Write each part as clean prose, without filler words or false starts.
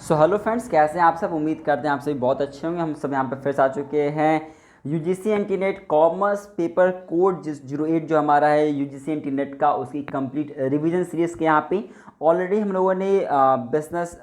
So hello friends, कैसे हैं आप सब। उम्मीद करते हैं आप सभी बहुत अच्छे होंगे। हम सब यहाँ पे फिर से आ चुके हैं UGC NT NET commerce paper code 08 जो हमारा है यूजीसी एनटी नेट का, उसकी कंप्लीट रिवीजन सीरीज़ के यहाँ पे ऑलरेडी हम लोगों ने बिजनेस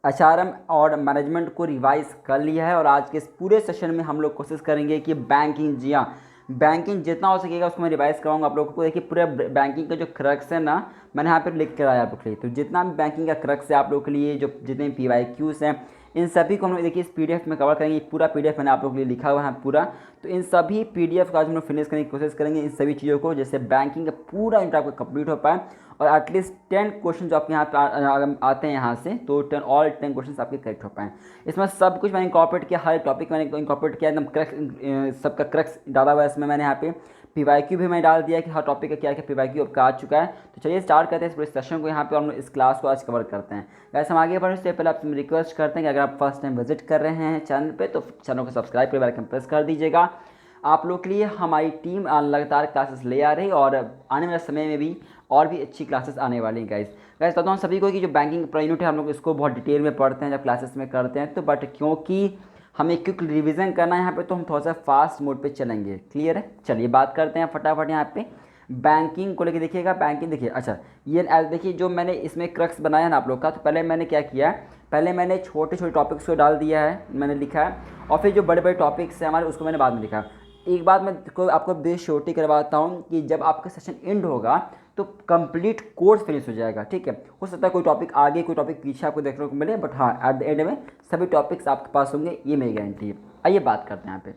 एचआरएम और मैनेजमेंट को रिवाइज कर लिया है। और आज के इस पूरे सेशन में हम लोग कोशिश करेंगे कि बैंकिंग, जी हाँ, बैंकिंग जितना हो सकेगा उसको मैं रिवाइज कराऊंगा आप लोगों को। देखिए पूरे बैंकिंग का जो क्रक्स है ना, मैंने यहाँ पे लिख कर आया आप लोग के लिए। तो जितना भी बैंकिंग का क्रक्स है आप लोगों के लिए, जो जितने PYQs हैं, इन सभी को हम लोग देखिए इस PDF में कवर करेंगे। पूरा PDF मैंने आप लोगों के लिए लिखा हुआ है पूरा। तो इन सभी PDF का आज हम लोग फिनिश करने की कोशिश करेंगे, इन सभी चीज़ों को, जैसे बैंकिंग का पूरा इंटर आपका कंप्लीट हो पाए। और एटलीस्ट 10 क्वेश्चन जो आपके यहाँ पे आते हैं यहाँ से, तो ऑल 10 क्वेश्चन आपके करेक्ट हो पाएँ। इसमें सब कुछ मैंने इंकॉर्पोरेट किया, हर टॉपिक मैंने इंकॉर्पोरेट किया, एकदम क्रक्स, सबका क्रक्स डाला हुआ है इसमें मैंने यहाँ पे। PYQ भी मैं डाल दिया कि हर टॉपिक का क्या क्या PYQ आपका आ चुका है। तो चलिए स्टार्ट करते हैं इस पूरे सेशन को। यहाँ पे हम इस क्लास को आज कवर करते हैं। वैसे हम आगे बढ़ने से पहले आपसे रिक्वेस्ट करते हैं कि अगर आप फर्स्ट टाइम विजिट कर रहे हैं चैनल पे, तो चैनल को सब्सक्राइब कर बेल आइकन प्रेस कर दीजिएगा। आप लोग के लिए हमारी टीम लगातार क्लासेस ले आ रही है और आने वाले समय में भी और भी अच्छी क्लासेस आने वाली हैं गाइस। बताता हूँ सभी को कि जो बैंकिंग पूरा यूनिट है हम लोग इसको बहुत डिटेल में पढ़ते हैं जब क्लासेस में करते हैं, तो बट क्योंकि हमें क्विक रिवीजन करना है यहाँ पे, तो हम थोड़ा सा फास्ट मोड पे चलेंगे। क्लियर है, चलिए बात करते हैं फटाफट यहाँ पे बैंकिंग को लेके। देखिएगा बैंकिंग, देखिए अच्छा ये देखिए जो मैंने इसमें क्रक्स बनाया ना आप लोग का, तो पहले मैंने क्या किया, पहले मैंने छोटे छोटे टॉपिक्स को डाल दिया है, मैंने लिखा है, और फिर जो बड़े बड़े टॉपिक्स हैं हमारे उसको मैंने बाद में लिखा। एक बात मैं आपको बेस श्योरिटी करवाता हूँ कि जब आपका सेशन एंड होगा तो कंप्लीट कोर्स फिनिश हो जाएगा। ठीक है, हो सकता है कोई टॉपिक आगे कोई टॉपिक पीछे आपको देखने को मिले, बट हाँ एट द एंड में सभी टॉपिक्स आपके पास होंगे, ये मेरी गारंटी है। आइए बात करते हैं यहाँ पे,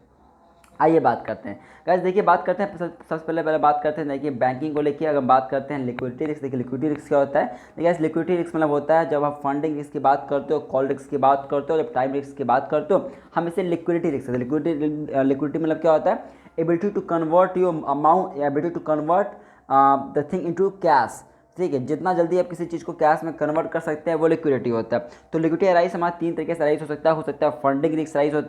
आइए बात करते हैं गाइस। देखिए बात करते हैं सबसे पहले बात करते हैं, देखिए बैंकिंग को लेके अगर बात करते हैं लिक्विडिटी रिस्क। देखिए लिक्विडिटी रिस्क क्या होता है। देखिए गाइस लिक्विडिटी रिस्क मतलब होता है जब आप फंडिंग रिस्क की बात करते हो, कॉल रिस्क की बात करते हो, जब टाइम रिस्क की बात करते हो, हम इसे लिक्विडिटी रिस्क। लिक्विडिटी मतलब क्या होता है, ability to convert your amount, ability to convert the thing into cash. ठीक है, जितना जल्दी आप किसी चीज़ को कैश में कन्वर्ट कर सकते हैं वो लिक्विडिटी होता है। तो लिक्विडिटी राइज हमारा 3 तरीके से राइज हो सकता है फंडिंग रिस्क राइज हो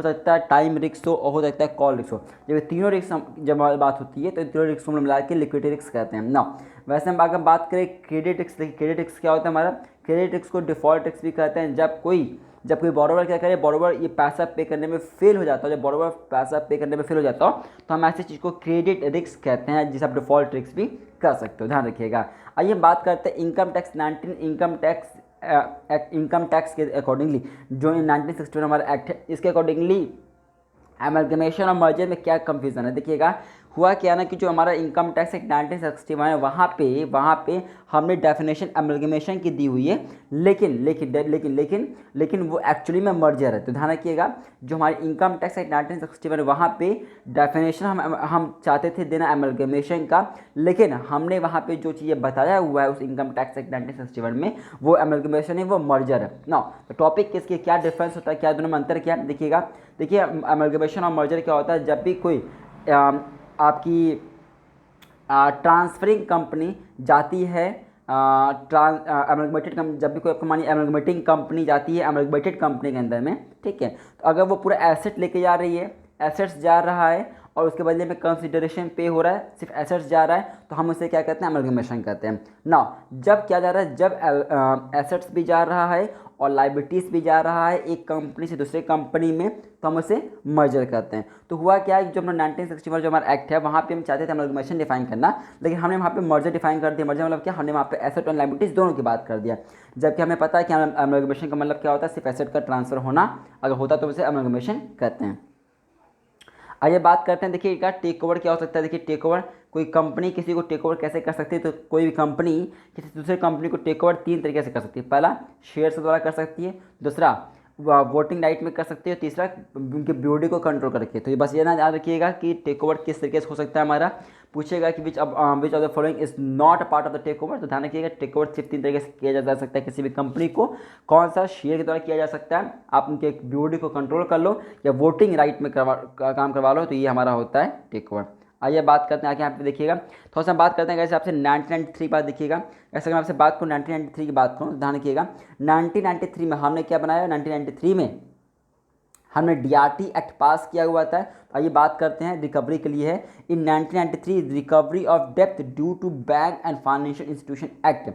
सकता है टाइम रिस्क हो, और हो सकता है कॉल रिस्क हो। जब ये तीनों रिस्क जब बात होती है तो इन तीनों रिस्क को मिला के लिक्विडिटी रिस्क कहते हैं ना। वैसे हम अगर बात करें क्रेडिट रिस्क, क्रेडिट रिस्क क्या होता है हमारा, क्रेडिट रिस्क को डिफॉल्ट रिस्क भी कहते हैं। जब कोई बोरोवर क्या करे, बोरोवर ये पैसा पे करने में फेल हो जाता है, जब बोरोवर पैसा पे करने में फेल हो जाता हो तो हम ऐसी चीज़ को क्रेडिट रिस्क कहते हैं, जिसे आप डिफॉल्ट रिस्क भी कर सकते हो, ध्यान रखिएगा। आइए बात करते हैं इनकम टैक्स 19 इनकम टैक्स के अकॉर्डिंगली, जो 1961 हमारा एक्ट है, इसके अकॉर्डिंगली एमलगमेशन और मर्जर में क्या कंफ्यूजन है। देखिएगा हुआ क्या ना कि जो हमारा इनकम टैक्स एक्ट 1961 है, वहाँ पे हमने डेफिनेशन एमलगमेशन की दी हुई है, लेकिन वो एक्चुअली में मर्जर है। तो ध्यान रखिएगा, जो हमारे इनकम टैक्स एक्ट 1961 वहाँ पे डेफिनेशन हम चाहते थे देना एमलगमेशन का, लेकिन हमने वहाँ पे जो चीज़ें बताया हुआ है उस इनकम टैक्स एक्ट 1961 में, वो एमलगमेशन है, वो मर्जर है ना। तो टॉपिक किसके क्या डिफरेंस होता है, क्या दोनों में अंतर क्या है, देखिएगा। देखिए एमलगमेशन और मर्जर क्या होता है, जब भी कोई आपकी ट्रांसफरिंग कंपनी जाती है, एमलगमेटेड कंपनी, जब भी कोई आपको मानिए एमलगमेटिंग कंपनी जाती है एमलगमेटेड कंपनी के अंदर में, ठीक है, तो अगर वो पूरा एसेट लेके जा रही है, एसेट्स जा रहा है और उसके बदले में कंसिडरेशन पे हो रहा है, सिर्फ एसेट्स जा रहा है, तो हम उसे क्या कहते हैं, एमलगमेशन कहते हैं ना। जब क्या जा रहा है, जब एसेट्स भी जा रहा है और लाइबिलिटीज़ भी जा रहा है एक कंपनी से दूसरे कंपनी में, तो हम उसे मर्जर करते हैं। तो हुआ क्या है, जो हम 1961 जो हमारा एक्ट है, वहाँ पे हम चाहते थे एमलगमेशन डिफाइन करना, लेकिन हमने वहाँ पे मर्जर डिफाइन कर दिया। मर्जर मतलब क्या, हमने वहाँ पे एसेट और लाइबिलिटीज़ दोनों की बात कर दिया, जबकि हमें पता है कि एमलगमेशन का मतलब क्या होता है, सिर्फ एसेट का ट्रांसफर होना, अगर होता तो उसे एमलगमेशन कहते हैं। आइए बात करते हैं, देखिए क्या टेक ओवर क्या हो सकता है। देखिए टेक ओवर, कोई कंपनी किसी को टेक ओवर कैसे कर सकती है, तो कोई भी कंपनी किसी दूसरे कंपनी को टेक ओवर 3 तरीके से कर सकती है। पहला शेयर के द्वारा कर सकती है, दूसरा वोटिंग राइट में कर सकती है, तीसरा उनके बॉडी को कंट्रोल करके। तो ये बस ये ना याद रखिएगा कि टेक ओवर किस तरीके से हो सकता है हमारा। पूछेगा कि which of the following is not a part of the take over, तो ध्यान रखिएगा टेक ओवर सिर्फ 3 तरीके से किया जा सकता है किसी भी कंपनी को। कौन सा, शेयर के द्वारा किया जा सकता है, आप उनके बॉडी को कंट्रोल कर लो, या वोटिंग राइट में काम करवा लो, तो ये हमारा होता है टेक ओवर। आइए बात करते हैं आगे, यहाँ पे देखिएगा थोड़ा सा बात करते हैं कैसे आपसे 1993 बात देखिएगा। ऐसे अगर आपसे बात करूँ 1993 की बात करूँ, ध्यान रखिएगा 1993 में हमने क्या बनाया, 1993 में हमने DRT एक्ट पास किया हुआ था। तो आइए बात करते हैं, रिकवरी के लिए है। इन 1993 रिकवरी ऑफ डेप्थ due to bank and financial institution act.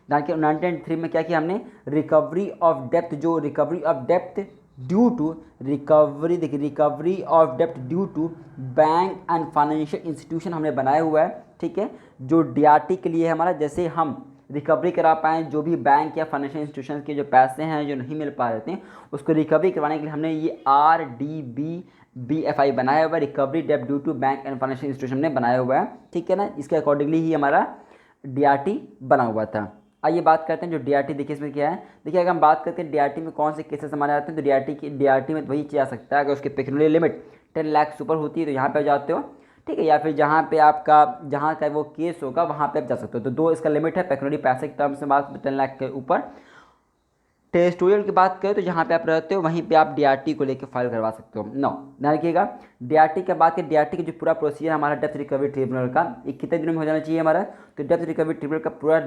ध्यान के 1903 में क्या किया हमने, रिकवरी ऑफ डेप्थ, जो रिकवरी ऑफ डेप्थ ड्यू टू रिकवरी, देखिए रिकवरी ऑफ डेप्थ due to bank and financial institution हमने बनाया हुआ है, ठीक है, जो डीआरटी के लिए है हमारा, जैसे हम रिकवरी करा पाएँ जो भी बैंक या फाइनेंशियल इंस्टीट्यूशन के जो पैसे हैं जो नहीं मिल पा रहे थे उसको रिकवरी करवाने के लिए हमने ये RDBFI बनाया हुआ है, रिकवरी डेप्थ due to bank and financial institution ने बनाया हुआ है, ठीक है ना। इसके अकॉर्डिंगली ही हमारा डीआरटी बना हुआ था। आइए बात करते हैं जो डीआरटी, देखिए इसमें क्या है, देखिए अगर हम बात करते हैं डीआरटी में कौन से केसेस हमारे आते हैं, तो डीआरटी में वही चीज़ आ सकता है अगर उसकी पेक्यूलियर लिमिट 10 लाख सुपर होती है तो यहाँ पे जाते हो, ठीक है, या फिर जहाँ पे आपका जहाँ का वो केस होगा वहाँ पे आप जा सकते हो। तो दो इसका लिमिट है, पेक्यूलियर पैसे के टर्म्स में बात 10 लाख के ऊपर। टेरिटोरियल की बात करें तो जहाँ पे आप रहते हो वहीं पे आप डीआरटी को लेकर फाइल करवा सकते हो। नो, ध्यान रखिएगा, डीआरटी की बात करें, डीआरटी का जो पूरा प्रोसीजर हमारा डेप्थ रिकवरी ट्रिब्यूनल का ये कितने दिनों में हो जाना चाहिए हमारा, तो डेप्थ रिकवरी ट्रिब्यूनल का पूरा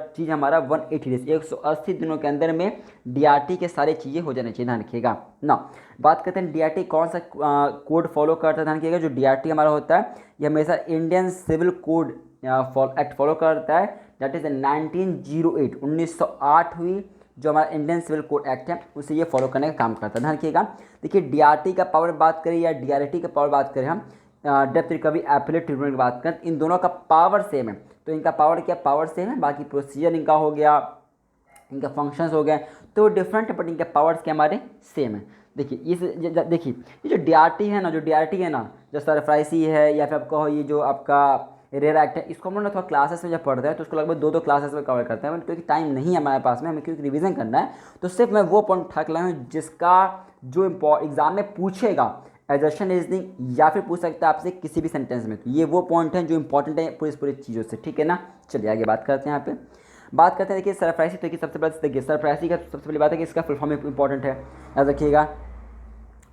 चीज़ हमारा 180 डेज 180 दिनों के अंदर में डीआरटी के सारे चीज़ें हो जानी चाहिए। ध्यान रखिएगा ना। बात करते हैं डीआरटी कौन सा कोड फॉलो करता है, ध्यान रखिएगा, जो डीआरटी हमारा होता है ये हमेशा Indian civil code act follow करता है, दैट इज 1908 1908 हुई जो हमारा इंडियन सिविल कोड एक्ट है उसे ये फॉलो करने का काम करता है। ध्यान रखिएगा, देखिए डीआरटी का पावर बात करें या डीआरटी का पावर बात करें, हम डेप्थ रिकवरी एपेलेट ट्रिब्यूनल की बात करें, इन दोनों का पावर सेम है। तो इनका पावर क्या, पावर सेम है, बाकी प्रोसीजर इनका हो गया, इनका फंक्शंस हो गए तो डिफरेंट है, बट इनके पावर्स के हमारे सेम है। देखिए देखिए ये जो डीआरटी है ना, जो सरफराइसी है या फिर आप कहो ये जो आपका रेयर एक्ट है, इसको हम लोग थोड़ा क्लासेस में जब पढ़ते हैं तो उसको लगभग दो क्लासेस में कवर करते हैं, क्योंकि टाइम नहीं है हमारे पास में, हमें क्योंकि रिवीजन करना है, तो सिर्फ मैं वो पॉइंट उठा के लाया हूँ जिसका जो एग्जाम में पूछेगा एजर्शन रीजनिंग या फिर पूछ सकता है आपसे किसी भी सेंटेंस में। तो ये वो पॉइंट हैं जो इंपॉर्टेंट है पूरी चीज़ों से, ठीक है ना। चलिए आगे बात करते हैं। यहाँ पे बात करते हैं, देखिए सरफराइसी, तो सबसे पहले देखिए सरफराइसी का सबसे पहली बात है कि इसका फुल फॉर्म इंपॉर्टेंट है, याद रखिएगा,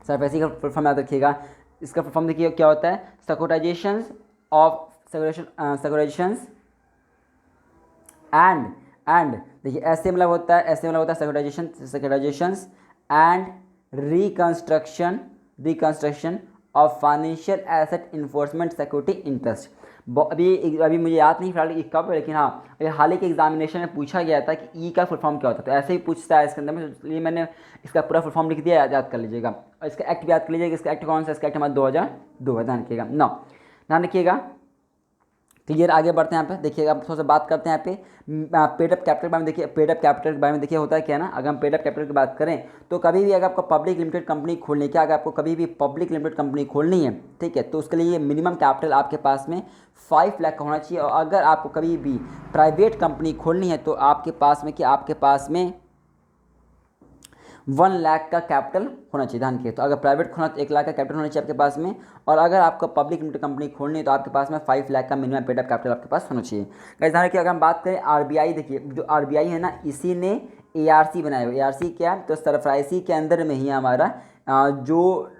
सरफराइसी का फुल फॉर्म याद रखिएगा। इसका फुल फॉर्म देखिए क्या होता है, सिक्योरिटाइजेशन ऑफ सिक्योराइजेशंस एंड देखिए ऐसे मतलब होता है securitisations and reconstruction of financial asset enforcement security interest. अभी मुझे याद नहीं फिलहाल ये कब है, लेकिन हाँ हाल ही के एग्जामिनेशन में पूछा गया था कि ई का फुल फॉर्म क्या होता है, तो ऐसे ही पूछता है इसके अंदर में, इसलिए मैंने इसका पूरा फुल फॉर्म लिख दिया, याद कर लीजिएगा। और इसका एक्ट भी याद कर लीजिएगा, इसका एक्ट कौन सा, इसका एक्ट हमारा 2002 है, ध्यान रखिएगा। नौ, ध्यान रखिएगा, क्लियर। आगे बढ़ते हैं यहाँ पे, देखिएगा थोड़ा सा बात करते हैं यहाँ पे पेड अप कैपिटल के बारे में। देखिए पेड अप कैपिटल के बारे में देखिए होता है क्या ना, अगर हम पेड अप कैपिटल की बात करें तो कभी भी अगर आपको पब्लिक लिमिटेड कंपनी खोलनी है, अगर आपको कभी भी पब्लिक लिमिटेड कंपनी खोलनी है, ठीक है, तो उसके लिए मिनिमम कैपिटल आपके पास में 5 लाख का होना चाहिए। और अगर आपको कभी भी प्राइवेट कंपनी खोलनी है तो आपके पास में 1 लाख का कैपिटल होना चाहिए, ध्यान रखिए। तो अगर प्राइवेट खोलना तो 1 लाख का कैपिटल होना चाहिए आपके पास में, और अगर आपको पब्लिक लिमिटेड कंपनी खोलनी है तो आपके पास में 5 लाख का मिनिमम पेड अप कैपिटल आपके पास होना चाहिए। गाइस ध्यान रखिए, अगर हम बात करें आरबीआई, देखिए जो आरबीआई है ना, इसी ने एआरसी बनाया हुआ। एआरसी क्या है, तो सरफराइसी के अंदर में ही हमारा जो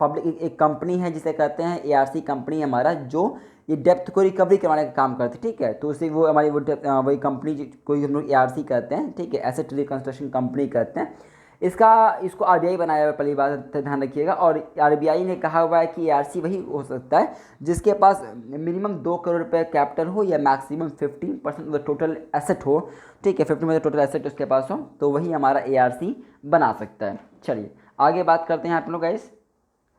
पब्लिक एक कंपनी है जिसे कहते हैं एआरसी कंपनी हमारा, जो ये डेप्थ को रिकवरी करवाने का काम करती है, ठीक है। तो उसे वो हमारी वही कंपनी को हम लोग एआरसी कहते हैं, ठीक है, एसेट रिकंस्ट्रक्शन कंपनी कहते हैं। इसको आरबीआई बनाया हुआ है, पहली बात ध्यान रखिएगा। और आरबीआई ने कहा हुआ है कि एआरसी वही हो सकता है जिसके पास मिनिमम 2 करोड़ रुपये कैपिटल हो या maximum 15% of the total asset हो, ठीक है, 15% टोटल एसेट उसके पास हो, तो वही हमारा एआरसी बना सकता है। चलिए आगे बात करते हैं आप लोग गाइस,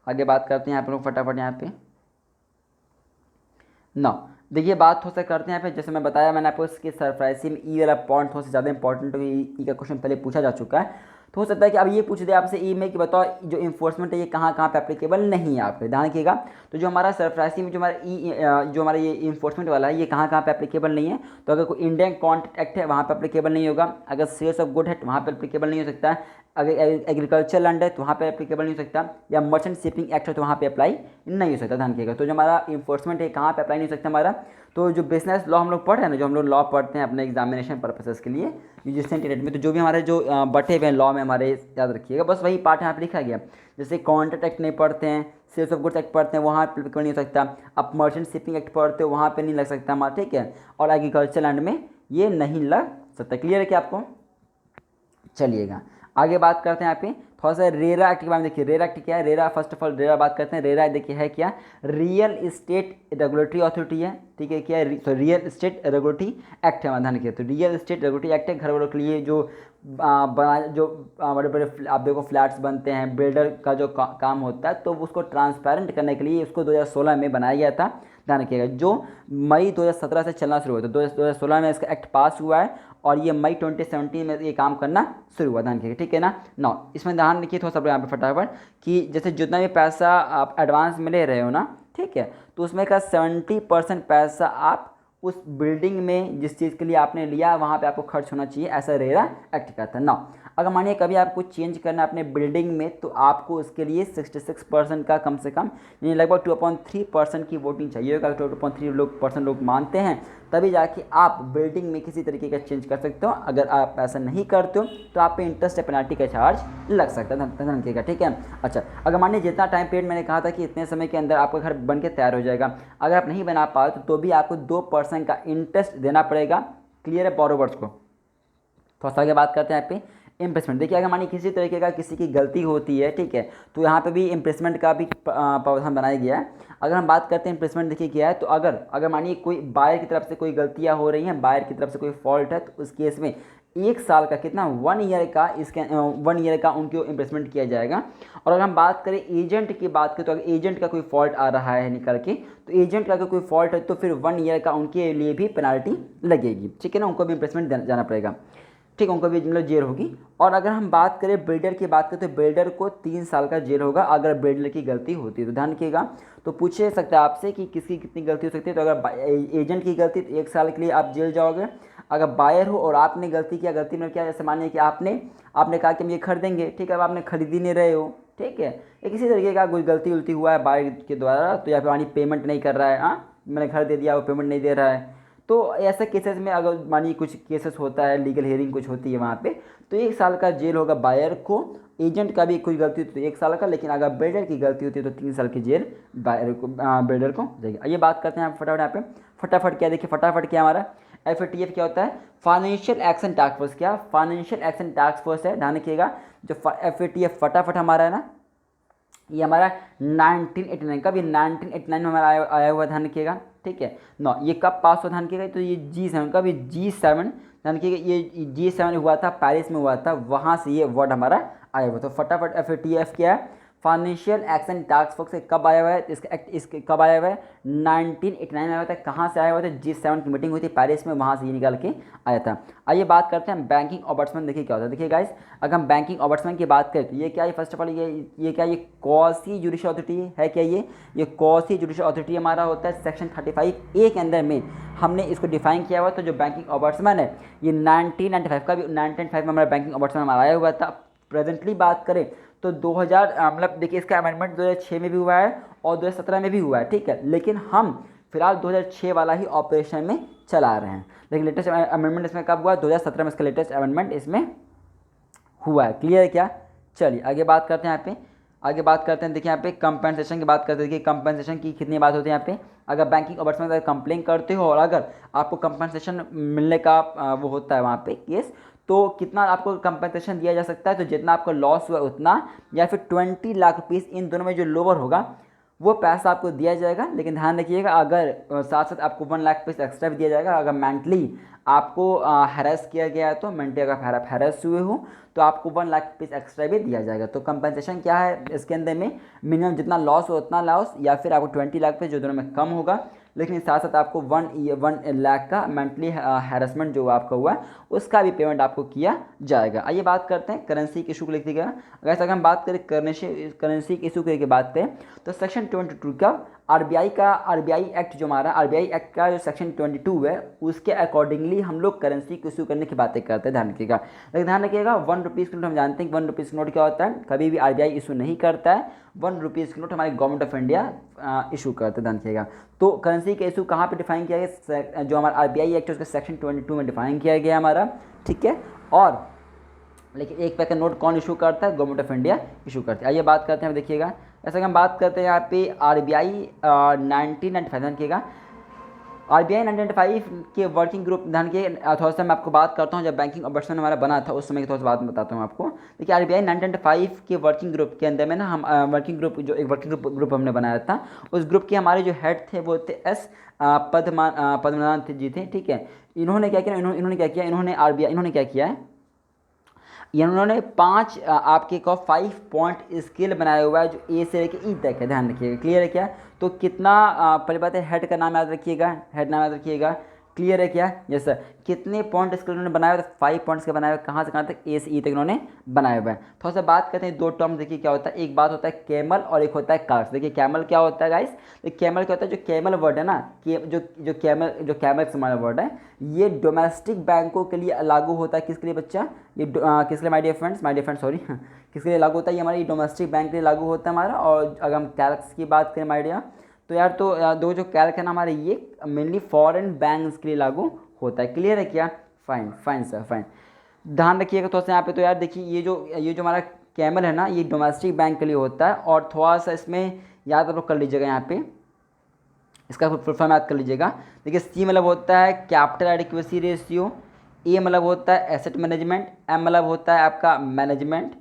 आगे बात करते हैं आप लोग फटाफट यहाँ पे ना। देखिए बात थोड़ा सा करते हैं यहाँ पे, जैसे मैं बताया मैंने आपको इसके सरप्राइजिंग में ई वाला पॉइंट थोड़ा सा ज़्यादा इंपॉर्टेंट हो, ई का क्वेश्चन पहले पूछा जा चुका है। तो हो सकता है कि अब ये पूछ दे आपसे ई में कि बताओ जो इन्फोर्समेंट है ये कहाँ कहाँ पे एप्लीकेबल नहीं है, आप ध्यान रखिएगा। तो जो हमारा सरप्राइजिंग में जो हमारा ये इन्फोर्समेंट वाला है ये कहाँ कहाँ पे एप्लीकेबल नहीं है, तो अगर कोई इंडियन कॉन्ट्रैक्ट एक्ट है वहाँ पे एप्लीकेबल नहीं होगा, अगर सेल्स ऑफ गुड है तो वहाँ पे एप्लीकेबल नहीं हो सकता है, अगर एग्रीकल्चर लैंड है तो वहाँ पे एप्लीकेबल नहीं हो सकता, या मर्चेंट शिपिंग एक्ट है तो वहाँ पे अप्लाई नहीं हो सकता, ध्यान रखिएगा। तो जो हमारा इन्फोर्समेंट है कहाँ पे अप्लाई नहीं हो सकता हमारा, तो जो बिजनेस लॉ हम लोग पढ़ रहे हैं ना, जो हम लोग लॉ पढ़ते हैं अपने एग्जामिनेशन पर्पसेस के लिए यूजीसी एंटीनेट में, तो जो भी हमारे जो बटे हुए हैं लॉ में हमारे, याद रखिएगा, बस वही पार्ट यहाँ पे लिखा गया। जैसे कॉन्ट्रैक्ट एक्ट नहीं पढ़ते हैं, सेल्स ऑफ गुड्स एक्ट पढ़ते हैं, वहाँ पर नहीं हो सकता, आप मर्चेंट शिपिंग एक्ट पढ़ते हो वहाँ पर नहीं लग सकता हमारा, ठीक है, और एग्रीकल्चर लैंड में ये नहीं लग सकता। क्लियर है क्या आपको? चलिएगा आगे बात करते हैं यहाँ पे थोड़ा सा रेरा एक्ट के बारे में। देखिए रेरा एक्ट क्या है, RERA first of all RERA बात करते हैं। रेरा देखिए है क्या, रियल इस्टेट रेगुलेटरी अथॉरिटी है, ठीक है, क्या है, तो रियल इस्टेट रेगुलेटरी एक्ट है, ध्यान रखिए। तो रियल इस्टेट रेगुलेटरी एक्ट है, घर वालों के लिए जो बड़े बड़े आप देखो फ्लैट्स बनते हैं, बिल्डर का जो काम होता है, तो उसको ट्रांसपेरेंट करने के लिए उसको 2016 में बनाया गया था, ध्यान रखिएगा। जो मई 2017 से चलना शुरू हुआ था, 2016 में इसका एक्ट पास हुआ है और ये मई 2017 में ये काम करना शुरू हुआ, ध्यान रखिएगा, ठीक है ना। नौ इसमें ध्यान रखिए थोड़ा सा यहाँ पे फटाफट कि जैसे जितना भी पैसा आप एडवांस में ले रहे हो ना, ठीक है, तो उसमें का 70% पैसा आप उस बिल्डिंग में जिस चीज़ के लिए आपने लिया वहाँ पे आपको खर्च होना चाहिए, ऐसा रेरा एक्ट कहता है। ना अगर मानिए कभी आपको चेंज करना है अपने बिल्डिंग में, तो आपको उसके लिए 66% का कम से कम यानी लगभग 2.3% की वोटिंग चाहिए होगा। 2.3% लोग मानते हैं तभी जाके आप बिल्डिंग में किसी तरीके का चेंज कर सकते हो। अगर आप ऐसा नहीं करते हो तो आप पे इंटरेस्ट या पेनल्टी का चार्ज लग सकता है, ध्यान रखिएगा, ठीक है। अच्छा, अगर मानिए जितना टाइम पीरियड मैंने कहा था कि इतने समय के अंदर आपका घर बन के तैयार हो जाएगा, अगर आप नहीं बना पाए तो भी आपको 2% का इंटरेस्ट देना पड़ेगा। क्लियर है बोरोवर्स को। थोड़ा सा आगे बात करते हैं यहाँ पे इम्प्रेसमेंट। देखिए अगर मानिए किसी तरीके का किसी की गलती होती है, ठीक है, तो यहाँ पे भी इम्प्रेसमेंट का भी प्रावधान बनाया गया है। अगर हम बात करते हैं इम्प्रेसमेंट, देखिए क्या है, तो अगर मानिए कोई बायर की तरफ से कोई गलतियाँ हो रही हैं, बायर की तरफ से कोई फॉल्ट है, तो उस केस में 1 साल का कितना 1 ईयर का इसके 1 ईयर का उनको इम्प्रेसमेंट किया जाएगा। और अगर हम बात करें एजेंट की बात करें, तो अगर एजेंट का कोई फॉल्ट आ रहा है निकल के, तो एजेंट का अगर कोई फॉल्ट है तो फिर 1 ईयर का उनके लिए भी पेनाल्टी लगेगी, ठीक है ना, उनको भी इम्प्रेसमेंट जाना पड़ेगा, ठीक है, उनको भी मतलब जेल होगी। और अगर हम बात करें बिल्डर की बात करें, तो बिल्डर को 3 साल का जेल होगा अगर बिल्डर की गलती होती है। तो ध्यान रखिएगा। तो पूछ सकता है आपसे कि किसकी कितनी गलती हो सकती है, तो अगर एजेंट की गलती तो 1 साल के लिए आप जेल जाओगे। अगर बायर हो और आपने गलती किया, गलती में क्या, जैसे मानिए कि आपने कहा कि हम ये खरीदेंगे, ठीक है, अब आपने खरीद ही नहीं रहे हो, ठीक है, या किसी तरीके का कोई गलती उलती हुआ है बायर के द्वारा, तो या फिर मानिए पेमेंट नहीं कर रहा है, हाँ मैंने घर दे दिया वो पेमेंट नहीं दे रहा है, तो ऐसे केसेस में अगर मानिए कुछ केसेस होता है, लीगल हियरिंग कुछ होती है वहाँ पे, तो 1 साल का जेल होगा बायर को। एजेंट का भी कोई गलती होती है तो 1 साल का, लेकिन अगर बिल्डर की गलती होती है तो 3 साल की जेल बायर को बिल्डर को जाएगी। आइए बात करते हैं फटाफट यहाँ पे। फटाफट क्या, देखिए फटाफट क्या हमारा FATF क्या होता है, फाइनेंशियल एक्शन टास्क फोर्स। क्या फाइनेंशियल एक्शन टास्क फोर्स है, ध्यान रखिएगा। जो FATF फटाफट हमारा है ना, ये हमारा 1989 का भी 1989 में हमारा आया हुआ, ध्यान रखिएगा, ठीक है। नौ ये कब पास हुआ, ध्यान रखिएगा, तो ये G7 का भी G7, ध्यान रखिएगा, ये G7 हुआ था, पेरिस में हुआ था, वहाँ से ये वर्ड हमारा आया हुआ। तो फटाफट FATF क्या है, फाइनेंशियल एक्शन टास्क फोर्स से कब आया हुआ है, इसका एक्ट इसके कब आया हुआ है, 1989 में आया था। कहाँ से आया हुआ था, G7 की मीटिंग हुई थी पेरिस में, वहाँ से ये निकाल के आया था। आइए बात करते हैं बैंकिंग ऑम्बड्समैन। देखिए क्या होता है, देखिए गाइस, अगर हम बैंकिंग ऑम्बड्समैन की बात करें तो ये क्या है, फर्स्ट ऑफ ऑल ये क्या, ये क्वासी जुडिशियल अथॉरिटी है। क्या ये क्वासी जुडिशियल अथॉरिटी हमारा होता है। सेक्शन 35A के अंदर में हमने इसको डिफाइन किया हुआ। तो जो बैंकिंग ऑम्बड्समैन है ये 1995 का भी 1995 में हमारा बैंकिंग ऑम्बड्समैन हमारा आया हुआ था। प्रेजेंटली बात करें तो 2000 मतलब देखिए इसका अमेंडमेंट 2006 में भी हुआ है और 2017 में भी हुआ है, ठीक है, लेकिन हम फिलहाल 2006 वाला ही ऑपरेशन में चला रहे हैं। लेकिन लेटेस्ट अमेंडमेंट इसमें कब हुआ, 2017 में इसका लेटेस्ट अमेंडमेंट इसमें हुआ है। क्लियर है क्या। चलिए आगे बात करते हैं यहाँ पे, आगे बात करते हैं। देखिए यहाँ पे कंपनसेशन की बात करते हैं। देखिए कंपनसेशन की कितनी बात होती है यहाँ पे, अगर बैंकिंग ऑम्बड्समैन अगर कंप्लेन करते हो और अगर आपको कंपनसेशन मिलने का वो होता है वहाँ पे केस, तो कितना आपको कंपनसेशन दिया जा सकता है, तो जितना आपको लॉस हुआ उतना, या फिर 20 लाख रुपीज़, इन दोनों में जो लोअर होगा वो पैसा आपको दिया जाएगा। लेकिन ध्यान रखिएगा अगर साथ साथ आपको 1 लाख रुपीज़ एक्स्ट्रा भी दिया जाएगा। अगर मेंटली आपको हैरेस किया गया है, तो मेंटली अगर आप हैरेस हुए हो तो आपको 1 लाख रुपीज़ एक्स्ट्रा भी दिया जाएगा। तो कंपनसेशन क्या है इसके अंदर में, मिनिमम जितना लॉस हो उतना लॉस, या फिर आपको 20 लाख रुपये, जो दोनों में कम होगा। लेकिन साथ साथ आपको 1 लाख का मेंटली हैरेसमेंट जो आपका हुआ उसका भी पेमेंट आपको किया जाएगा। आइए बात करते हैं करेंसी के इशू को, लिख दिया। अगर हम बात करें करेंसी के इशू की बात करें तो सेक्शन 22 का आरबीआई एक्ट जो हमारा आरबीआई एक्ट का जो सेक्शन 22 है उसके अकॉर्डिंगली हम लोग करेंसी को इशू करने की बातें करते हैं। ध्यान रखिएगा, लेकिन ध्यान रखिएगा 1 रुपीज़ का नोट हम जानते हैं 1 रुपीज़ का नोट क्या होता है, कभी भी आरबीआई इशू नहीं करता है। 1 रुपीज़ का नोट हमारे गवर्नमेंट ऑफ इंडिया इशू करते हैं। ध्यान रखिएगा। तो करेंसी का इशू कहाँ पे डिफाइन किया गया, जो हमारा आरबीआई एक्ट है उसका सेक्शन 22 में डिफाइन किया गया हमारा, ठीक है। और लेकिन 1 पैसा नोट कौन इशू करता है, गवर्नमेंट ऑफ इंडिया इशू करती है। आइए बात करते हैं, देखिएगा ऐसा कि हम बात करते हैं यहाँ पे आरबीआई 1995 देखिएगा आरबीआई 1995 के वर्किंग ग्रुप ध्यान के थोड़ा सा मैं आपको बात करता हूँ, जब बैंकिंग ऑम्बुड्समैन हमारा बना था उस समय की थोड़ा सा बात बताता हूँ आपको। देखिए आरबीआई 1995 के वर्किंग ग्रुप के अंदर में ना हम वर्किंग ग्रुप जो एक वर्किंग ग्रुप हमने बनाया था, उस ग्रुप के हमारे जो हेड थे वो थे एस पद्मनाथ जी थे, ठीक है। इन्होंने क्या किया, इन्होंने क्या किया, इन्होंने क्या किया है, इन्होंने 5 आपके को 5 पॉइंट स्केल बनाया हुआ है जो ए से लेकर ई तक है, ध्यान रखिएगा। क्लियर है क्या? तो कितना पहली बात है हेड का नाम याद रखिएगा, हेड नाम याद रखिएगा। क्लियर है क्या? Yes sir. कितने पॉइंट स्केल उन्होंने बनाया हुआ? 5 पॉइंट्स का बनाया हुआ। कहाँ से कहाँ तक? ए से ई तक इन्होंने बनाया हुआ है। थोड़ा सा बात करते हैं दो टर्म, देखिए क्या होता है। एक बात होता है कैमल और एक होता है कार्स। देखिए कैमल क्या होता है गाइस, तो कैमल क्या होता है, जो कैमल वर्ड है ना, जो कैमल से हमारा वर्ड है, ये डोमेस्टिक बैंकों के लिए लागू होता है। किसके लिए बच्चा? ये किसके लिए? माय डियर फ्रेंड्स सॉरी किसके लिए लागू होता है? ये हमारे डोमेस्टिक बैंक के लिए लागू होता है हमारा। और अगर हम कैल्क्स की बात करें माय डियर, तो यार तो दो जो कैल्क है ना हमारे, ये मेनली फॉरेन बैंक्स के लिए लागू होता है। क्लियर है क्या? Fine fine sir fine. ध्यान रखिएगा थोड़ा सा यहाँ पे। तो यार देखिए ये जो हमारा कैमल है ना, ये डोमेस्टिक बैंक के लिए होता है। और थोड़ा सा इसमें याद आप लोग कर लीजिएगा, यहाँ पे इसका फुल फॉर्म याद कर लीजिएगा। देखिए सी मतलब होता है कैपिटल एडिक्वेसी रेशियो, ए मतलब होता है एसेट मैनेजमेंट, एम मतलब होता है आपका मैनेजमेंट,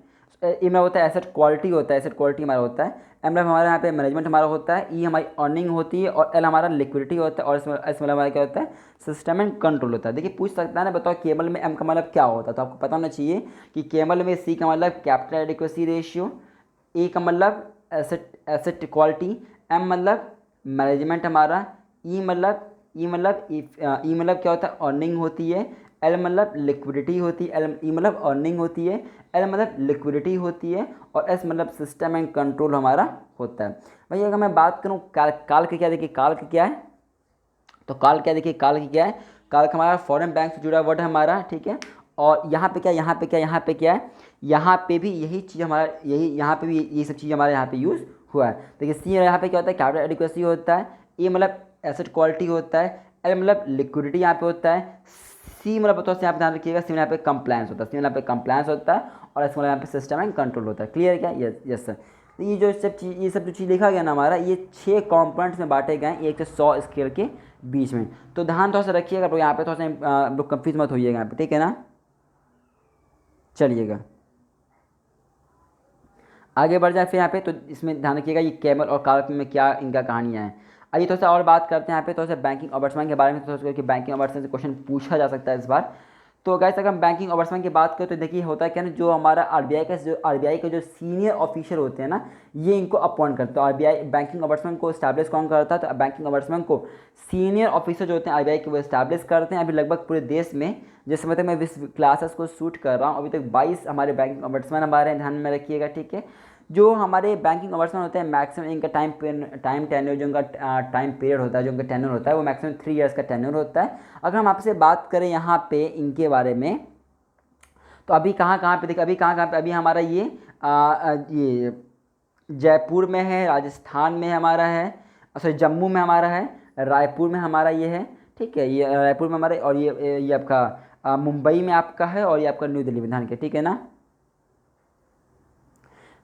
ए मतलब होता है एसेट क्वालिटी, होता है एसेट क्वालिटी हमारा होता है, एम मतलब हमारे यहाँ पे मैनेजमेंट हमारा होता है, ई हमारी अर्निंग होती है, और एल हमारा लिक्विडिटी होता है, और एस मतलब हमारा क्या होता है? सिस्टम एंड कंट्रोल होता है। देखिए पूछ सकता है ना, बताओ केमल में एम का मतलब क्या होता है, तो आपको पता होना चाहिए कि केमल में सी का मतलब कैपिटल एडिक्वेसी रेशियो, ए का मतलब एसेट क्वालिटी, एम मतलब मैनेजमेंट हमारा, ई मतलब क्या होता है? अर्निंग होती है, एल मतलब लिक्विडिटी होती है, एल ई मतलब अर्निंग होती है, एल मतलब लिक्विडिटी होती है, और एस मतलब सिस्टम एंड कंट्रोल हमारा होता है। भाई अगर मैं बात करूँ काल के क्या, देखिए काल का क्या है, तो काल क्या, देखिए काल की क्या है, काल का हमारा फॉरेन बैंक से जुड़ा वर्ड है हमारा, ठीक है। और यहाँ पे क्या, यहाँ पे क्या है, यहाँ पे भी यही चीज़ हमारा, यहाँ पे भी ये सब चीज़ हमारे यहाँ पे यूज़ हुआ है। देखिए सी यहाँ पे क्या होता है? कैपिटल एडिक्वेसी होता है, ए मतलब एसेट क्वालिटी होता है, एल मतलब लिक्विडिटी यहाँ पे होता है, सी मतलब तो यहाँ पे ध्यान रखिएगा, सी यहाँ पे कंप्लायंस होता है, सी यहाँ पे कंप्लायंस होता है, और एस मतलब यहाँ पे सिस्टम एंड कंट्रोल होता है। क्लियर है क्या? Yes sir. तो ये सब जो चीज़ लिखा गया ना हमारा, ये 6 कॉम्पोनेंट्स में बांटे गए हैं 1 से 100 स्केल के बीच में। तो ध्यान थोड़ा सा रखिएगा, तो यहाँ पे थोड़ा सा लोग कंफ्यूज मत होइएगा यहाँ पे, ठीक है ना। चलिएगा आगे बढ़ जाए फिर यहाँ पे, तो इसमें ध्यान रखिएगा ये कैमल और कार्प में क्या इनका कहानियाँ हैं। आइए थोड़ा सा और बात करते हैं यहाँ पे थोड़ा सा बैंकिंग ऑम्बुड्समैन के बारे में, थोड़ा सा कि बैंकिंग ऑम्बुड्समैन से क्वेश्चन पूछा जा सकता है इस बार। तो गाइस अगर हम बैंकिंग ऑम्बुड्समैन की बात करें, तो देखिए होता है क्या ना, जो हमारा आरबीआई के जो सीनियर ऑफिसर होते हैं ना, ये इनको अपॉइंट करते हैं। आरबीआई बैंकिंग ऑम्बुड्समैन को स्टैब्लिश कौन करता है? तो बैंकिंग ऑम्बुड्समैन को सीनियर ऑफिसर जो होते हैं आरबीआई के, वो स्टैब्लिश करते हैं। अभी लगभग पूरे देश में, जिस समय तक मैं इस क्लासेस को शूट कर रहा हूँ, अभी तक 22 हमारे बैंकिंग ऑम्बुड्समैन हमारे ध्यान में रखिएगा, ठीक है। जो हमारे बैंकिंग ऑम्बुड्समैन होते हैं, मैक्सिमम इनका टाइम टेन्योर, जो उनका टाइम पीरियड होता है, जो उनका टेन्योर होता है, वो मैक्सिमम 3 इयर्स का टेन्योर होता है। अगर हम आपसे बात करें यहाँ पे इनके बारे में, तो अभी कहाँ पे देखिए, अभी हमारा ये जयपुर में है, राजस्थान में हमारा है, सॉरी जम्मू में हमारा है, रायपुर में हमारा ये है, ठीक है। ये रायपुर में हमारे, और ये आपका मुंबई में आपका है, और ये आपका न्यू दिल्ली में, ध्यान के, ठीक है ना।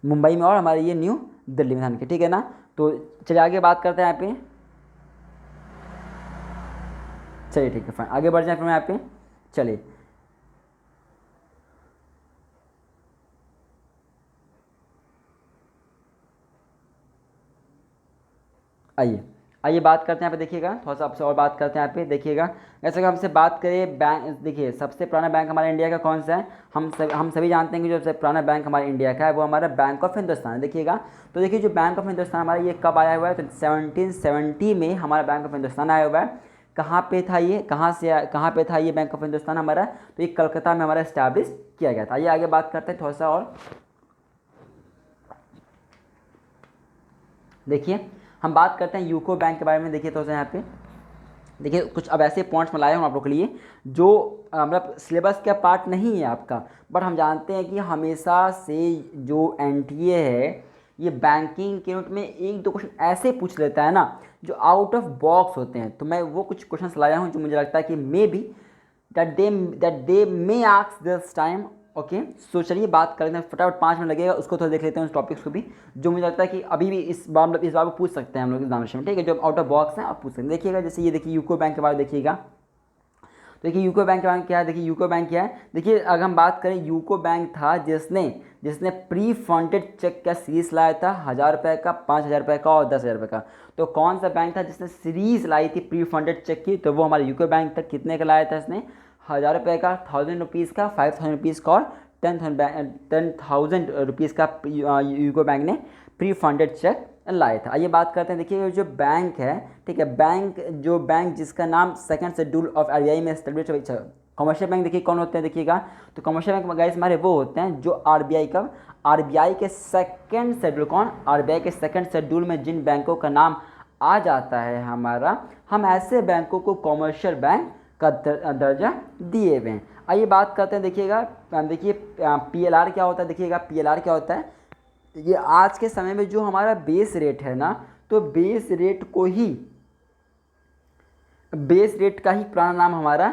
मुंबई में और हमारे ये न्यू दिल्ली में, ध्यान के, ठीक है ना। तो चलिए आगे बात करते हैं यहाँ पे। चलिए ठीक है फाइन, आगे बढ़ जाए फिर यहाँ पे। चलिए आइए बात करते हैं यहाँ पे, देखिएगा थोड़ा सा आपसे और बात करते हैं यहाँ पे, देखिएगा। जैसे कि हमसे बात करें बैंक, देखिए सबसे पुराना बैंक हमारे इंडिया का कौन सा है? हम सभी जानते हैं कि जो सबसे पुराना बैंक हमारे इंडिया का है वो हमारा बैंक ऑफ हिंदुस्तान है। देखिएगा तो देखिए जो बैंक ऑफ हिंदुस्तान हमारा, ये कब आया हुआ है? तो 1770 में हमारा बैंक ऑफ हिंदुस्तान आया हुआ है। कहाँ पे था ये, कहाँ पे था ये बैंक ऑफ हिंदुस्तान हमारा? तो ये कलकत्ता में हमारा इस्टेब्लिश किया गया था। आइए आगे बात करते हैं थोड़ा सा और, देखिए हम बात करते हैं यूको बैंक के बारे में। देखिए तो यहाँ पे देखिए कुछ अब ऐसे पॉइंट्स मैं लाया हूँ आप लोग के लिए, जो मतलब सिलेबस का पार्ट नहीं है आपका, बट हम जानते हैं कि हमेशा से जो एनटीए है, ये बैंकिंग के नोट में 1-2 क्वेश्चन ऐसे पूछ लेता है ना, जो आउट ऑफ बॉक्स होते हैं। तो मैं वो कुछ क्वेश्चन लाया हूँ जो मुझे लगता है कि may be that they may ask this time okay so चलिए बात करते हैं, फटाफट 5 मिनट लगेगा, उसको थोड़ा देख लेते हैं उस टॉपिक्स को भी, जो मुझे लगता है कि अभी भी इस बार पूछ सकते हैं हम लोग एग्जामिनेशन में, ठीक है, जो आउट ऑफ बॉक्स हैं आप पूछ सकते हैं। देखिएगा जैसे ये देखिए यूको बैंक के बारे में देखिएगा, देखिए यूको बैंक के बारे में क्या है, देखिए यूको बैंक क्या है, देखिए अगर हम बात करें यूको बैंक था जिसने प्री फंडेड चेक का सीरीज लाया था 1000 रुपये का, 5000 रुपये का और 10,000 रुपये का। तो कौन सा बैंक था जिसने सीरीज लाई थी प्री फंडेड चेक की, तो वो हमारे यूको बैंक था। कितने का लाया था इसने, 1000 रुपये का, 1000 रुपीज़ का, 5000 रुपीज़ का और 10,000 रुपीज़ का यूको बैंक ने प्री फंडेड चेक लाया था। आइए बात करते हैं, देखिए जो बैंक है, ठीक है, बैंक जिसका नाम सेकंड शेड्यूल ऑफ आरबीआई में एस्टेब्लिश, कमर्शियल बैंक देखिए कौन होते हैं, देखिएगा तो कमर्शियल बैंक गाइस हमारे वो होते हैं जो आरबीआई के सेकंड शेड्यूल, कौन, आरबीआई के सेकंड शेड्यूल में जिन बैंकों का नाम आ जाता है हमारा, हम ऐसे बैंकों को कमर्शियल बैंक का दर्जा दिए हुए हैं। आइए बात करते हैं, देखिएगा देखिए पीएलआर क्या होता है, देखिएगा पीएलआर क्या होता है, ये आज के समय में जो हमारा बेस रेट है ना, तो बेस रेट का ही पुराना नाम हमारा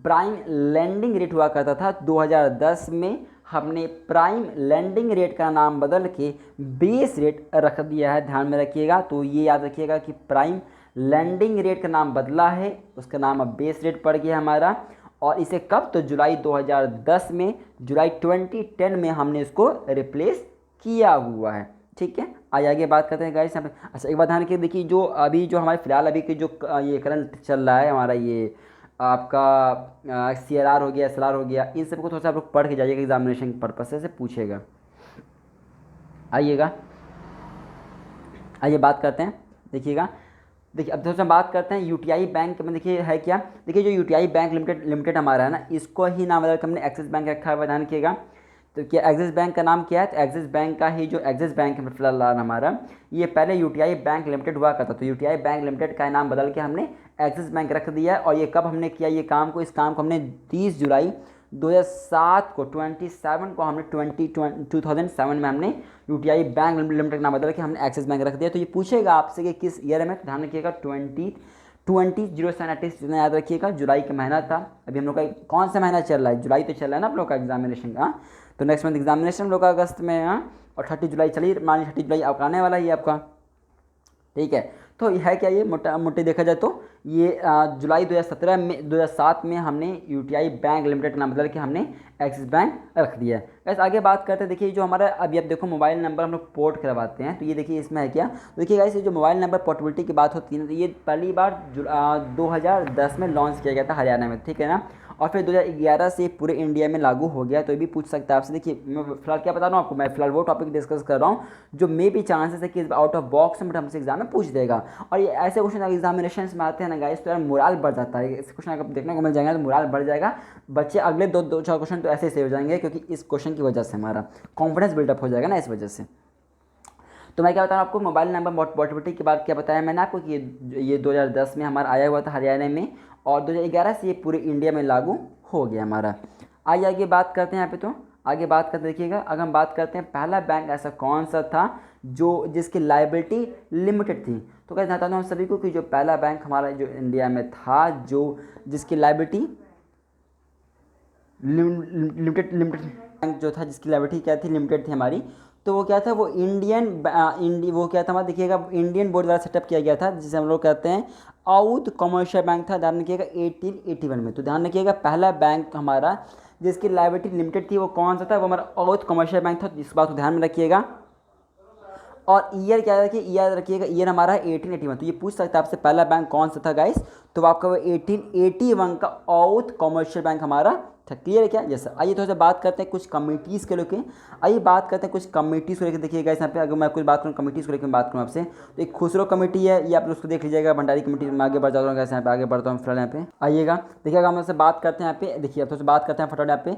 प्राइम लेंडिंग रेट हुआ करता था। 2010 में हमने प्राइम लेंडिंग रेट का नाम बदल के बेस रेट रख दिया है, ध्यान में रखिएगा। तो ये याद रखिएगा कि प्राइम लेंडिंग रेट का नाम बदला है, उसका नाम अब बेस रेट पड़ गया हमारा। और इसे कब, तो जुलाई 2010 में, जुलाई 2010 में हमने इसको रिप्लेस किया हुआ है, ठीक है। आगे बात करते हैं गाइस यहाँ पे। अच्छा एक बात ध्यान रखिए, देखिए जो अभी जो हमारे फिलहाल अभी के जो ये करंट चल रहा है हमारा, ये आपका सीआरआर हो गया, एसएलआर हो गया, इन सबको थोड़ा सा आप लोग पढ़ के जाइएगा, एग्जामिनेशन पर्पज से पूछेगा। आइए बात करते हैं, देखिएगा देखिए अब थोड़ा सा बात करते हैं यूटीआई बैंक में। देखिए है क्या, देखिए जो यूटीआई बैंक लिमिटेड हमारा है ना, इसको ही नाम बदल के हमने एक्सिस बैंक रखा हुआ, ध्यान रखिएगा। तो क्या एक्सिस बैंक का नाम क्या है, तो एक्सिस बैंक का ही जो एक्सिस बैंक है फिलहाल हमारा, ये पहले यूटीआई बैंक लिमिटेड हुआ करता, तो यूटीआई बैंक लिमिटेड का नाम बदल के हमने एक्सिस बैंक रख दिया। और ये कब हमने किया ये काम को, इस काम को हमने 30 जुलाई 2007 को 27 को हमने 2007 में हमने यूटीआई बैंक लिमिटेड का नाम बदल के हमने एक्सिस बैंक रख दिया। तो ये पूछेगा आपसे कि किस ईयर में, ध्यान रखिएगा 2007 जितना याद रखिएगा, जुलाई का महीना था। अभी हम लोग का कौन सा महीना चल रहा है, जुलाई तो चल रहा है ना आप लोग का एग्जामिनेशन का, तो नेक्स्ट मंथ एग्जामिनेशन हम लोग का अगस्त में है, और 30 जुलाई चलिए मान लीजिए 30 जुलाई आपका आने वाला ही है आपका, ठीक है। तो यह है क्या, ये मोटे देखा जाए तो ये जुलाई 2007 में हमने यूटीआई बैंक लिमिटेड का नाम बदल के हमने एक्सिस बैंक रख दिया है। वैसे आगे बात करते हैं, देखिए जो हमारा अभी आप देखो मोबाइल नंबर हम लोग पोर्ट करवाते हैं, तो ये देखिए इसमें है क्या, देखिए गाइस ये जो मोबाइल नंबर पोर्टेबिलिटी की बात होती है ना, तो ये पहली बार 2010 में लॉन्च किया गया था हरियाणा में, ठीक है ना, और फिर 2011 से पूरे इंडिया में लागू हो गया। तो ये भी पूछ सकता है आपसे। देखिए मैं फिलहाल क्या बता रहा हूँ आपको, मैं फिलहाल वो टॉपिक डिस्कस कर रहा हूँ जो मे भी चांसेस है कि आउट ऑफ बॉक्स में हमसे एग्जाम में पूछ देगा। और ये ऐसे क्वेश्चन एग्जामिनेशन में आते हैं ना गाइस, तो यार मोरल बढ़ जाता है, ऐसे क्वेश्चन अगर देखने को मिल जाएगा तो मोरल बढ़ जाएगा, बच्चे अगले दो चार क्वेश्चन तो ऐसे सेव हो जाएंगे, क्योंकि इस क्वेश्चन की वजह से हमारा कॉन्फिडेंस बिल्डअप हो जाएगा ना, इस वजह से। तो मैं क्या बता रहा हूँ आपको, मोबाइल नंबर पोर्टेबिलिटी के बाद क्या बताया मैंने आपको कि ये 2010 में हमारा आया हुआ था हरियाणा में, और 2011 से ये पूरे इंडिया में लागू हो गया हमारा। आगे बात करते हैं यहाँ पे, तो आगे बात करते देखिएगा, अगर हम बात करते हैं पहला बैंक ऐसा कौन सा था जो जिसकी लायबिलिटी लिमिटेड थी, तो क्या बताता हूँ हम सभी को कि जो पहला बैंक हमारा जो इंडिया में था जो जिसकी लायबिलिटी लिमिटेड बैंक जो था, जिसकी लायबिलिटी क्या थी, लिमिटेड थी हमारी, तो वो क्या था, वो वो क्या था हमारा, देखिएगा इंडियन बोर्ड द्वारा सेटअप किया गया था, जिसे हम लोग कहते हैं औध कमर्शियल बैंक था, ध्यान रखिएगा 1881 में। तो ध्यान रखिएगा पहला बैंक हमारा जिसकी लायबिलिटी लिमिटेड थी वो कौन सा था, वो हमारा औध कमर्शियल बैंक था, इस बात को ध्यान में रखिएगा। और ईयर क्या रखिए, ईयर रखिएगा, ईयर हमारा है 1881। तो ये पूछ सकता है आपसे पहला बैंक कौन सा था गाइस, तो आपका वो 1881 का औध कमर्शियल बैंक हमारा था। क्लियर है क्या, जैसा। आइए थोड़ा सा बात करते हैं कुछ कमिटीज़ के लेके, आइए बात करते हैं कुछ कमिटीज़ को लेकर। देखिएगा यहाँ पे अगर मैं कुछ बात करूँ कमिटीज़ को लेकर बात करूँ आपसे, तो एक खुसरो कमेटी है, ये आप उसको देख लीजिएगा, भंडारी कमेटी में आगे बढ़ जाता हूँ, यहाँ पे आगे बढ़ता हूँ फिलहाल यहाँ पे। आइएगा देखिएगा हम आपसे बात करते हैं यहाँ पे, देखिए अब थोड़ा सा बात करते हैं फटाफट यहाँ पे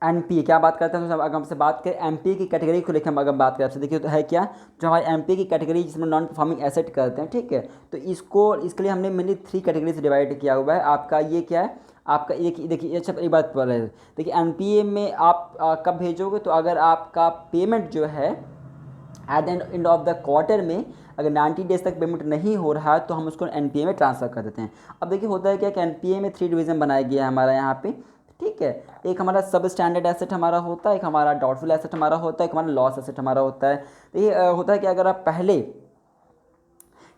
एनपीए क्या बात करते हैं, तो अगर हमसे बात करें एमपीए की कैटेगरी को लेकर हम अगर बात करें आपसे, देखिए तो है क्या, जो हमारे एमपीए की कैटेगरी जिसमें नॉन परफॉर्मिंग एसेट करते हैं, ठीक है, तो इसके लिए हमने मेनली 3 कैटेगरी से डिवाइड किया हुआ है। आपका ये क्या है, आपका देखिए अच्छा एक बात पर है, देखिए एनपीए में आप कब भेजोगे, तो अगर आपका पेमेंट जो है at the end of the quarter में अगर 90 डेज तक पेमेंट नहीं हो रहा है तो हम उसको एनपीए में ट्रांसफ़र कर देते हैं। अब देखिए होता है क्या कि एनपीए में 3 डिवीज़न बनाया गया है हमारा यहाँ पे, ठीक है। एक हमारा सब स्टैंडर्ड एसेट हमारा होता है, एक हमारा डाउटफुल एसेट हमारा होता है, एक हमारा लॉस एसेट हमारा होता है। तो ये होता है कि अगर आप पहले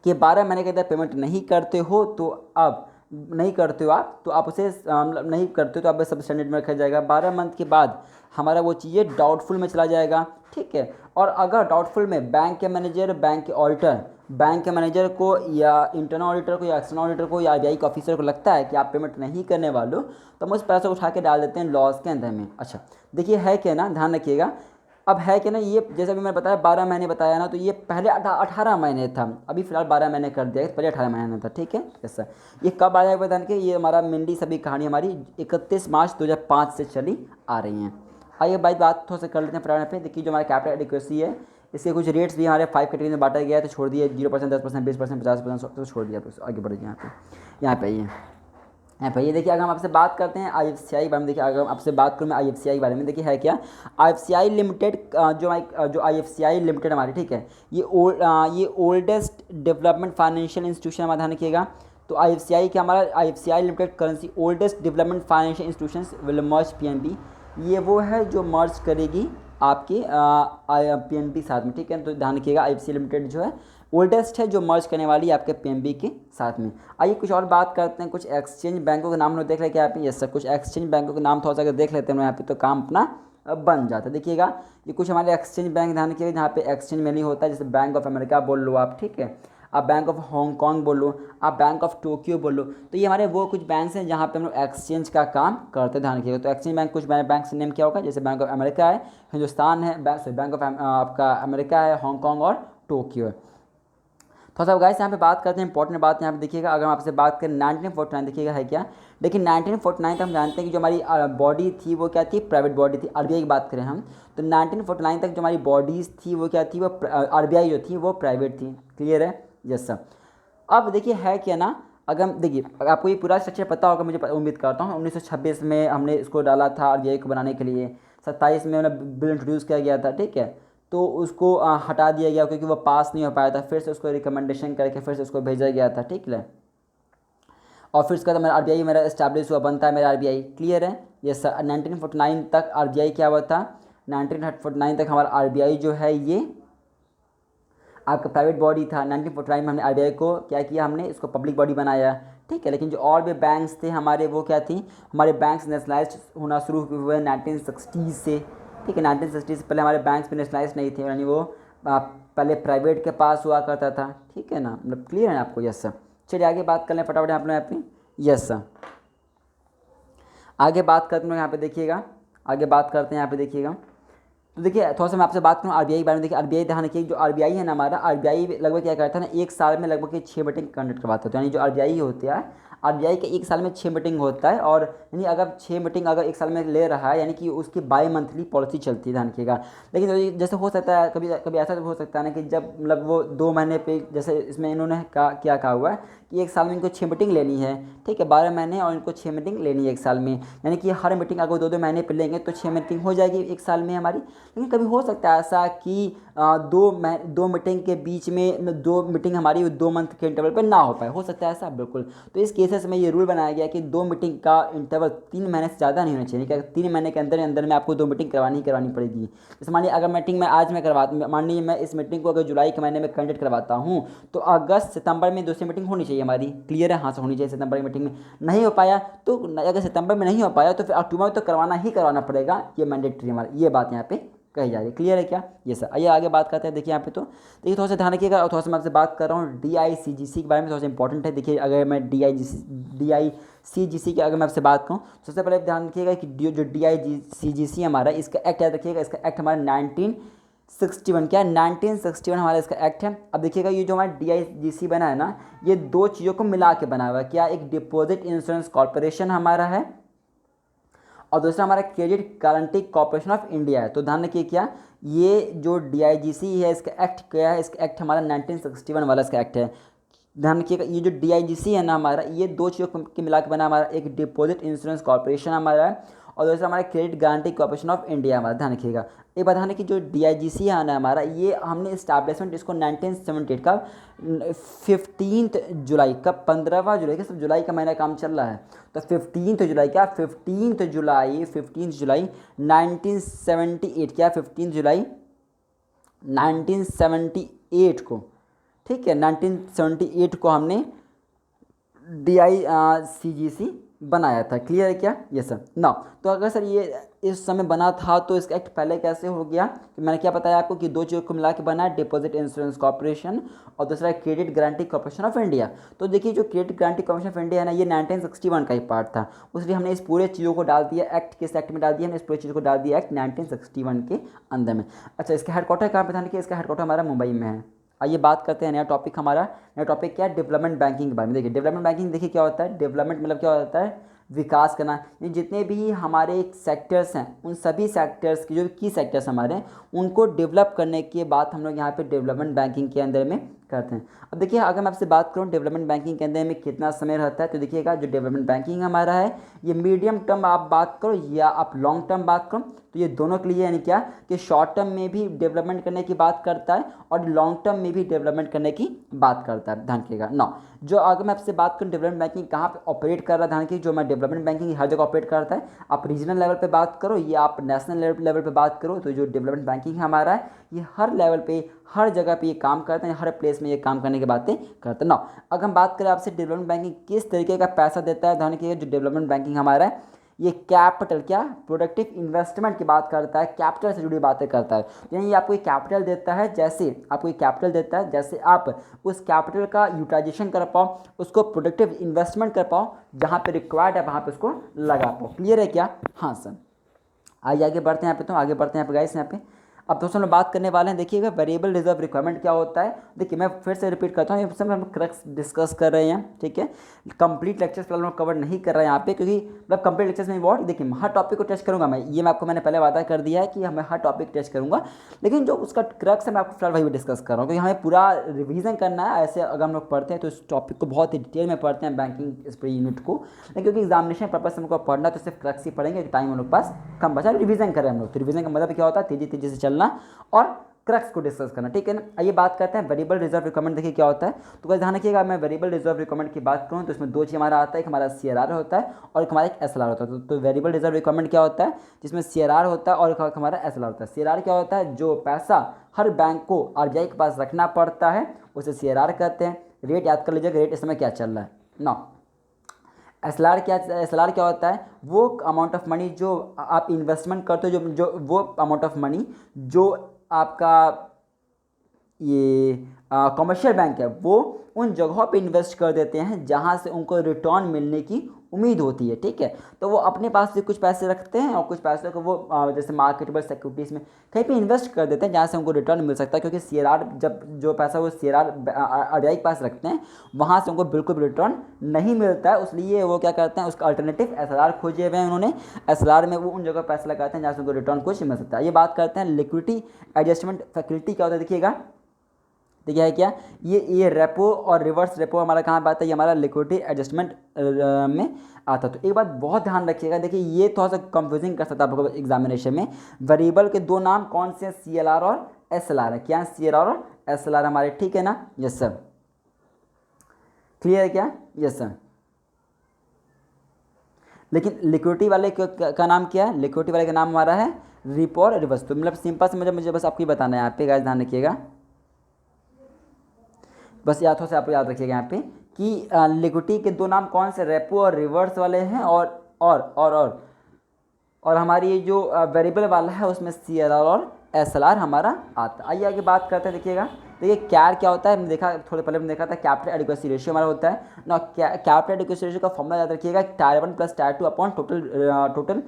कि 12 महीने के अंदर पेमेंट नहीं करते हो तो अब नहीं करते हो आप, तो आप उसे नहीं करते हो तो आप सब स्टैंडर्ड में रखा जाएगा। 12 मंथ के बाद हमारा वो चीज़ें डाउटफुल में चला जाएगा, ठीक है। और अगर डाउटफुल में बैंक के मैनेजर, बैंक के ऑडिटर, बैंक के मैनेजर को या इंटरनल ऑडिटर को या एक्सटर्नल ऑडिटर को या आरबीआई के ऑफिसर को लगता है कि आप पेमेंट नहीं करने वाले हो, तो हम उस पैसे को उठा के डाल देते हैं लॉस के अंदर में। अच्छा देखिए है क्या ना, ध्यान रखिएगा। अब है कि ना, ये जैसे अभी मैंने बताया 12 महीने बताया ना, तो ये पहले 18 महीने था, अभी फिलहाल 12 महीने कर दिया, पहले 18 महीने था, ठीक है। ऐसा ये कब आया बता के, ये हमारा मेनली सभी कहानी हमारी 31 मार्च 2005 से चली आ रही हैं। आइए भाई बात थोड़ा सा कर लेते हैं फटाफट पे। देखिए जो हमारा कैपिटल एडिक्वेसी है, इसके कुछ रेट्स भी हमारे 5 कैटेगरी में बांटा गया है, तो छोड़ दिए 0%, 10%, 20%, 50%, तो छोड़ दिया। तो आगे बढ़िए यहाँ पे है भाई। ये देखिए अगर हम आपसे बात करते हैं IFCI के बारे में, देखिए अगर हम आपसे बात करूँ मैं IFCI के बारे में, देखिए है क्या IFCI लिमिटेड, जो IFCI लिमिटेड हमारी, ठीक है, ये ओल्डेस्ट डेवलपमेंट फाइनेंशियल इंस्टीट्यूशन हमारा, ध्यान रखिएगा। तो IFCI क्या हमारा IFCI limited currency oldest development financial institution will merge PNB, ये वो है जो मर्ज करेगी आपकी PNB साथ में, ठीक है। तो ध्यान रखिएगा IFCI लिमिटेड जो है ओल्डेस्ट है जो मर्ज करने वाली है आपके PNB के साथ में। आइए कुछ और बात करते हैं, कुछ एक्सचेंज बैंकों के नाम लोग देख रहे हैं क्या आप? यस सर, कुछ एक्सचेंज बैंकों के नाम थोड़ा सा अगर देख लेते हैं यहाँ पे तो काम अपना बन जाता है। देखिएगा ये कुछ हमारे एक्सचेंज बैंक ध्यान रखिएगा, जहाँ पे एक्सचेंज मेनली होता है, जैसे बैंक ऑफ अमेरिका बोल लो आप, ठीक है, आप बैंक ऑफ हांगकॉन्ग बोल लो, आप बैंक ऑफ टोक्यो बोल लो। तो ये हमारे वो कुछ बैंक्स हैं जहाँ पे हम लोग एक्सचेंज का काम करते हैं, ध्यान रखिएगा। तो एक्सचेंज बैंक कुछ बैंक से नेम क्या होगा, जैसे बैंक ऑफ अमेरिका है, हिंदुस्तान है, बैंक ऑफ आपका अमेरिका है, हांगकॉन्ग और टोक्यो है। थोड़ा सा गाइस यहाँ पे बात करते हैं, इंपॉर्टेंट बात यहाँ पे देखिएगा। अगर हम आपसे बात करें 1949, देखिएगा है क्या, देखिए 1949 तक हम जानते हैं कि जो हमारी बॉडी थी वो क्या थी, प्राइवेट बॉडी थी। आरबीआई की बात करें हम तो 1949 तक जो हमारी बॉडीज़ थी वो क्या थी, वो आरबीआई जो थी वो प्राइवेट थी। क्लियर है? Yes sir. अब देखिए है क्या ना, अगर हम देखिए आपको ये पूरा स्ट्रक्चर पता होगा, मुझे उम्मीद करता हूँ। 1926 में हमने इसको डाला था आरबीआई को बनाने के लिए, 27 में मतलब बिल इंट्रोड्यूस किया गया था, ठीक है। तो उसको हटा दिया गया क्योंकि वो पास नहीं हो पाया था, फिर से उसको रिकमेंडेशन करके फिर से उसको भेजा गया था, ठीक है। और फिर उसका मेरा आरबीआई मेरा इस्टेब्लिश हुआ, बनता है मेरा आरबीआई। क्लियर है? Yes sir. 1949 तक आरबीआई क्या हुआ था, 1949 तक हमारा आरबीआई जो है ये आपका प्राइवेट बॉडी था। 1949 में हमने आरबीआई को क्या किया, हमने इसको पब्लिक बॉडी बनाया, ठीक है। लेकिन जो और भी बैंक्स थे हमारे वो क्या थी, हमारे बैंक्स नेशनलाइज होना शुरू हुए 1960 से, ठीक है। 1960 से पहले हमारे बैंक्स पे नेशनलाइज नहीं थे, यानी वो पहले प्राइवेट के पास हुआ करता था, ठीक है ना, मतलब क्लियर है आपको? Yes sir. चलिए आगे बात कर लें फटाफट आप लोग यहाँ पे। यस सर, आगे बात करते हैं यहाँ पे, देखिएगा आगे बात करते हैं यहाँ पे, देखिएगा। तो देखिए थोड़ा सा मैं आपसे बात करूँ आरबीआई के बारे में। देखिए आरबीआई ध्यान रखिए, जो आरबीआई है ना हमारा, आरबीआई लगभग क्या करता है ना, एक साल में लगभग 6 मीटिंग कंडक्ट करवाता है। यानी जो आरबीआई होता है, आरबीआई का एक साल में 6 मीटिंग होता है, और यानी अगर 6 मीटिंग अगर एक साल में ले रहा है, यानी कि उसकी बाई मंथली पॉलिसी चलती है, ध्यान रखिएगा। लेकिन जैसे हो सकता है कभी कभी ऐसा हो सकता है ना कि जब मतलब वो 2 महीने पे, जैसे इसमें इन्होंने क्या कहा हुआ है कि एक साल में इनको 6 मीटिंग लेनी है, ठीक है, 12 महीने और इनको 6 मीटिंग लेनी है एक साल में। यानी कि हर मीटिंग अगर 2-2 महीने पे लेंगे तो 6 मीटिंग हो जाएगी एक साल में हमारी। लेकिन कभी हो सकता है ऐसा कि 2 मीटिंग के बीच में 2 मीटिंग हमारी 2 मंथ के इंटरवल पे ना हो पाए, हो सकता है ऐसा, बिल्कुल। तो इस केसेस में ये रूल बनाया गया कि 2 मीटिंग का इंटरवल 3 महीने से ज़्यादा नहीं होना चाहिए, कि 3 महीने के अंदर में आपको 2 मीटिंग करवानी पड़ेगी। जैसे मानिए अगर मीटिंग में आज मैं करवाता, मानिए मैं इस मीटिंग को अगर जुलाई के महीने में कंडक्ट करवाता हूँ, तो अगस्त सितंबर में दूसरी मीटिंग होनी चाहिए हमारी। क्लियर है? हाँ से होनी चाहिए। सितंबर की मीटिंग में नहीं हो पाया तो, अगर सितंबर में नहीं हो पाया तो फिर अक्टूबर में तो करवाना पड़ेगा, ये मैंडेटरी हमारा, ये बात यहाँ पे कही जा रही है। क्लियर है क्या? ये सर। आइए आगे बात करते हैं। देखिए यहाँ पे तो देखिए थोड़ा सा ध्यान रखिएगा, और थोड़ा सा मैं आपसे बात कर रहा हूँ DICGC के बारे में, थोड़ा सा इंपॉर्टेंट है। देखिए अगर मैं DICGC की अगर मैं आपसे बात करूँ, सबसे पहले ध्यान रखिएगा कि जो DICGC हमारा, इसका एक्ट याद रखिएगा, इसका एक्ट हमारा 1961 क्या है, 1961 हमारा इसका एक्ट है। अब देखिएगा ये जो हमारा DICGC बना है ना, ये 2 चीज़ों को मिला के बना हुआ है। क्या? एक डिपॉजिट इंश्योरेंस कॉर्पोरेशन हमारा है, और दूसरा हमारा credit guarantee corporation of India है। तो ध्यान रखिए क्या, ये जो DICGC है इसका एक्ट क्या है, इसका एक्ट हमारा 1961 वाला इसका एक्ट है। ध्यान रखिएगा ये जो DICGC है ना हमारा, ये 2 चीज़ों के मिला के बना हमारा, एक डिपॉजिट इंश्योरेंस कॉर्पोरेशन हमारा है, और दूसरा हमारा credit guarantee corporation of India हमारा, ध्यान रखिएगा। एक बात ध्यान रखिए, जो DIGC है ना हमारा, ये हमने इस्टेब्लिशमेंट इसको 1978 का 15 जुलाई का 15वां जुलाई का, सब जुलाई का महीना काम चल रहा है, तो 15 जुलाई क्या, 15 जुलाई 1978 क्या, 15 जुलाई 1978 को, ठीक है, 1978 को हमने DICGC बनाया था। क्लियर है क्या? ये सर ना। तो अगर सर ये इस समय बना था तो इसका एक्ट पहले कैसे हो गया, कि मैंने क्या बताया आपको कि दो चीज़ों को मिला के बना है, डिपॉजिट इंश्योरेंस कॉर्पोरेशन और दूसरा credit guarantee corporation of India. तो देखिए जो credit guarantee corporation of India है ना, ये 1961 का ही पार्ट था, इसलिए हमने इस पूरे चीज़ों को डाल दिया एक्ट, किस एक्ट में डाल दिया हमने, इस पूरे चीज़ों को डाल दिया एक्ट 1961 के अंदर में। अच्छा, इसका हेडक्वार्टर कहाँ पे था कि इसका हेडक्वार्टर हमारा मुंबई में है। आइए बात करते हैं नया टॉपिक हमारा। नया टॉपिक क्या है, डेवलपमेंट बैंकिंग के बारे में। देखिए डेवलपमेंट बैंकिंग देखिए क्या होता है, डेवलपमेंट मतलब क्या होता है, विकास करना। ये जितने भी हमारे सेक्टर्स हैं, उन सभी सेक्टर्स की जो की सेक्टर्स हमारे हैं, उनको डेवलप करने की बात हम लोग यहाँ पे डेवलपमेंट बैंकिंग के अंदर में करते हैं। अब देखिए अगर मैं आपसे बात करूँ डेवलपमेंट बैंकिंग के अंदर में कितना समय रहता है, तो देखिएगा जो डेवलपमेंट बैंकिंग हमारा है, ये मीडियम टर्म आप बात करो या आप लॉन्ग टर्म बात करो, तो ये दोनों के लिए यानी क्या कि शॉर्ट टर्म में भी डेवलपमेंट करने की बात करता है और लॉन्ग टर्म में भी डेवलपमेंट करने की बात करता है। ध्यान रखिएगा ना। जो अगर मैं आपसे बात करूँ डेवलपमेंट बैंकिंग कहाँ पे ऑपरेट कर रहा है, ध्यान रखिए, जो मैं डेवलपमेंट बैंकिंग हर जगह ऑपरेट करता है। आप रीजनल लेवल पे बात करो या आप नेशनल लेवल पे बात करो, तो जो डेवलपमेंट बैंकिंग हमारा है, ये हर लेवल पे हर जगह पे ये काम करते हैं, हर प्लेस में ये काम करने की बातें करते हैं ना। अगर हम बात करें आपसे डेवलपमेंट बैंकिंग किस तरीके का पैसा देता है, ध्यान रखिएगा जो डेवलपमेंट बैंकिंग हमारा है, ये कैपिटल क्या प्रोडक्टिव इन्वेस्टमेंट की बात करता है, कैपिटल से जुड़ी बातें करता है। यानी ये आपको एक कैपिटल देता है, जैसे आपको एक कैपिटल देता है, जैसे आप उस कैपिटल का यूटिलाइजेशन कर पाओ, उसको प्रोडक्टिव इन्वेस्टमेंट कर पाओ, जहाँ पे रिक्वायर्ड है वहाँ पे उसको लगा पाओ। क्लियर है क्या? हाँ सर। आइए आगे बढ़ते हैं यहाँ पे, तो आगे बढ़ते हैं यहाँ पे गाइस। यहाँ पे अब दोस्तों हम बात करने वाले हैं, देखिएगा वेरिएबल रिजर्व रिक्वायरमेंट क्या होता है। देखिए मैं फिर से रिपीट करता हूँ, ये सब हम क्रक्स डिस्कस कर रहे हैं, ठीक है। कंप्लीट लेक्चर्स फिलहाल हम कवर नहीं कर रहे हैं यहाँ पे, क्योंकि मतलब कंप्लीट लेक्चर्स में बहुत, देखिए हर टॉपिक को टच करूँगा मैं, ये मैं आपको मैंने पहले वादा कर दिया है कि मैं हर टॉपिक टच करूँगा, लेकिन जो उसका क्रक्स है मैं आपको फिलहाल वही डिस्कस कर रहा हूँ, क्योंकि हमें पूरा रिविजन करना है। ऐसे अगर हम लोग पढ़ते हैं तो इस टॉपिक को बहुत ही डिटेल में पढ़ते हैं, बैंकिंग इस पर यूनिट को, लेकिन क्योंकि एग्जामिनेशन पर्पज से हमको पढ़ना तो सिर्फ क्रक्स ही पढ़ेंगे, टाइम हम लोग पास कम बचा, रिविजन करें हम लोग। तो रिविजन का मतलब क्या होता है, तेजी तेजी से चलना और क्रक्स को डिस्कस करना, ठीक है ना। आइए बात करते हैं वेरिएबल रिजर्व रिक्वायरमेंट। देखिए क्या होता है, तो गाइस ध्यान रखिएगा, मैं वेरिएबल रिजर्व रिक्वायरमेंट की बात करूं तो इसमें दो चीज़ हमारा आता है, एक हमारा CRR होता है और एक हमारा एक SLR होता है। तो वेरिएबल रिजर्व रिक्वायरमेंट क्या होता है, जिसमें CRR होता है और एक हमारा SLR होता है। CRR क्या होता है, जो पैसा हर बैंक को RBI के पास रखना पड़ता है उसे CRR कहते हैं। रेट याद कर लीजिएगा, रेट इस समय क्या चल रहा है ना। SLR क्या होता है, वो अमाउंट ऑफ मनी जो आप इन्वेस्टमेंट करते हो, जो वो अमाउंट ऑफ मनी जो आपका ये कमर्शियल बैंक है, वो उन जगहों पे इन्वेस्ट कर देते हैं जहाँ से उनको रिटर्न मिलने की उम्मीद होती है, ठीक है। तो वो अपने पास से कुछ पैसे रखते हैं और कुछ पैसे को वो जैसे मार्केटेबल सिक्योरिटीज़ में कहीं पे इन्वेस्ट कर देते हैं जहाँ से उनको रिटर्न मिल सकता है, क्योंकि CRR जब जो पैसा वो CRR RBI के पास रखते हैं वहाँ से उनको बिल्कुल भी रिटर्न नहीं मिलता है, इसलिए वो क्या करते हैं, उसका अल्टरनेटिव SLR खोजे हुए हैं उन्होंने। SLR में वो उन जगह पैसा लगाते हैं जहाँ से उनको रिटर्न कुछ मिल सकता है। ये बात करते हैं लिक्विडिटी एडजस्टमेंट फैसिलिटी क्या होता है। देखिएगा देखिए है क्या, ये रेपो और रिवर्स रेपो हमारा कहाँ पे आता है, ये हमारा लिक्विडिटी एडजस्टमेंट में आता है। तो एक बात बहुत ध्यान रखिएगा, देखिए ये थोड़ा सा कंफ्यूजिंग कर सकता है आपको एग्जामिनेशन में। वेरिएबल के दो नाम कौन से हैं, CLR और SLR है। क्या है, CLR और SLR हमारे, ठीक है ना। यस सर, क्लियर है क्या? Yes sir. लेकिन लिक्विडिटी वाले का नाम क्या है, लिक्विडिटी वाले का नाम हमारा है रिपो और रिवर्स। तो मतलब सिंपल से मुझे बस आपको ही बताना है यहाँ पे गाइस, ध्यान रखिएगा, बस याद से आप याद रखिएगा यहाँ पे कि लिक्विडिटी के दो नाम कौन से, रेपो और रिवर्स वाले हैं, और हमारी ये जो वेरिएबल वाला है उसमें CLR और SLR हमारा आता है। आइए आगे बात करते हैं। देखिएगा कैर क्या होता है, हमने देखा थोड़े पहले हमने देखा था, कैपिटल एडिक्वेसी रेशियो हमारा होता है ना। कैपिटल एडिक्वेसी रेशियो का फॉर्मूला याद रखिएगा, tyre 1 + tyre 2 upon total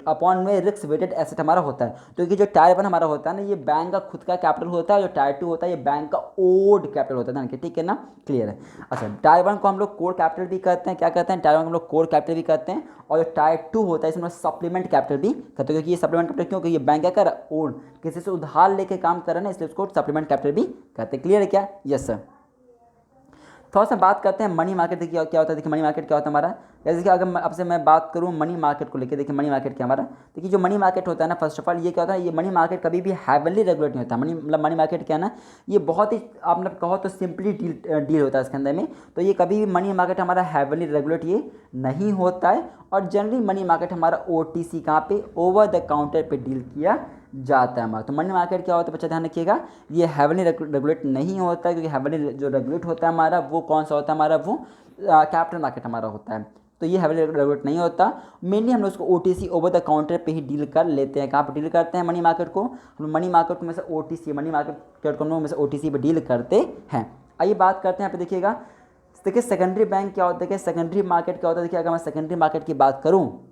upon में रिस्क वेटेड एसेट हमारा होता है। तो ये जो टायर 1 हमारा होता है ना, ये बैंक का खुद का कैपिटल होता है, जो टायर 2 होता है ये बैंक का ओड कैपिटल होता है, ठीक है ना, क्लियर है। अच्छा, टायर 1 को हम लोग कोर कैपिटल भी कहते हैं, क्या कहते हैं, टायर 1 को हम लोग कोर कैपिटल भी कहते हैं, और जो टायर 2 होता है इसमें सप्लीमेंट कैपिटल भी कहते हैं, क्योंकि ये सप्लीमेंट कैपिटल क्योंकि ये बैंक क्या कर रहा है, ओन किसी से उधार लेके काम कर रहा है ना, इसलिए उसको सप्लीमेंट कैपिटल भी कहते हैं। क्लियर है क्या? Yes sir. थोड़ा सा बात करते हैं मनी मार्केट। देखिए क्या होता है, देखिए मनी मार्केट क्या होता है हमारा, जैसे कि अगर आपसे मैं बात करूँ मनी मार्केट को लेकर, देखिए मनी मार्केट क्या हमारा, देखिए जो मनी मार्केट होता है ना, फर्स्ट ऑफ ऑल ये क्या होता है, ये मनी मार्केट कभी भी हैवनली रेगुलेट नहीं होता। मनी मार्केट क्या है ना, ये बहुत ही आप मतलब कहो तो सिंपली डील होता है इसके अंदर में। तो ये कभी भी मनी मार्केट हमारा हैवनली रेगुलेट ये नहीं होता है। और जनरली मनी मार्केट हमारा OTC कहाँ पे, ओवर द काउंटर पे डील किया जाता है हमारा। तो मनी मार्केट क्या होता है बच्चा, ध्यान रखिएगा, ये हैवनली रेगुलेट नहीं होता है, क्योंकि हैवनली जो रेगुलेट होता है हमारा वो कौन सा होता है हमारा, वो कैपिटल मार्केट हमारा होता है। तो ये हैवनली रेगुलेट नहीं होता। मेनली हम लोग उसको OTC ओवर द काउंटर पे ही डील कर लेते हैं। कहाँ पे डील करते हैं मनी मार्केट को, हम मनी मार्केट में से OTC, मनी मार्केट को हम लोग में से OTC पे डील करते हैं। आइए बात करते हैं, यहाँ पे देखिएगा, देखिए सेकेंडरी बैंक क्या होता है, देखिए सेकेंडरी मार्केट क्या होता है। देखिए अगर मैं सेकेंडरी मार्केट की बात करूँ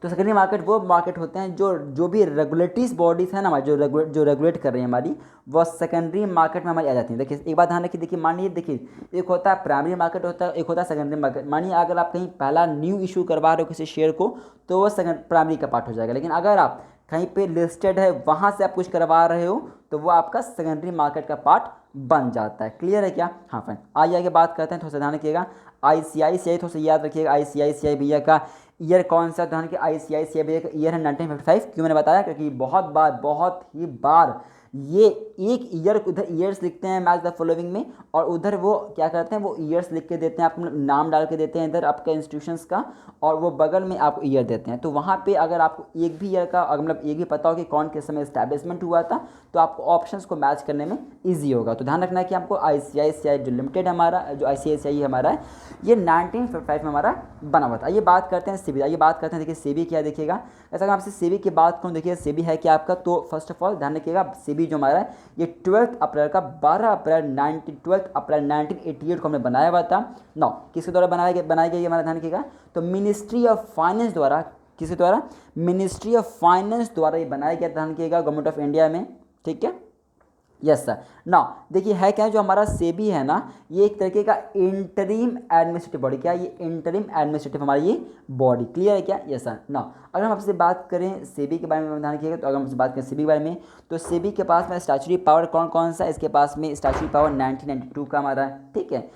तो सेकेंडरी मार्केट वो मार्केट होते हैं जो भी रेगुलेटरीज बॉडीज़ है ना हमारी, जो रेगुलेट कर रही है हमारी, वो सेकेंडरी मार्केट में हमारी आ जाती है। देखिए एक बात ध्यान रखिए, देखिए मान लीजिए, देखिए एक होता है प्राइमरी मार्केट होता है, एक होता है सेकेंडरी मार्केट। मानिए अगर आप कहीं पहला न्यू इशू करवा रहे हो किसी शेयर को तो वो प्राइमरी का पार्ट हो जाएगा। लेकिन अगर आप कहीं पे लिस्टेड है वहाँ से आप कुछ करवा रहे हो तो वो आपका सेकेंडरी मार्केट का पार्ट बन जाता है। क्लियर है क्या? हाँ फाइन। आगे बात करते हैं, थोड़ा सा ध्यान रखिएगा। ICICI थोड़ा सा याद रखिएगा, ICICI भैया का ईयर कौन सा, ध्यान के ICICI भैया का ईयर है 1955। क्यों मैंने बताया, क्योंकि बहुत ही बार ये एक ईयर, उधर ईयर्स लिखते हैं मैच द फॉलोइंग में, और उधर वो क्या करते हैं, वो ईयर्स लिख के देते हैं, आप नाम डाल के देते हैं इधर आपका इंस्टीट्यूशंस का, और वो बगल में आपको ईयर देते हैं। तो वहाँ पे अगर आपको एक भी ईयर का अगर मतलब एक भी पता हो कि कौन किस समय इस्टेब्लिशमेंट हुआ था तो आपको ऑप्शंस को मैच करने में ईजी होगा। तो ध्यान रखना है कि आपको ICICI जो लिमिटेड हमारा, जो ICICI हमारा है, ये 1955 में हमारा बना हुआ था। ये बात करते हैं सेबी। आइए बात करते हैं, देखिए सेबी क्या है, देखिएगा ऐसा अगर आपसे सेबी की बात करूँ, देखिए सेबी है क्या आपका, तो फर्स्ट ऑफ ऑल ध्यान रखिएगा, सेबी जो हमारा है ये 12 अप्रैल 1988 को हमने बनाया हुआ था। नौ किसके द्वारा बनाया गया हमारा, ध्यान रखिएगा, तो मिनिस्ट्री ऑफ फाइनेंस द्वारा, किसके द्वारा, मिनिस्ट्री ऑफ फाइनेंस द्वारा ये बनाया गया, ध्यान रखिएगा, गवर्नमेंट ऑफ इंडिया में। ठीक है, यस सर। ना देखिए है क्या, जो हमारा सेबी है ना, ये एक तरीके का इंटरिम एडमिनिस्ट्रेटिव बॉडी, क्या ये इंटरिम एडमिनिस्ट्रेटिव हमारी ये बॉडी। क्लियर है क्या? Yes sir. ना अगर हम आपसे बात करें सेबी के बारे में ध्यान रखिएगा, तो अगर हम आपसे बात करें सेबी के बारे में, तो सेबी के पास में स्टैच्यूटरी पावर कौन कौन सा, इसके पास में स्टैच्यूटरी पावर 1992 का हमारा है। ठीक है,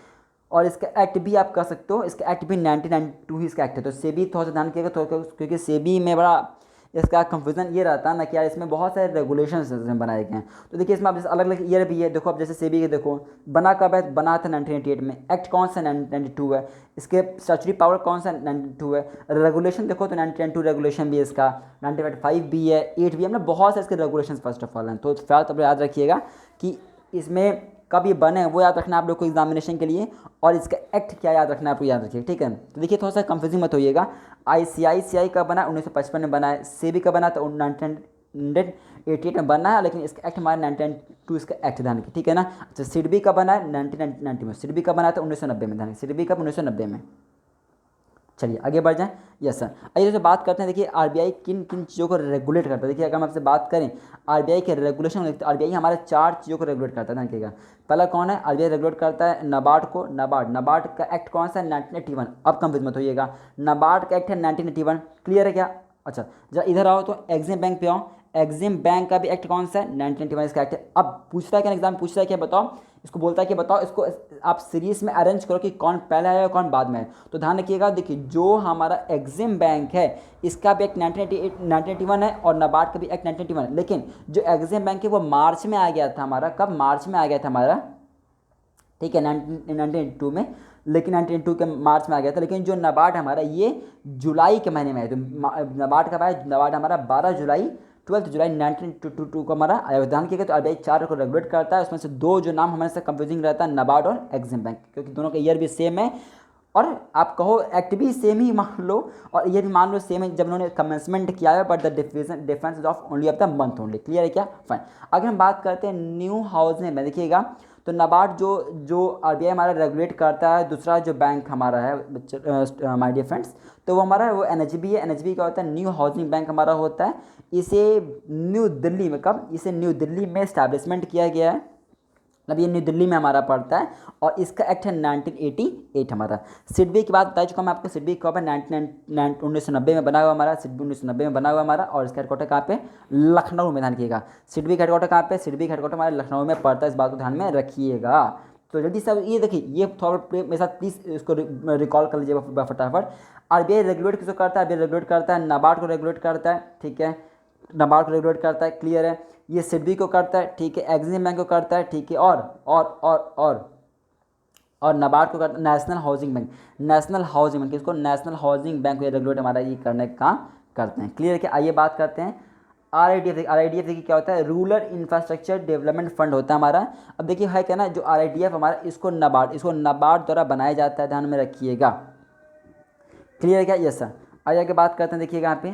और इसका एक्ट भी आप कर सकते हो, इसका एक्ट भी 1992 ही इसका एक्ट है। तो सेबी थोड़ा सा ध्यान रखिएगा, क्योंकि सेबी में बड़ा इसका कंफ्यूजन ये रहता है ना कि यार इसमें बहुत सारे रेगुलेशंस बनाए गए हैं। तो देखिए इसमें आप जैसे अलग अलग ईयर भी है, देखो अब जैसे सेबी के देखो बना कब है, बना था 1988 में, एक्ट कौन सा 1992 है, इसके स्टैच्यूटरी पावर कौन सा 92 है, रेगुलेशन देखो तो 1992 रेगुलेशन भी है इसका, 1995 भी है, 8 भी है, मतलब बहुत सारे इसके रेगुलेशन फर्स्ट ऑफ ऑल हैं। तो फिलहाल तो याद रखिएगा कि इसमें कब ये बने वो याद रखना आप लोग को एग्जामिनेशन के लिए, और इसका एक्ट क्या याद रखना है आपको याद रखिए। ठीक है, तो देखिए थोड़ा सा कंफ्यूजिंग मत होइएगा। ICICI का बना 1955 में बना है, सेबी का बना तो 1988 में बना है, लेकिन इसका एक्ट हमारा 1992 इसका एक्ट ध्यान रखिए। ठीक है ना। अच्छा सिडबी का बना है 1990 में, सिडबी का बना था 1990 में, ध्यान रखिए सिडबी का 1990 में। चलिए आगे बढ़ जाएं। Yes sir. आइए तो बात करते हैं, देखिए RBI किन किन चीज़ों को रेगुलेट करता है। देखिए अगर हम आपसे बात करें RBI के रेगुलेशन, तो RBI हमारे 4 चीज़ों को रेगुलेट करता है, ध्यान रखिएगा। पहला कौन है, RBI रेगुलेट करता है नाबार्ड को। नाबार्ड का एक्ट कौन सा है, 1981। अब कंफ्यूज मत होइएगा, नाबार्ड का एक्ट है 1981। क्लियर है क्या? अच्छा जरा इधर आओ तो एग्जिम बैंक पे आओ। एग्जिम बैंक का भी एक्ट कौन सा है, 1991 इसका एक्ट है। अब पूछता है क्या एग्जाम, पूछता है क्या बताओ, इसको बोलता है कि बताओ इसको आप सीरीज में अरेंज करो कि कौन पहले आया और कौन बाद में है। तो ध्यान रखिएगा, देखिए जो हमारा एग्जिम बैंक है इसका भी एक्ट 1981 है, और नाबार्ड का भी एक्ट 1981 है। लेकिन जो एग्जिम बैंक है वो मार्च में आ गया था हमारा, कब, मार्च में आ गया था हमारा। ठीक है, 1982 में, लेकिन 1992 के मार्च में आ गया था। लेकिन जो नाबार्ड हमारा ये जुलाई के महीने में है, तो नाबार्ड का है, नाबार्ड हमारा 12 जुलाई 1922 को हमारा आयोजन किया गया। तो RBI 4 को रेगुलेट करता है, उसमें से 2 जो नाम हमारे से कंफ्यूजिंग रहता है, नाबार्ड और एग्जिम बैंक, क्योंकि दोनों का ईयर भी सेम है, और आप कहो एक्ट भी सेम ही मान लो, और ये भी मान लो सेम है जब उन्होंने कमेंसमेंट किया है, but the difference of only of the month only. Clear है क्या? फाइन। अगर हम बात करते हैं न्यू हाउसिंग में, देखिएगा तो नाबार्ड जो RBI हमारा रेगुलेट करता है, दूसरा जो बैंक हमारा है माय डियर फ्रेंड्स, तो वो हमारा वो NHB है। NHB क्या होता है, न्यू हाउसिंग बैंक हमारा होता है। इसे न्यू दिल्ली में, कब, इसे न्यू दिल्ली में इस्टेब्लिशमेंट किया गया है, मतलब ये न्यू दिल्ली में हमारा पड़ता है, और इसका एक्ट है 1988 हमारा। सिडबी की बात बता चुका मैं आपको, सिडबी कब है, 1990 में बना हुआ हमारा, सिडबी 1990 में बना हुआ हमारा, और इसका हेडक्वार्टर कहाँ पे, लखनऊ में, ध्यान रखिएगा। सिडबी का हेडक्वार्टर कहाँ पे, सिडबी का हेडक्वार्टर हमारे लखनऊ में पड़ता है, इस बात को ध्यान में रखिएगा। तो जल्दी सब ये देखिए, ये थोड़ा मेरे साथ प्लीज़ इसको रिकॉल कर लीजिएगा फटाफट। आरबीआई रेगुलेट किसको करता है? आरबीआई रेगुलेट करता है नाबार्ड को रेगुलेट करता है, ठीक है, नाबार्ड को रेगुलेट करता है, क्लियर है। ये सिडबी को करता है, ठीक है, एक्सिम बैंक को करता है, ठीक है, और नाबार्ड को करता है national housing bank. National housing bank किसको? नेशनल हाउसिंग बैंक को रेगुलेट हमारा ये करने का काम करते हैं, क्लियर है। क्या आइए बात करते हैं RIDF। RIDF देखिए क्या होता है? रूरल इंफ्रास्ट्रक्चर डेवलपमेंट फंड होता है हमारा। अब देखिए है क्या ना, जो RIDF हमारा इसको नाबार्ड द्वारा बनाया जाता है, ध्यान में रखिएगा, क्लियर है क्या? Yes sir. आइए आगे बात करते हैं, देखिएगा यहाँ पे,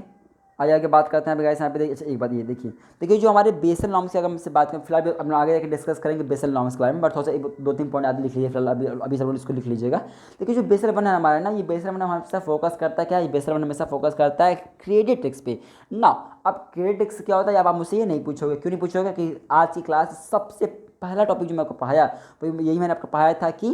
आइए आगे बात करते हैं गाइस यहाँ पे देखिए। अच्छा एक बात ये देखिए जो हमारे बेसल नॉर्म्स की अगर हमसे बात करें, फिलहाल हम आगे जाकर डिस्कस करेंगे बेसल नॉर्म्स के बारे में, बट थोड़ा सा 2-3 पॉइंट आगे लिख लीजिए फिलहाल, अभी सब लोग इसको लिख लीजिएगा। देखिए जो बेसल वन है हमारा ना, ये बेसल वन हमेशा फोकस करता है क्या? ये बेसल वन हमेशा फोकस करता है क्रेडिट रिस्क पे ना। अब क्रेडिट रिस्क क्या होता है? अब आप मुझसे ये नहीं पूछोगे, क्यों नहीं पूछोगे? कि आज की क्लास सबसे पहला टॉपिक जो मैं आपको पढ़ाया तो यही मैंने आपको पढ़ाया था कि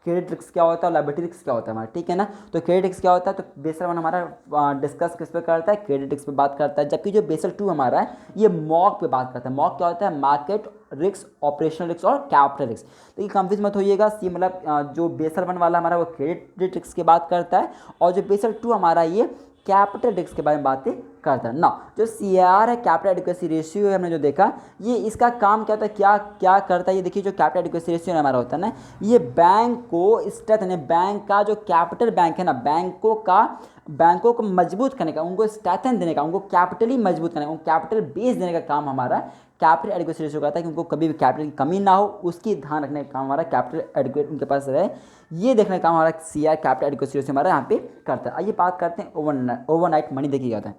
क्रेडिट रिस्क क्या होता है और लायबिलिटी रिस्क क्या होता है हमारा, ठीक है ना। तो क्रेडिट रिस्क क्या होता है? तो बेसल वन हमारा डिस्कस किस पे करता है? क्रेडिट रिस्क पे बात करता है। जबकि जो बेसल टू हमारा है ये मॉक पे बात करता है। मॉक क्या होता है? मार्केट रिस्क, ऑपरेशनल रिस्क और कैपिटल रिस्क। तो ये कंफ्यूज मत होइएगा, सी मतलब जो बेसल वन वाला हमारा वो क्रेडिट रिस्क की बात करता है, और जो बेसल टू हमारा ये कैपिटल रिस्क के बारे में बातें करता है ना। जो CAR है, कैपिटल एडिक्वेसी रेशियो है, हमने जो देखा, ये इसका काम क्या होता है, क्या क्या करता है? ये देखिए जो कैपिटल एडिक्वेसी रेशियो हमारा होता है ना, ये बैंक को स्ट्रेंथ है, बैंक का जो कैपिटल बैंक है ना, बैंकों को मजबूत करने का, उनको स्ट्रेंथ देने का, उनको कैपिटली मजबूत करने का, उनको कैपिटल बेस देने का काम हमारा कैपिटल एडिक्वेसी रेशियो करता है कि उनको कभी भी कैपिटल की कमी ना हो, उसकी ध्यान रखने का काम हमारा कैपिटल एडिक्वेट उनके पास रहे, ये देखने का काम हमारा CR कैपिटल एडिक्वेसी रेशियो हमारा यहाँ पे करता है। आइए बात करते हैं ओवरनाइट मनी। देखिए क्या होता है?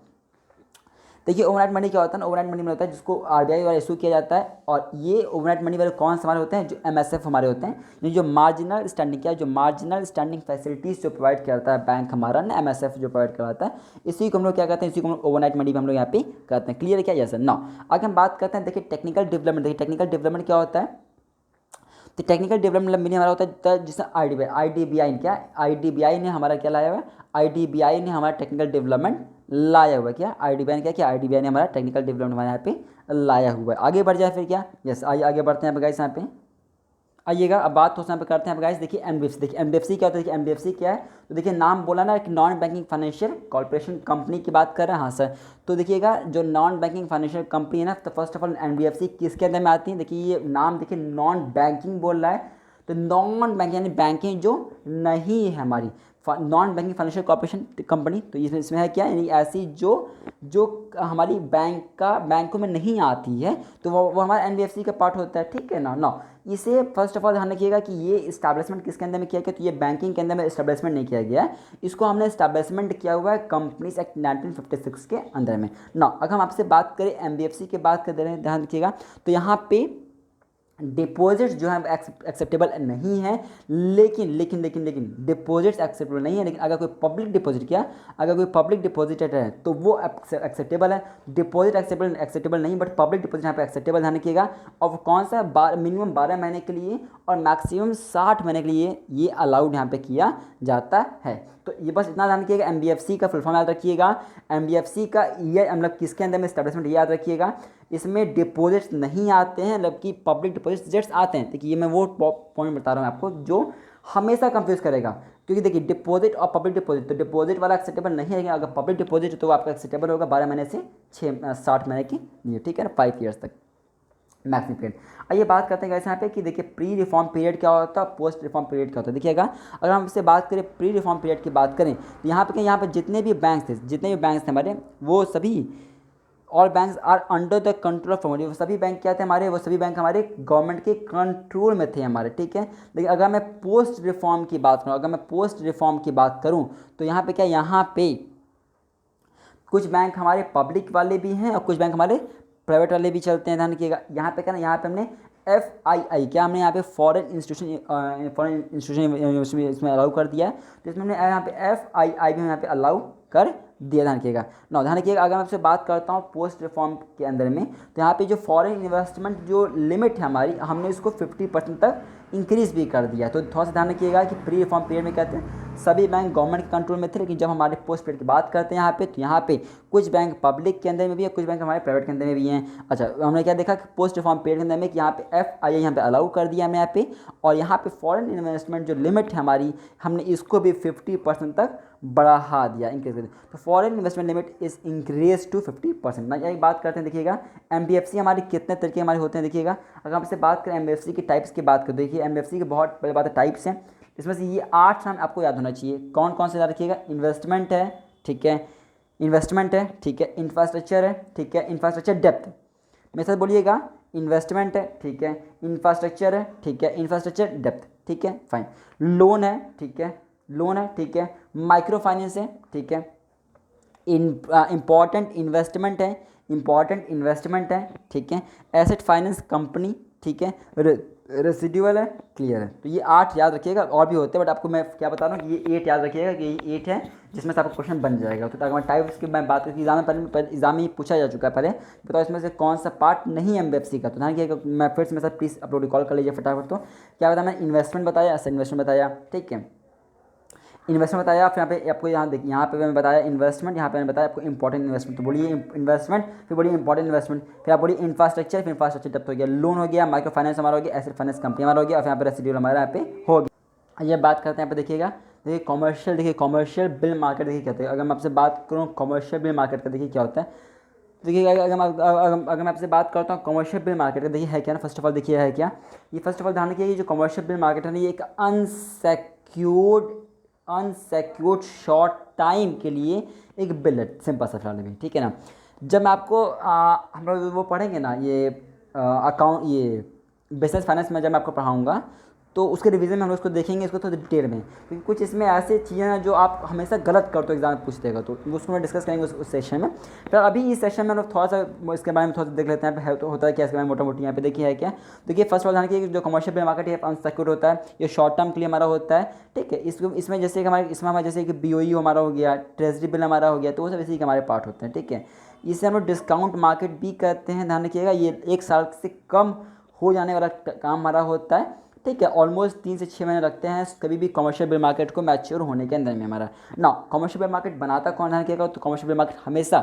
देखिए ओवरनाइट मनी क्या होता है ना, ओवरनाइट मनी में होता है जिसको RBI द्वारा इशू किया जाता है, और ये ओवरनाइट मनी वाले कौन से हमारे होते हैं? जो MSF हमारे होते हैं, ये जो मार्जिनल स्टैंडिंग, क्या जो मार्जिनल स्टैंडिंग फैसिलिटीज़ जो प्रोवाइड करता है बैंक हमारा ना, MSF जो प्रोवाइड करवाता है, इसी को हम लोग क्या कहते हैं? इसी को हम लोग ओवरनाइट मनी भी हम लोग यहाँ पे करते हैं, क्लियर है क्या? यस ना। आगे हम बात करते हैं, देखिए टेक्निकल डेवलपमेंट। देखिए टेक्निकल डेवलपमेंट क्या होता है? तो टेक्निकल डेवलपमेंट मीनिंग हमारा होता है जिससे IDBI ने क्या, IDBI ने हमारा क्या लाया हुआ है? IDBI ने हमारा टेक्निकल डेवलपमेंट लाया हुआ है। क्या IDBI ने क्या किया? IDBI ने हमारा टेक्निकल डेवलपमेंट हमारे यहाँ पे लाया हुआ है। आगे बढ़ जाए फिर क्या? यस आइए आगे बढ़ते हैं गाइस यहाँ पे, आइएगा अब बात तो यहाँ पे करते हैं गाइस। देखिए NBFC, देखिए NBFC क्या होता है? देखिए NBFC क्या है? तो देखिए नाम बोला ना कि non banking financial corporation company की बात कर रहे हैं, हाँ सर। तो देखिएगा जो नॉन बैंकिंग फाइनेंशियल कंपनी है ना, तो फर्स्ट ऑफ ऑल NBFC किसके अंदर में आती है? देखिए ये नाम देखिए नॉन बैंकिंग बोल रहा है, तो नॉन बैंकिंग यानी बैंकिंग जो नहीं है हमारी, non banking financial corporation company. तो इसमें है क्या? यानी ऐसी जो हमारी बैंकों में नहीं आती है, तो वो हमारा NBFC का पार्ट होता है, ठीक है ना। इसे फर्स्ट ऑफ ऑल ध्यान रखिएगा कि ये इस्टेब्लिशमेंट किसके अंदर में किया गया? तो ये बैंकिंग के अंदर में इस्टेब्लिशमेंट नहीं किया गया है, इसको हमने इस्टेब्लिशमेंट किया हुआ है कंपनीज एक्ट 1956 के अंदर में ना। अगर हम आपसे बात करें NBFC की बात कर दे रहे हैं, ध्यान रखिएगा, तो यहाँ पे डिपॉजिट्स जो है एक्सेप्टेबल नहीं है, लेकिन डिपॉजिट्स एक्सेप्टेबल नहीं है, लेकिन अगर कोई पब्लिक डिपॉजिट किया, अगर कोई पब्लिक डिपॉजिटर है तो वो एक्सेप्टेबल है। डिपॉजिट एक्सेप्टेबल नहीं, बट पब्लिक डिपॉजिट यहाँ पे एक्सेप्टेबल, ध्यान रखिएगा। और कौन सा? मिनिमम 12 महीने के लिए और मैक्सिमम 60 महीने के लिए ये अलाउड यहाँ पे किया जाता है। तो ये बस इतना ध्यान रखिएगा। NBFC का फुल फॉर्म याद रखिएगा, NBFC का ये मतलब किसके अंदर में एस्टेब्लिशमेंट याद रखिएगा। इसमें डिपॉजिट्स नहीं आते हैं, मतलब कि पब्लिक डिपॉजिट्स आते हैं। देखिए ये मैं वो पॉइंट बता रहा हूँ आपको जो हमेशा कंफ्यूज करेगा, क्योंकि देखिए डिपॉजिट और पब्लिक डिपॉजिट, तो डिपॉजिट वाला एक्सेप्टेबल नहीं है, अगर पब्लिक डिपॉजिट तो आपका एक्सेप्टेबल होगा 12 महीने से 60 महीने के लिए, ठीक है ना, 5 ईयर्स तक मैक्सिमम पीरियड। आइए बात करते हैं यहाँ पे कि देखिए प्री रिफॉर्म पीरियड क्या होता है, पोस्ट रिफॉर्म पीरियड क्या होता है। देखिएगा अगर हम इससे बात करें प्री रिफॉर्म पीरियड की बात करें, तो यहाँ पे जितने भी बैंक्स थे हमारे, वो सभी all banks are under the control of government. वो सभी बैंक क्या थे हमारे? वो सभी बैंक हमारे गवर्नमेंट के कंट्रोल में थे हमारे, ठीक है। लेकिन अगर मैं पोस्ट रिफॉर्म की बात करूँ, तो यहाँ पे क्या, यहाँ पे कुछ बैंक हमारे पब्लिक वाले भी हैं और कुछ बैंक हमारे प्राइवेट वाले भी चलते हैं, ध्यान रखिएगा। यहाँ पे क्या ना, यहाँ पे हमने FII क्या हमने यहाँ पे फॉरेन इंस्टीट्यूशन इसमें अलाउ कर दिया है, तो इसमें हमने यहाँ पे FII भी यहाँ पे अलाउ कर दिया, ध्यान रखिएगा ना। ध्यान रखिएगा अगर मैं आपसे बात करता हूँ पोस्ट रिफॉर्म के अंदर में, तो यहाँ पे जो फॉरेन इन्वेस्टमेंट जो लिमिट है हमारी, हमने इसको 50% तक इंक्रीज़ भी कर दिया। तो थोड़ा सा ध्यान रखिएगा कि प्री रिफॉर्म पीरियड में कहते हैं सभी बैंक गवर्नमेंट के कंट्रोल में थे, लेकिन जब हमारे पोस्ट पेड की बात करते हैं यहाँ पे, तो यहाँ पे कुछ बैंक पब्लिक के अंदर में भी है, कुछ बैंक हमारे प्राइवेट के अंदर में भी हैं। अच्छा, हमने क्या देखा कि पोस्ट रिफॉर्म पीरियड के अंदर में कि यहाँ पे FII यहाँ पे अलाउ कर दिया हमें यहाँ पे, और यहाँ पे फॉरेन इन्वेस्टमेंट जो लिमिट है हमारी, हमने इसको भी 50% तक बढ़ा दिया, इंक्रीज कर दिया। तो foreign investment limit is increase to 50%। ना यही बात करते हैं, देखिएगा MBFC हमारी कितने तरीके हमारे होते हैं। देखिएगा अगर हम इससे बात करें MBFC की टाइप्स की बात करें, देखिए MBFC की बहुत बड़ी बात है टाइप्स हैं, इसमें से ये 8 नाम आपको याद होना चाहिए। कौन कौन से याद रखिएगा? इन्वेस्टमेंट है, ठीक है, इन्वेस्टमेंट है, ठीक है, इंफ्रास्ट्रक्चर है, ठीक है, इंफ्रास्ट्रक्चर डेप्थ, मेरे साथ बोलिएगा, इन्वेस्टमेंट है, ठीक है, इंफ्रास्ट्रक्चर है, ठीक है, इंफ्रास्ट्रक्चर डेप्थ, ठीक है, फाइन, लोन है, ठीक है, लोन है, ठीक है, माइक्रो फाइनेंस है, ठीक है, इम्पॉर्टेंट इन्वेस्टमेंट है, इम्पॉर्टेंट इन्वेस्टमेंट है, ठीक है, एसेट फाइनेंस कंपनी, ठीक है, रेसिड्यूअल है, क्लियर है। तो ये 8 याद रखिएगा, और भी होते हैं बट आपको मैं क्या बता रहा हूँ कि ये 8 याद रखिएगा कि ये 8 है जिसमें से आपको क्वेश्चन बन जाएगा। तो अगर मैं टाइप्स की मैं बात करूँ, एग्जाम में पूछा जा चुका है पहले, बताओ इसमें से कौन सा पार्ट नहीं है MBFC का। तो ध्यान रखिएगा, मैं फिर से मेरे साथ प्लीज़ अपलोड रिकॉल कर लीजिए फटाफट। तो क्या बताया मैंने? इन्वेस्टमेंट बताया, ऐसा इन्वेस्टमेंट बताया, ठीक है, इन्वेस्टमेंट बताया, फिर यहाँ पे आपको यहाँ देखिए, यहाँ पे मैंने बताया इन्वेस्टमेंट, यहाँ पे मैंने बताया आपको इंपॉर्टेंट इन्वेस्टमेंट। तो बोलिए इन्वेस्टमेंट, फिर बोलिए इंपॉर्टेंट इन्वेस्टमेंट, फिर आप बोलिए इंफ्रास्ट्रक्चर, फिर इंफ्रास्ट्रक्चर डेप्थ हो गया, लोन हो गया, माइक्रो फाइनेंस हमारा हो गया, एसेट फाइनेंस कंपनी हमारा हो गया, और यहाँ पे रेसिड्यूअल हमारा यहाँ पे हो गया। ये बात करते हैं यहाँ पे, देखिएगा, देखिए कॉमर्शियल, देखिए कॉमर्शियल बिल मार्केट, देखिए क्या होता है। अगर मैं आपसे बात करूँ कॉमर्शियल बिल मार्केट का, देखिए क्या होता है। देखिए अगर मैं आपसे बात करता हूँ कमर्शियल बिल मार्केट का, देखिए है क्या ना, फर्स्ट ऑफ ऑल देखिए है क्या, ये फर्स्ट ऑफ ऑल ध्यान रखिए, ये जो कमर्शियल बिल मार्केट है ना, ये एक अनसेक्योर्ड शॉर्ट टाइम के लिए एक बिल है, सिंपल सा फिलहाल में, ठीक है ना। जब मैं आपको हम लोग वो पढ़ेंगे ना, ये अकाउंट, ये बिजनेस फाइनेंस में जब मैं आपको पढ़ाऊँगा, तो उसके रिवीजन में हम लोग उसको देखेंगे, इसको थोड़ा डिटेल में, क्योंकि कुछ इसमें ऐसे चीज़ें हैं जो आप हमेशा गलत करते हो, एग्जाम में पूछ देगा, तो उसको मैं डिस्कस करेंगे उस सेशन में। फिर अभी इस सेशन में हम लोग थोड़ा सा इसके बारे में थोड़ा सा देख लेते हैं, है तो होता है क्या इसके बारे में मोटा मोटी यहाँ पे देखिए है क्या। देखिए फर्स्ट ऑफ ऑल कि जो कमर्शियल बिल मार्केट है अनसिक्योर्ड होता है, ये शॉर्ट टर्म के लिए हमारा होता है, ठीक है। इसमें जैसे कि हमारे जैसे कि BOE हमारा हो गया, ट्रेजरी बिल हमारा हो गया, तो वो सब इसी के हमारे पार्ट होते हैं, ठीक है। इसे हम लोग डिस्काउंट मार्केट भी कहते हैं, ध्यान रखिएगा, ये 1 साल से कम हो जाने वाला काम हमारा होता है, ठीक है। ऑलमोस्ट 3 से 6 महीने लगते हैं कभी भी कमर्शियल बिल मार्केट को मैच्योर होने के अंदर में हमारा ना। कमर्शियल बिल मार्केट बनाता कौन है, क्या तो कमर्शियल बिल मार्केट हमेशा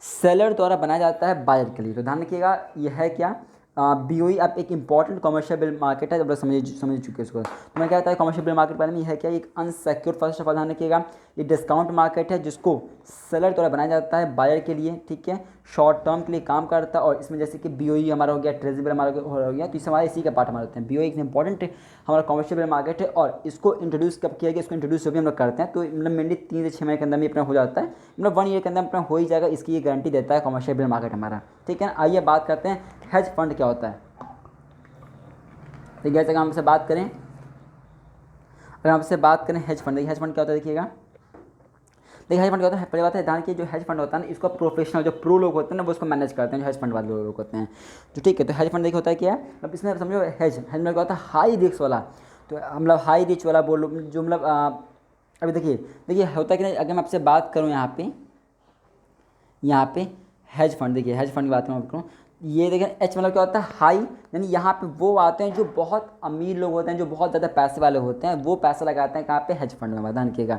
सेलर द्वारा बनाया जाता है बायर के लिए। तो ध्यान रखिएगा, ये है क्या, BOE अब एक इंपॉर्टेंट कमर्शियल बिल मार्केट है, जब लोग समझ चुके इसको। तो मैं कहता है कमर्शियल बिल मार्केट बारे में है क्या, एक अनसिक्योर्ड, फर्स्ट ऑफ ऑल ध्यान रखिएगा, ये डिस्काउंट मार्केट है जिसको सेलर द्वारा बनाया जाता है बायर के लिए, ठीक है, शॉर्ट टर्म के लिए काम करता है। और इसमें जैसे कि BOE हमारा हो गया, ट्रेजरी बिल हमारा हो गया, तो इस हमारे इसी का पार्ट हमारे होते हैं। BOE एक इंपॉर्टेंट हमारा कमर्शियल बिल मार्केट है, और इसको इंट्रोड्यूस कब किया गया, इसको इंट्रोड्यूस भी हम लोग करते हैं, तो मतलब मेनली 3 से 6 महीने के अंदर में अपना हो जाता है, मतलब 1 ईयर के अंदर अपना हो ही जाएगा, इसकी ये गारंटी देता है कमर्शियल बिल मार्केट हमारा, ठीक है। आइए बात करते हैं हेज फंड क्या होता है। तो जैसे हम आपसे बात करें, अगर आपसे बात करें हेज फंड, हेज फंड क्या होता है, देखिएगा, देखिए हेज फंड क्या होता है। पहली बात है ध्यान की, जो हेज फंड होता है ना, इसको प्रोफेशनल जो प्रो लोग होते हैं ना, वो उसको मैनेज करते हैं, जो हेज फंड वाले लोग होते हैं, जो ठीक है। तो हेज फंड देखिए होता है क्या है, अब इसमें समझो हेज में क्या होता है, हाई रिस्क वाला, तो मतलब हाई रिच वाला बोलो, जो मतलब अभी देखिए होता है कि नहीं। अगर मैं आपसे बात करूँ यहाँ पे हेज फंड, देखिए हेज फंड की बात करूँ, ये देखें एच मतलब क्या होता है, हाई, यानी यहाँ पे वो आते हैं जो बहुत अमीर लोग होते हैं, जो बहुत ज़्यादा पैसे वाले होते हैं, वो पैसा लगाते हैं कहाँ पे, हेज फंड में। ध्यान रखिएगा,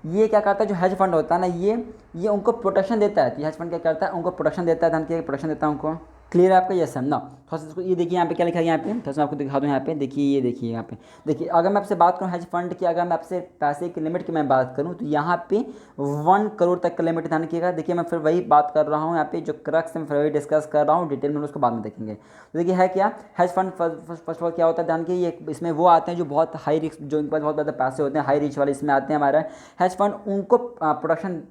ये क्या करता है, जो हेज फंड होता है ना, ये उनको प्रोटेक्शन देता है। तो हेज फंड क्या करता है, उनको प्रोटेक्शन देता है, ध्यान रखिएगा, प्रोटेक्शन देता है उनको। क्लियर है आपका, ये सम ना। थोड़ा सा ये देखिए यहाँ पे क्या लिखा है, यहाँ पे थोड़ा सा आपको दिखा दूँ, यहाँ पे देखिए, ये देखिए यहाँ पे देखिए। अगर मैं आपसे बात करूँ हेज फंड की, अगर मैं आपसे पैसे की लिमिट की मैं बात करूँ, तो यहाँ पे 1 करोड़ तक का लिमिट, ध्यान रखिएगा। देखिए मैं फिर वही बात कर रहा हूँ यहाँ पे, जो क्रक्स में फिर वही डिस्कस कर रहा हूँ, डिटेल में उसको बाद में देखेंगे। तो देखिए है क्या hedge fund, first of all क्या होता है, ध्यान रखिए, ये इसमें वो आते हैं जो बहुत हाई रिस्क, जो इनके पास बहुत ज़्यादा पैसे होते हैं, हाई रिच वाले इसमें आते हैं हमारा हेज फंड। उनको प्रोटेक्शन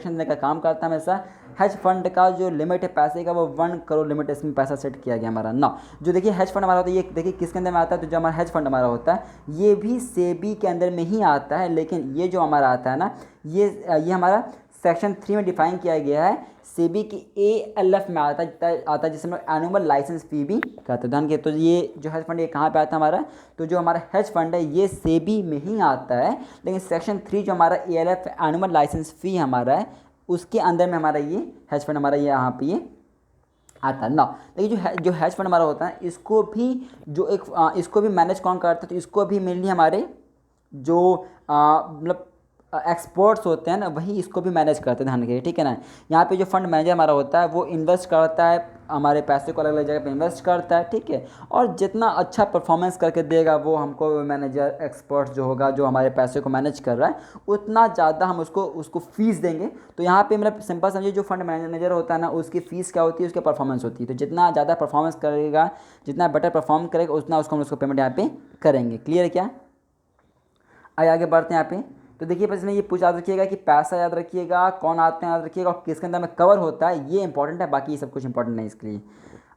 देने का काम करता है हमेशा। हेज फंड का जो लिमिट है पैसे का, वो 1 करोड़ लिमिट इसमें पैसा सेट किया गया हमारा ना। जो देखिए हेज फंड हमारा होता है, ये देखिए किसके अंदर में आता है, तो जो हमारा हेज फंड हमारा होता है, ये भी सेबी के अंदर में ही आता है, लेकिन ये जो हमारा आता है ना, ये हमारा सेक्शन 3 में डिफाइन किया गया है, सेबी की ALF में आता है, जिसमें एनुअल लाइसेंस फी भी कहते हैं। ध्यान के, तो ये जो हेज फंड ये कहाँ पे आता है हमारा, तो जो हमारा हेज फंड है ये सेबी में ही आता है, लेकिन सेक्शन 3 जो हमारा ALF एनुअल लाइसेंस फी हमारा है, उसके अंदर में हमारा ये हेज फंड हमारा ये यहाँ पे ये आता है ना। देखिए जो हैज फंड हमारा होता है, इसको भी इसको भी मैनेज कौन करता है, तो इसको भी मेनली हमारे जो मतलब एक्सपर्ट्स होते हैं ना, वही इसको भी मैनेज करते हैं धन के, ठीक है ना। यहाँ पे जो फंड मैनेजर हमारा होता है वो इन्वेस्ट करता है हमारे पैसे को अलग अलग जगह पे इन्वेस्ट करता है, ठीक है। और जितना अच्छा परफॉर्मेंस करके देगा वो हमको मैनेजर एक्सपर्ट जो होगा, जो हमारे पैसे को मैनेज कर रहा है, उतना ज़्यादा हम उसको उसको फीस देंगे। तो यहाँ पे मतलब सिंपल समझिए, जो फंड मैनेजर होता है ना, उसकी फ़ीस क्या होती है, उसकी परफॉर्मेंस होती है। तो जितना ज़्यादा परफॉर्मेंस करेगा, जितना बेटर परफॉर्म करेगा, उतना हम उसको पेमेंट यहाँ पे करेंगे। क्लियर है क्या? आगे बढ़ते हैं यहाँ पे। तो देखिए बस इसमें ये पूछ याद रखिएगा कि पैसा याद रखिएगा, कौन आते हैं याद रखिएगा, और किसके अंदर में कवर होता है, ये इंपॉर्टेंट है, बाकी ये सब कुछ इंपॉर्टेंट नहीं इसके लिए।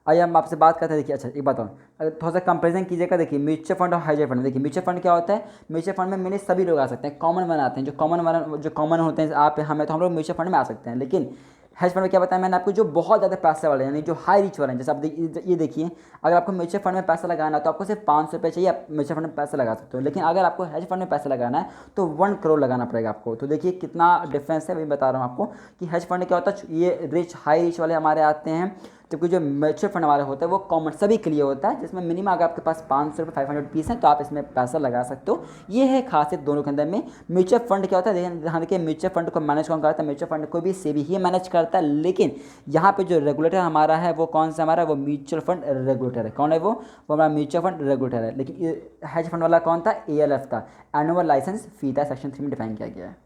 आइए हम आपसे बात करते हैं। देखिए अच्छा एक बात और, अगर थोड़ा सा कंपेरिजन कीजिएगा। देखिए म्यूचुअल फंड और हाइजर फंड। देखिए म्यूचुअल फंड क्या होता है, म्यूचुअल फंड में मेनली सभी लोग आ सकते हैं, कॉमन मैन आते हैं, जो कॉमन होते हैं आप हमें, तो हम लोग म्यूचुअल फंड में आ सकते हैं। लेकिन हेज फंड में क्या बताया मैंने आपको, जो बहुत ज़्यादा पैसे वाले यानी जो हाई रिच वाले हैं, जैसे आप ये देखिए, अगर आपको म्यूचुअल फंड में पैसा लगाना है तो आपको सिर्फ 500 रुपये चाहिए, आप म्यूचुअल फंड में पैसा लगा सकते हो। लेकिन अगर आपको हेज फंड में पैसा लगाना है तो 1 करोड़ लगाना पड़ेगा आपको। तो देखिए कितना डिफरेंस है, मैं बता रहा हूँ आपको कि हेज फंड क्या होता है, ये हाई रिच वाले हमारे आते हैं, जबकि जो म्यूचुअल फंड हमारे होता है वो कॉमन सभी के लिए होता है, जिसमें मिनिमम अगर आपके पास 500 रुपये 500 पीस हैं तो आप इसमें पैसा लगा सकते हो। ये है खासियत दोनों के अंदर में। म्यूचुअल फंड क्या होता है, ध्यान रखिए, म्यूचुअल फंड को मैनेज कौन करता है, म्यूचुअल फंड को भी सेबी ही मैनेज करता है। लेकिन यहाँ पे जो रेगुलेटर हमारा है वो कौन सा हमारा, वो म्यूचुअल फंड रेगुलेटर है। कौन है वो हमारा म्यूचुअल फंड रेगुलेटर है। लेकिन हेज फंड वाला कौन था, ALF था, एनुअल लाइसेंस फी था, सेक्शन 3 में डिफाइन किया गया है।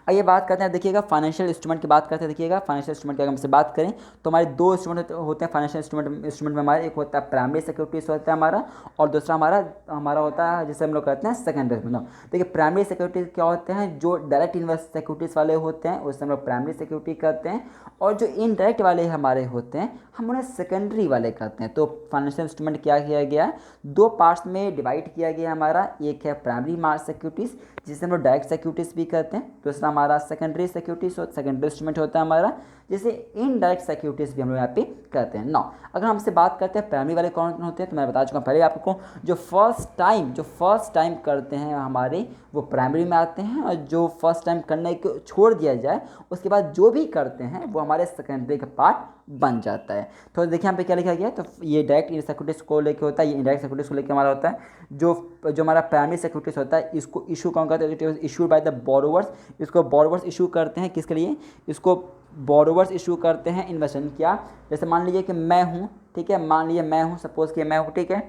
आइए बात करते हैं, देखिएगा फाइनेंशियल इंस्ट्रूमेंट की बात करते हैं। देखिएगा फाइनेंशियल इंस्ट्रूमेंट की अगर हमसे बात करें तो हमारे 2 इंस्ट्रूमेंट होते हैं फाइनेंशियल इंस्ट्रूमेंट में हमारे, एक होता है प्राइमरी सिक्योरिटीज होता है हमारा, और दूसरा हमारा होता है जिसे हम लोग कहते हैं सेकेंडरी। मतलब देखिए प्राइमरी सिक्योरिटीज क्या होते हैं, जो डायरेक्ट इन्वेस्ट सिक्योरिटीज वाले होते हैं उससे हम लोग प्राइमरी सिक्योरिटी कहते हैं, और जो इनडायरेक्ट वाले हमारे होते हैं हम उन्हें सेकेंडरी वाले कहते हैं। तो फाइनेंशियल इंस्ट्रूमेंट क्या किया गया है, 2 पार्ट्स में डिवाइड किया गया हमारा। एक है प्राइमरी मार्केट सिक्योरिटीज़ जिसे हम लोग डायरेक्ट सिक्योरिटीज़ भी कहते हैं, दूसरा हमारा सेकेंडरी सिक्योरिटीज, सेकेंडरी इंस्ट्रूमेंट होता है हमारा, जिसे इनडायरेक्ट सिक्योरिटीज़ भी हम लोग यहाँ पे कहते हैं। ना अगर हमसे बात करते हैं प्राइमरी वाले कौन होते हैं, तो मैं बता चुका पहले आपको, जो फर्स्ट टाइम करते हैं हमारे वो प्राइमरी में आते हैं, और जो फर्स्ट टाइम करने को छोड़ दिया जाए उसके बाद जो भी करते हैं वो हमारे सेकेंडरी का पार्ट बन जाता है। तो देखिए यहाँ पे क्या लिखा गया है, तो ये डायरेक्ट सिक्योरिटीज़ को लेके होता है, ये इनडायरेक्ट सिक्योरिटीज़ को लेके हमारा होता है। जो हमारा प्राइमरी सिक्योरिटीज़ होता है इसको इशू कौन करता है, इशूड बाय द बोरोवर्स। इसको बोरोवर्स इशू करते हैं, किसके लिए, इसको बोरोवर्स इशू करते हैं इन्वेस्टमेंट। क्या, जैसे मान लीजिए कि मैं हूँ, ठीक है, मान लीजिए मैं हूँ, सपोज कि मैं हूँ, ठीक है।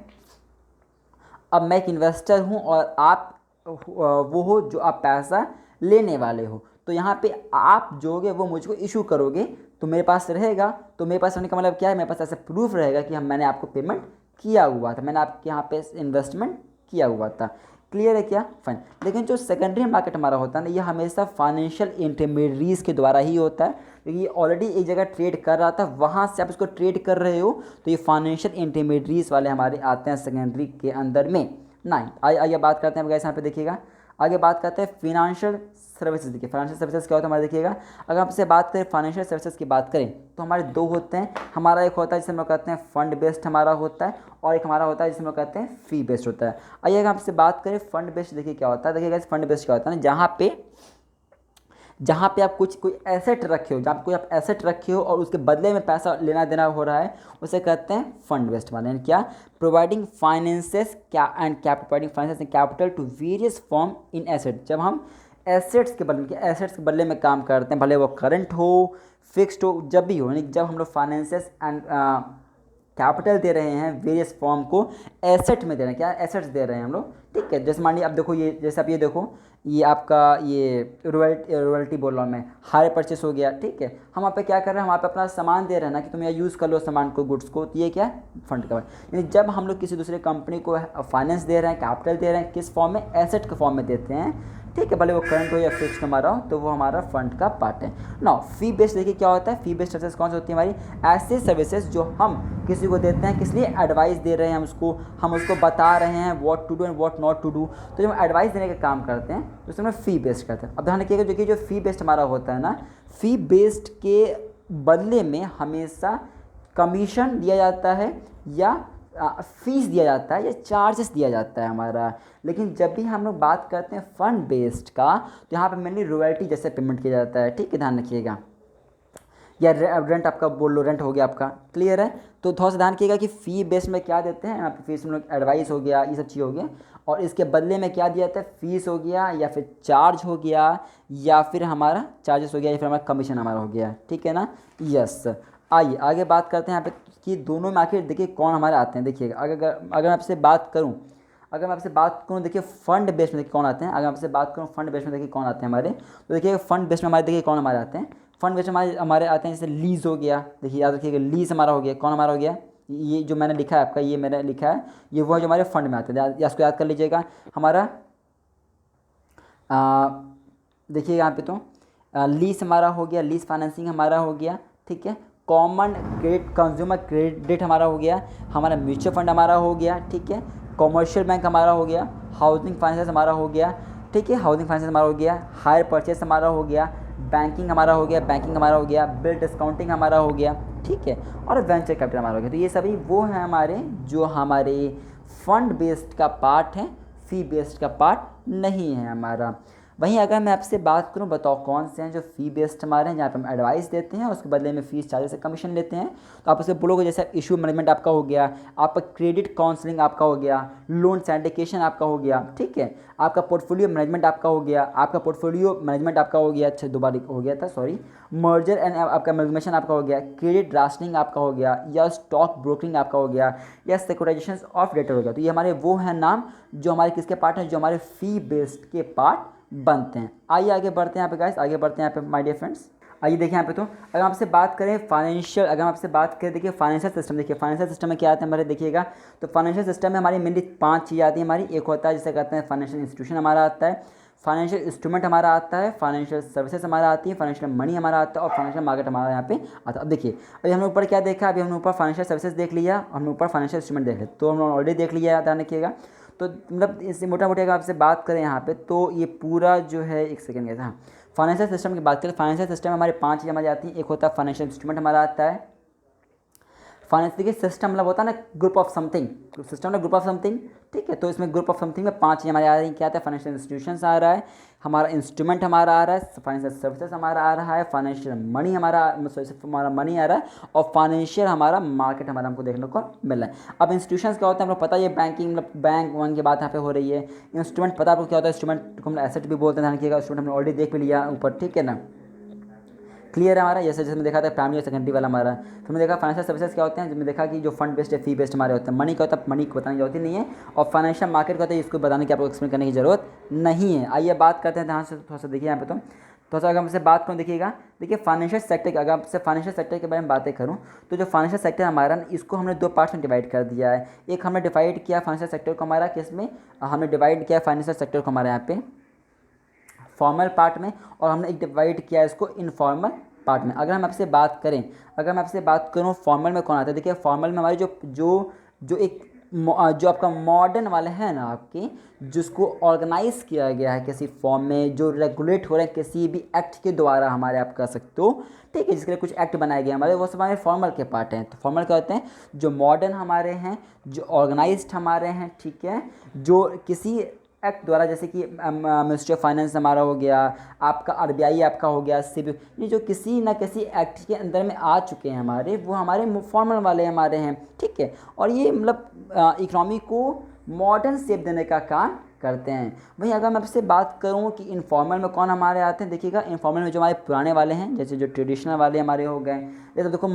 अब मैं एक इन्वेस्टर हूँ और आप वो हो जो आप पैसा लेने वाले हो, तो यहाँ पे आप जोगे वो मुझको इशू करोगे तो मेरे पास रहेगा। तो मेरे पास रहने का मतलब क्या है, मेरे पास ऐसा प्रूफ रहेगा कि मैंने आपको पेमेंट किया हुआ था, मैंने आपके यहाँ पे इन्वेस्टमेंट किया हुआ था। क्लियर है क्या, फाइन। लेकिन जो सेकेंडरी मार्केट हमारा होता है ना, ये हमेशा फाइनेंशियल इंटरमीडियरीज के द्वारा ही होता है, क्योंकि ये ऑलरेडी एक जगह ट्रेड कर रहा था, वहाँ से आप इसको ट्रेड कर रहे हो, तो ये फाइनेंशियल इंटरमीडियरीज वाले हमारे आते हैं सेकेंडरी के अंदर में। नाइन आइए बात करते हैं, यहाँ पे देखिएगा आगे बात करते हैं फाइनेंशियल सर्विसेज। देखिए फाइनेंशियल सर्विसेज क्या होता है हमारा, देखिएगा अगर आपसे बात करें फाइनेंशियल सर्विसेज की बात करें तो हमारे 2 होते हैं। हमारा एक होता है जिसे हम लोग कहते हैं फंड बेस्ड हमारा होता है, और एक हमारा होता है जिसे हम लोग कहते हैं फी बेस्ड होता है। आइए अगर आपसे बात करें फंड बेस्ड, देखिए क्या होता है, देखिएगा फंड बेस्ड क्या होता है ना, जहाँ पे आप कोई एसेट रखे हो, जहाँ कोई आप एसेट रखे हो और उसके बदले में पैसा लेना देना हो रहा है, उसे कहते हैं फंड बेस्ड वाले। यानी क्या, providing finances capital to various form in asset. जब हम एसेट्स के बदले में काम करते हैं, भले वो करंट हो, फिक्स्ड हो, जब भी हो, यानी जब हम लोग फाइनेंसेस एंड कैपिटल दे रहे हैं वेरियस फॉर्म को, एसेट में दे रहे हैं, क्या एसेट्स दे रहे हैं हम लोग, ठीक है। जैसे मान लीजिए आप देखो, ये जैसे आप ये देखो, ये आपका ये रॉयल्टी बोल रहा हूँ मैं, हायर परचेस हो गया, ठीक है। हम वहाँ पे क्या कर रहे हैं, हम वहाँ पे अपना सामान दे रहे हैं ना, कि तुम यह यूज़ कर लो सामान को, गुड्स को, तो ये क्या है, फंड का। यानी जब हम लोग किसी दूसरे कंपनी को फाइनेंस दे रहे हैं, कैपिटल दे रहे हैं, किस फॉर्म में, एसेट के फॉर्म में देते हैं, ठीक है, भले वो करंट हो या फिक्स्ड हमारा हो, तो वो हमारा फंड का पार्ट है ना। फी बेस्ड देखिए क्या होता है, फी बेस्ड सर्विसेज कौन सी होती है हमारी, ऐसे सर्विसेज जो हम किसी को देते हैं, किस लिए, एडवाइस दे रहे हैं, हम उसको बता रहे हैं what to do and what not to do. तो जब हम एडवाइस देने का काम करते हैं तो उसमें फी बेस्ड करते हैं। अब ध्यान रखिएगा, जो फी बेस्ड हमारा होता है ना, फी बेस्ड के बदले में हमेशा कमीशन दिया जाता है, या फीस दिया जाता है, या चार्जेस दिया जाता है हमारा। लेकिन जब भी हम लोग बात करते हैं फंड बेस्ड का, तो यहाँ पे मेनली रॉयल्टी जैसे पेमेंट किया जाता है, ठीक है, ध्यान रखिएगा। या रेंट आपका बोल लो, रेंट हो गया आपका। क्लियर है? तो थोड़ा सा ध्यान रखिएगा कि फ़ी बेस में क्या देते हैं यहाँ पे, फीस में एडवाइस हो गया, ये सब चीज़ हो गया, और इसके बदले में क्या दिया जाता है, फीस हो गया या फिर चार्ज हो गया या फिर हमारा चार्जेस हो गया या फिर हमारा कमीशन हमारा हो गया। ठीक है ना? यस। आइए आगे बात करते हैं यहाँ पे कि दोनों में आखिर देखिए कौन हमारे आते हैं। देखिएगा अगर मैं आपसे बात करूँ, देखिए फंड बेस में देखिए कौन आते हैं। अगर मैं आपसे बात करूँ फंड बेस में देखिए कौन आते हैं हमारे, तो देखिए फंड बेस में हमारे देखिए कौन हमारे आते हैं। फंड बेस में हमारे आते हैं जैसे लीज हो गया। देखिए याद रखिएगा, लीज हमारा हो गया, कौन हमारा हो गया, ये जो मैंने लिखा है आपका, ये मैंने लिखा है, ये वो है जो हमारे फंड में आते हैं, या इसको याद कर लीजिएगा। हमारा देखिए यहाँ पे तो लीज हमारा हो गया, लीज फाइनेंसिंग हमारा हो गया। ठीक है? कॉमन क्रेडिट, कंज्यूमर क्रेडिट हमारा हो गया, हमारा म्यूचुअल फंड हमारा हो गया। ठीक है? कॉमर्शियल बैंक हमारा हो गया, हाउसिंग फाइनेंस हमारा हो गया। ठीक है? हाउसिंग फाइनेंस हमारा हो गया, हायर परचेस हमारा हो गया, बैंकिंग हमारा हो गया, बिल डिस्काउंटिंग हमारा हो गया। ठीक है? और वेंचर कैपिटल हमारा हो गया। तो ये सभी वो हैं हमारे जो हमारे फंड बेस्ड का पार्ट है, फी बेस्ड का पार्ट नहीं है हमारा। वहीं अगर मैं आपसे बात करूं, बताओ कौन से हैं जो फ़ी बेस्ड हमारे हैं, जहाँ पे हम एडवाइस देते हैं और उसके बदले में फ़ीस चार्जेस से कमीशन लेते हैं। तो आप उसे बोलोगे जैसे इशू मैनेजमेंट आपका हो गया, आपका क्रेडिट काउंसलिंग आपका हो गया, लोन सिंडिकेशन आपका हो गया। ठीक है? आपका पोर्टफोलियो मैनेजमेंट आपका हो गया, अच्छा दोबारा हो गया था, सॉरी, मर्जर एंड आपका एमलगमेशन आपका हो गया, क्रेडिट राशनिंग आपका हो गया, या स्टॉक ब्रोकिंग आपका हो गया, या सिक्योराइजेशन ऑफ डेटर हो गया। तो ये हमारे वो हैं नाम जो हमारे किसके पार्ट हैं, जो हमारे फ़ी बेस्ड के पार्ट बनते हैं। आइए आगे बढ़ते हैं यहाँ पे गाइस, आगे बढ़ते हैं यहाँ पे माय डियर फ्रेंड्स। आइए देखिए यहाँ पे, तो अगर आपसे बात करें फाइनेंशियल, अगर आपसे बात करें देखिए फाइनेंशियल सिस्टम, देखिए फाइनेंशियल सिस्टम में क्या आते हैं हमारे, देखिएगा तो फाइनेंशियल सिस्टम में हमारी मेनली 5 चीज़ आती है हमारी। एक होता है जिसे कहते हैं फाइनेंशियल इंस्टीट्यूशन हमारा आता है, फाइनेंशियल इंस्ट्रूमेंट हमारा आता है, फाइनेंशियल सर्विसेज हमारा आती है, फाइनेंशियल मनी हमारा आता है, और फाइनेंशियल मार्केट हमारा यहाँ पे आता है। अब देखिए अभी हमने ऊपर क्या देखा, अभी हमने ऊपर फाइनेंशियल सर्विसेज देख लिया, हमने ऊपर फाइनेंशियल इंस्ट्रूमेंट देख लिया, तो हमने ऑलरेडी देख लिया, ध्यान रखिएगा। तो मतलब इससे मोटा मोटा अगर आपसे बात करें यहाँ पे, तो ये पूरा जो है, एक सेकेंड गया था, हाँ, फाइनेंशियल सिस्टम की बात करें, फाइनेंशियल सिस्टम में हमारे 5 चीज़ हमारी आती हैं। एक होता है फाइनेंशियल इंस्ट्रूमेंट हमारा आता है, फाइनेंस देखिए सिस्टम मतलब होता है ना ग्रुप ऑफ समथिंग, सिस्टम ना ग्रुप ऑफ समथिंग। ठीक है? तो इसमें ग्रुप ऑफ समथिंग में 5 चीज़ हमारे आ रही हैं। क्या आता है, फाइनेंशियल इंस्टीट्यूशंस आ रहा है, हमारा इंस्ट्रूमेंट हमारा आ रहा है, फाइनेंशियल सर्विसेज हमारा आ रहा है, फाइनेंशियल मनी हमारा मनी आ रहा है, और फाइनेंशियल हमारा मार्केट हमारा हमको देखने को मिल रहा है। अब इंस्टीट्यूशंस क्या होता है, हम लोग पता है, बैंकिंग मतलब बैंक वन की बात यहाँ पे हो रही है। इंस्ट्रूमेंट पता है आपको क्या होता है, इंस्ट्रूमेंट को हम एसेट भी बोलते हैं, ध्यान रखिएगा। इंस्ट्रूमेंट हमने ऑलरेडी देख भी लिया ऊपर। ठीक है ना? क्लियर है हमारा, जैसे जैसे देखा था प्राइमरी और सेकेंडरी वाला हमारा। फिर हमने देखा फाइनेंशियल सर्विसेज क्या होते हैं, जिसमें देखा कि जो फंड बेस्ड है, फी बेस्ड हमारे होते हैं। मनी क्या होता है, मनी को बताने की जरूरत ही नहीं है, और फाइनेंशियल मार्केट क्या होता है, इसको बताने की आपको एक्सप्लेन करने की जरूरत नहीं है। आइए बात करते हैं ध्यान से, थोड़ा सा देखिए यहाँ पे, तो थोड़ा सा अगर हमसे बात करूँ, देखिएगा देखिए फाइनेंशियल सेक्टर की, अगर आपसे फाइनेंशियल सेक्टर के बारे में बातें करूँ, तो जो फाइनेंशियल सेक्टर हमारा ना, इसको हमने 2 पार्ट्स में डिवाइड कर दिया है। एक हमने डिवाइड किया फाइनेंशियल सेक्टर को हमारा किस में, हमने डिवाइड किया फाइनेंशियल सेक्टर को हमारे यहाँ पे फॉर्मल पार्ट में, और हमने एक डिवाइड किया इसको इनफॉर्मल पार्ट में। अगर हम आपसे बात करें, अगर मैं आपसे बात करूँ फॉर्मल में कौन आता है, देखिए फॉर्मल में हमारे जो आपका मॉडर्न वाले हैं ना आपके, जिसको ऑर्गेनाइज किया गया है किसी फॉर्म में, जो रेगुलेट हो रहे हैं किसी भी एक्ट के द्वारा, हमारे आप कह सकते हो। ठीक है? जिसके लिए कुछ एक्ट बनाए गए हमारे, वो सब हमारे फॉर्मल के पार्ट हैं। तो फॉर्मल क्या होते हैं, जो मॉडर्न हमारे हैं, जो ऑर्गेनाइज्ड हमारे हैं। ठीक है? जो किसी एक्ट द्वारा, जैसे कि मिनिस्ट्री ऑफ फाइनेंस हमारा हो गया, आपका आरबीआई आपका हो गया, सिबी, ये जो किसी ना किसी एक्ट के अंदर में आ चुके हैं हमारे, वो हमारे फॉर्मल वाले हमारे हैं। ठीक है? और ये मतलब इकोनॉमी को मॉडर्न शेप देने का काम करते हैं। वहीं अगर मैं आपसे बात करूं कि इनफॉर्मल में कौन हमारे आते हैं, देखिएगा इनफॉर्मल में जो हमारे पुराने वाले हैं, जैसे जो ट्रेडिशनल वाले हमारे हो गए, जैसे देखो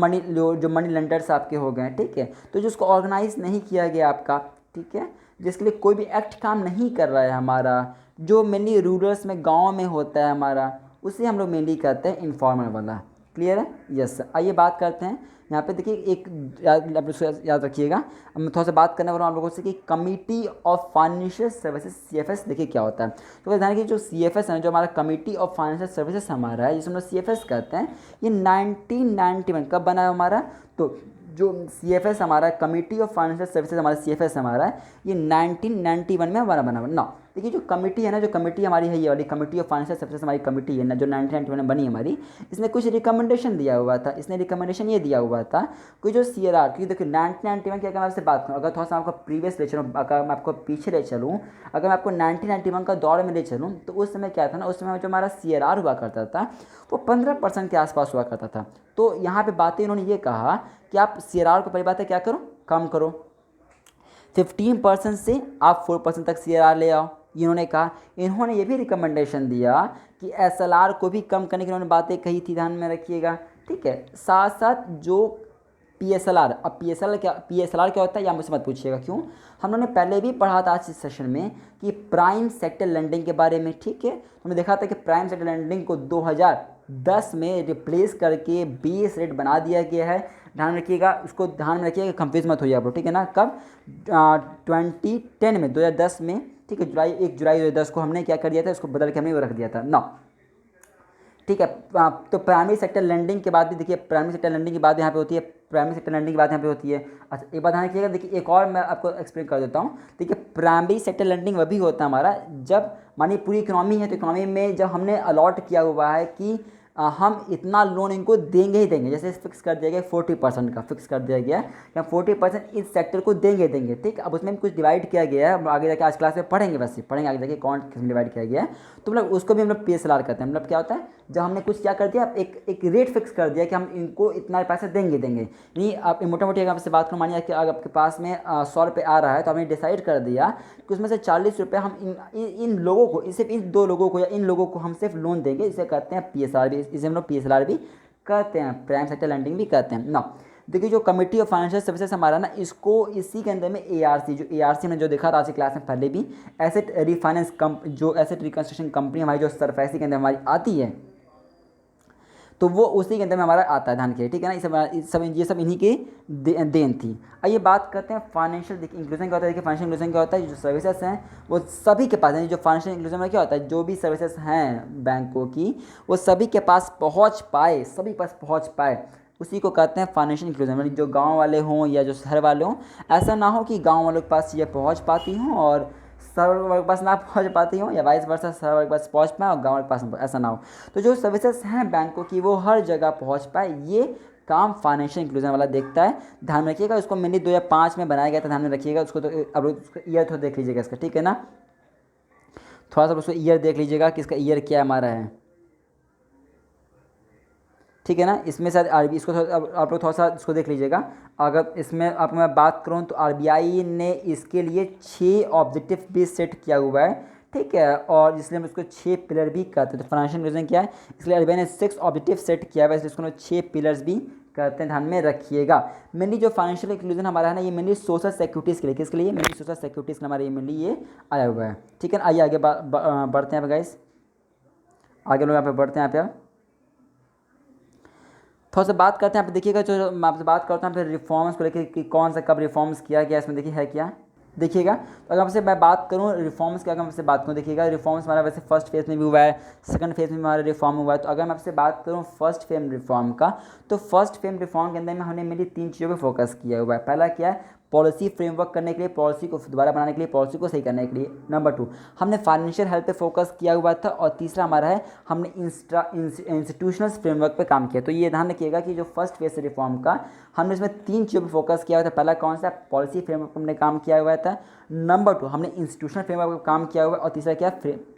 जो मनी लेंडर्स आपके हो गए। ठीक है? तो जिसको ऑर्गेनाइज नहीं किया गया आपका, ठीक है, जिसके लिए कोई भी एक्ट काम नहीं कर रहा है हमारा, जो मेनली रूरल्स में, गाँव में होता है हमारा, उसे हम लोग मेनली कहते हैं इनफॉर्मल वाला। क्लियर है? यस। आइए बात करते हैं यहाँ पे, देखिए एक याद रखिएगा, मैं थोड़ा सा बात करने वाला हूँ आप लोगों से कि committee of financial services, CFS देखिए क्या होता है। तो ध्यान रखिए, जो CFS है, जो हमारा कमिटी ऑफ फाइनेंशियल सर्विसेज हमारा है, जिसे हम लोग CFS कहते हैं, ये 1991 कब बना है हमारा, तो जो CFS हमारा कमिटी ऑफ फाइनेंशियल सर्विसेज हमारा CFS हमारा है, ये 1991 में हमारा बना ना। देखिए जो कमेटी है ना, जो कमेटी हमारी है, ये वाली कमेटी ऑफ फाइनेंशियल सर्विसेज हमारी कमेटी है ना, जो 1991 में बनी हमारी, इसने कुछ रिकमेंडेशन दिया हुआ था। इसने रिकमेंडेशन ये दिया हुआ था कि जो CRR, क्योंकि देखिए 1991 की अगर मैं आपसे बात करूँ, अगर थोड़ा सा आपको प्रीवियस ले चलूँ, अगर मैं आपको पीछे ले चलूँ, अगर मैं आपको 1991 का दौर में ले चलूँ, तो उस समय क्या था ना, उस समय जो हमारा CRR हुआ करता था वो 15% के आसपास हुआ करता था। तो यहाँ पे बातें इन्होंने ये कहा कि आप CRR को पहली बात है क्या करो, कम करो, 15% से आप 4% तक CRR ले आओ, इन्होंने कहा। इन्होंने ये भी रिकमेंडेशन दिया कि SLR को भी कम करने की इन्होंने बातें कही थी, ध्यान में रखिएगा, ठीक है। साथ साथ जो PSLR, अब PSLR क्या होता है या मुझसे मत पूछिएगा क्यों, हम लोगों ने पहले भी पढ़ा था आज इस सेशन में कि प्राइम सेक्टर लेंडिंग के बारे में, ठीक है। हमने देखा था कि प्राइम सेक्टर लेंडिंग को 2010 में रिप्लेस करके बेस रेट बना दिया गया है। ध्यान रखिएगा, उसको ध्यान में रखिएगा, कंफ्यूज मत होइए आप लोग, ठीक है ना। कब? 2010 में, 2010 में, ठीक है, 1 जुलाई 2010 को हमने क्या कर दिया था, उसको बदल के हमने वो रख दिया था ना, ठीक है। तो प्राइमरी सेक्टर लेंडिंग के बाद भी देखिए, प्राइमरी सेक्टर लेंडिंग की बात यहाँ पे होती है, प्राइमरी सेक्टर लेंडिंग की बात यहाँ पे होती है। अच्छा एक बात ध्यान रखिएगा, देखिए एक और मैं आपको एक्सप्लेन कर देता हूँ। देखिए प्राइमरी सेक्टर लेंडिंग वह भी होता है हमारा जब मानिए पूरी इकोनॉमी है, तो इकोनॉमी में जब हमने अलॉट किया हुआ है कि हम इतना लोन इनको देंगे ही देंगे, जैसे फिक्स कर दिया गया 40% का फिक्स कर दिया गया या 40% इस सेक्टर को देंगे, ठीक। अब उसमें कुछ डिवाइड किया गया है, हम आगे जाके आज क्लास में पढ़ेंगे, वैसे पढ़ेंगे आगे जाके कौन किस में डिवाइड किया गया है। तो मतलब उसको भी हम लोग PSLR करते हैं। मतलब क्या होता है, जब हमने कुछ क्या कर दिया, एक रेट फिक्स कर दिया कि हम इनको इतना पैसा देंगे नहीं। आप मोटा मोटी अगर आपसे बात करूँ, मानिए कि अगर आपके पास में 100 रुपये आ रहा है, तो आपने डिसाइड कर दिया कि उसमें से 40 रुपये हम इन लोगों को, सिर्फ इन 2 लोगों को या इन लोगों को हम सिर्फ लोन देंगे। इसे कहते हैं PSLR भी, इसे हम लोग PSLR भी कहते हैं, प्राइम सेक्टर लैंडिंग भी कहते हैं ना। देखिए जो कमेटी ऑफ फाइनेंशियल सर्विसेज हमारा ना, इसको इसी के अंदर में ARC, जो ARC ने जो देखा था आज की क्लास में पहले भी, एसेट रिफाइनेंस जो एसेट रिकंस्ट्रक्शन कंपनी हमारी जो सरफेसी के अंदर हमारी आती है, तो वो उसी के अंदर में हमारा आता है, ध्यान रखिए, ठीक है ना। ये सब इन्हीं की देन थी। आइए बात करते हैं फाइनेंशियल इंक्लूजन क्या होता है। देखिए फाइनेंशियल इंक्लूजन क्या होता है, जो सर्विसेज हैं वो सभी के पास है। जो फाइनेंशियल इंक्लूजन में क्या होता है, जो भी सर्विसेज हैं बैंकों की वो सभी के पास पहुंच पाए, सभी पास पहुंच पाए, उसी को कहते हैं फाइनेंशियल इंक्लूजन। मतलब जो गांव वाले हों या जो शहर वाले हों, ऐसा ना हो कि गांव वालों के पास चीज़ें पहुंच पाती हों और शहर वालों के पास ना पहुंच पाती हों, या वाइस वर्सा शहर वालों के पास पहुंच पाए और गांव वालों के पास ऐसा ना हो। तो जो सर्विसेज हैं बैंकों की वो हर जगह पहुंच पाए, ये काम फाइनेंशियल इंक्लूजन वाला देखता है। ध्यान रखिएगा, उसको मैंने 2005 में बनाया गया था, ध्यान में रखिएगा उसको। तो अब उसका ईयर तो देख लीजिएगा इसका, ठीक है ना। थोड़ा सा उसको ईयर देख लीजिएगा कि इसका ईयर क्या हमारा है, ठीक है ना। इसमें शायद RBI, इसको आप लोग थोड़ा सा इसको देख लीजिएगा। अगर इसमें आप मैं बात करूं तो RBI ने इसके लिए 6 ऑब्जेक्टिव भी सेट किया हुआ है, ठीक है। और इसलिए हम इसको 6 पिलर भी कहते हैं। तो फाइनेंशियल इंक्लूजन क्या है, इसलिए RBI ने 6 ऑब्जेक्टिव सेट किया हुआ है, इसलिए इसको 6 पिलर्स भी कहते हैं, ध्यान में रखिएगा। मेनली जो फाइनेंशियल इंक्लूजन हमारा है ना, ये मेनली सोशल सिक्योरिटीज़ के लिए, किसके लिए, मेनली सोशल सिक्योरिटीज़ के हमारे ये मेनली ये आया हुआ है, ठीक है ना। आइए आगे बढ़ते हैं गाइस, आगे लोग यहाँ पे बढ़ते हैं। यहाँ पे थोड़ा सा बात करते हैं। आप देखिएगा, जो मैं आपसे बात करता हूँ फिर रिफॉर्म्स को लेकर कि कौन सा कब रिफॉर्म्स किया गया, इसमें देखिए है क्या। देखिएगा, तो अगर आपसे मैं बात करूँ रिफॉर्म्स की, अगर मैं आपसे बात करूँ, देखिएगा रिफॉर्म्स हमारा वैसे फर्स्ट फेज़ में भी हुआ है, सेकंड फेज़ में हमारा रिफॉर्म हुआ है। तो अगर मैं आपसे बात करूँ फर्स्ट फेम रिफॉर्म का, तो फर्स्ट फेम रिफॉर्म के अंदर में हमने मेरी 3 चीज़ों पर फोकस किया हुआ है। पहला क्या है, पॉलिसी फ्रेमवर्क करने के लिए, पॉलिसी को दोबारा बनाने के लिए, पॉलिसी को सही करने के लिए। नंबर 2 हमने फाइनेंशियल हेल्थ पे फोकस किया हुआ था। और तीसरा हमारा है, हमने इंस्टीट्यूशनल फ्रेमवर्क पे काम किया। तो ये ध्यान रखिएगा कि जो फर्स्ट फेज रिफॉर्म का हमने इसमें 3 चीज़ों पे फोकस किया हुआ था। पहला कौन सा, पॉलिसी फ्रेमवर्क पर हमने काम किया हुआ था। नंबर 2 हमने इंस्टीट्यूशनल फ्रेमवर्क पर काम किया हुआ है। और तीसरा क्या,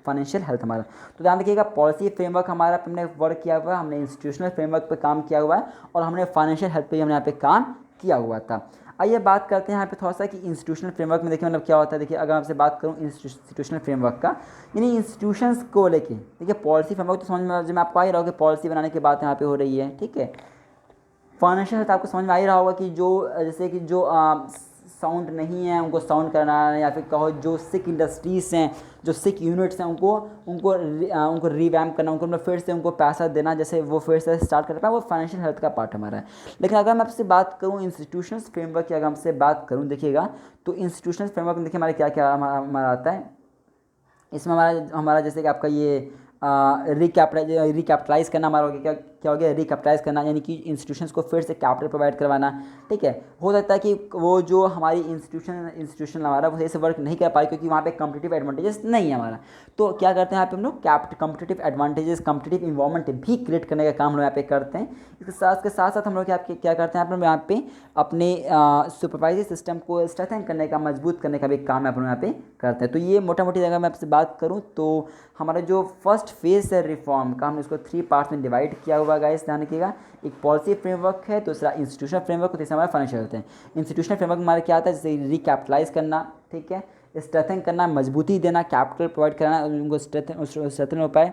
फाइनेंशियल हेल्थ हमारा। तो ध्यान रखिएगा, पॉलिसी फ्रेमवर्क हमारा हमने वर्क किया हुआ है, हमने इंस्टीट्यूशनल फ्रेमवर्क पर काम किया हुआ है, और हमने फाइनेंशियल हेल्थ पर हमने यहाँ पे काम किया हुआ था। आइए बात करते हैं यहाँ पे थोड़ा सा कि इंस्टीट्यूशनल फ्रेमवर्क में देखिए मतलब क्या होता है। देखिए अगर आपसे बात करूँ इंस्टीट्यूशनल फ्रेमवर्क का, यानी इंस्टीट्यूशंस को लेके, देखिए पॉलिसी फ्रेमवर्क तो समझ में, जब आपको आ ही रहा होगा कि पॉलिसी बनाने की बात यहाँ पे हो रही है, ठीक है। फाइनेंशियल हेल्थ आपको समझ में आ ही रहा होगा कि जो जैसे कि जो साउंड नहीं है उनको साउंड कराना, या फिर कहो जो सिक इंडस्ट्रीज़ हैं, जो सिक यूनिट्स हैं, उनको रिवैम्प करना, उनको मतलब फिर से उनको पैसा देना, जैसे वो फिर से स्टार्ट कर पाए, वो फाइनेंशियल हेल्थ का पार्ट हमारा है। लेकिन अगर मैं आपसे बात करूँ इंस्टीट्यूशनल फ्रेमवर्क की, अगर आपसे बात करूँ देखिएगा, तो इंस्टीट्यूशनल फ्रेमवर्क में देखिए हमारे क्या क्या हमारा आता है। इसमें हमारा जैसे कि आपका ये रिकैपिटलाइज करना हमारा हो गया, क्या हो गया, रिकैपिटलाइज करना, यानी कि इंस्टीट्यूशंस को फिर से कैपिटल प्रोवाइड करवाना, ठीक है। हो सकता है कि वो जो हमारी इंस्टीट्यूशन हमारा वो सही से वर्क नहीं कर पाए क्योंकि वहाँ पे कम्पिटिटिव एडवांटेजेस नहीं है हमारा, तो क्या करते हैं यहाँ पे हम लोग कम्पिटिटिव एडवांटेजेस, कम्पिटिटिव इन्वायरमेंट भी क्रिएट करने का काम हम लोग यहाँ पे करते हैं। इसके साथ साथ हम लोग क्या करते हैं यहाँ पे अपने सुपरवाइजरी सिस्टम को स्ट्रेंथन करने का, मजबूत करने का भी काम हम लोग यहाँ पे करते हैं। तो ये मोटा मोटी जगह मैं आपसे बात करूँ तो हमारा जो फर्स्ट फेज है रिफॉर्म का, हमने इसको 3 पार्ट्स में डिवाइड किया हुआ गाइस, ध्यान रखिएगा। एक पॉलिसी फ्रेमवर्क है, दूसरा इंस्टीट्यूशनल फ्रेमवर्क, तीसरा हमारा फाइनेंशियल होते हैं। इंस्टीट्यूशनल फ्रेमवर्क हमारा क्या आता है, जैसे रिकैपिटलाइज करना, ठीक है, स्ट्रेंथन करना, मजबूती देना, कैपिटल प्रोवाइड कराना, उनको स्ट्रेंथन हो पाए,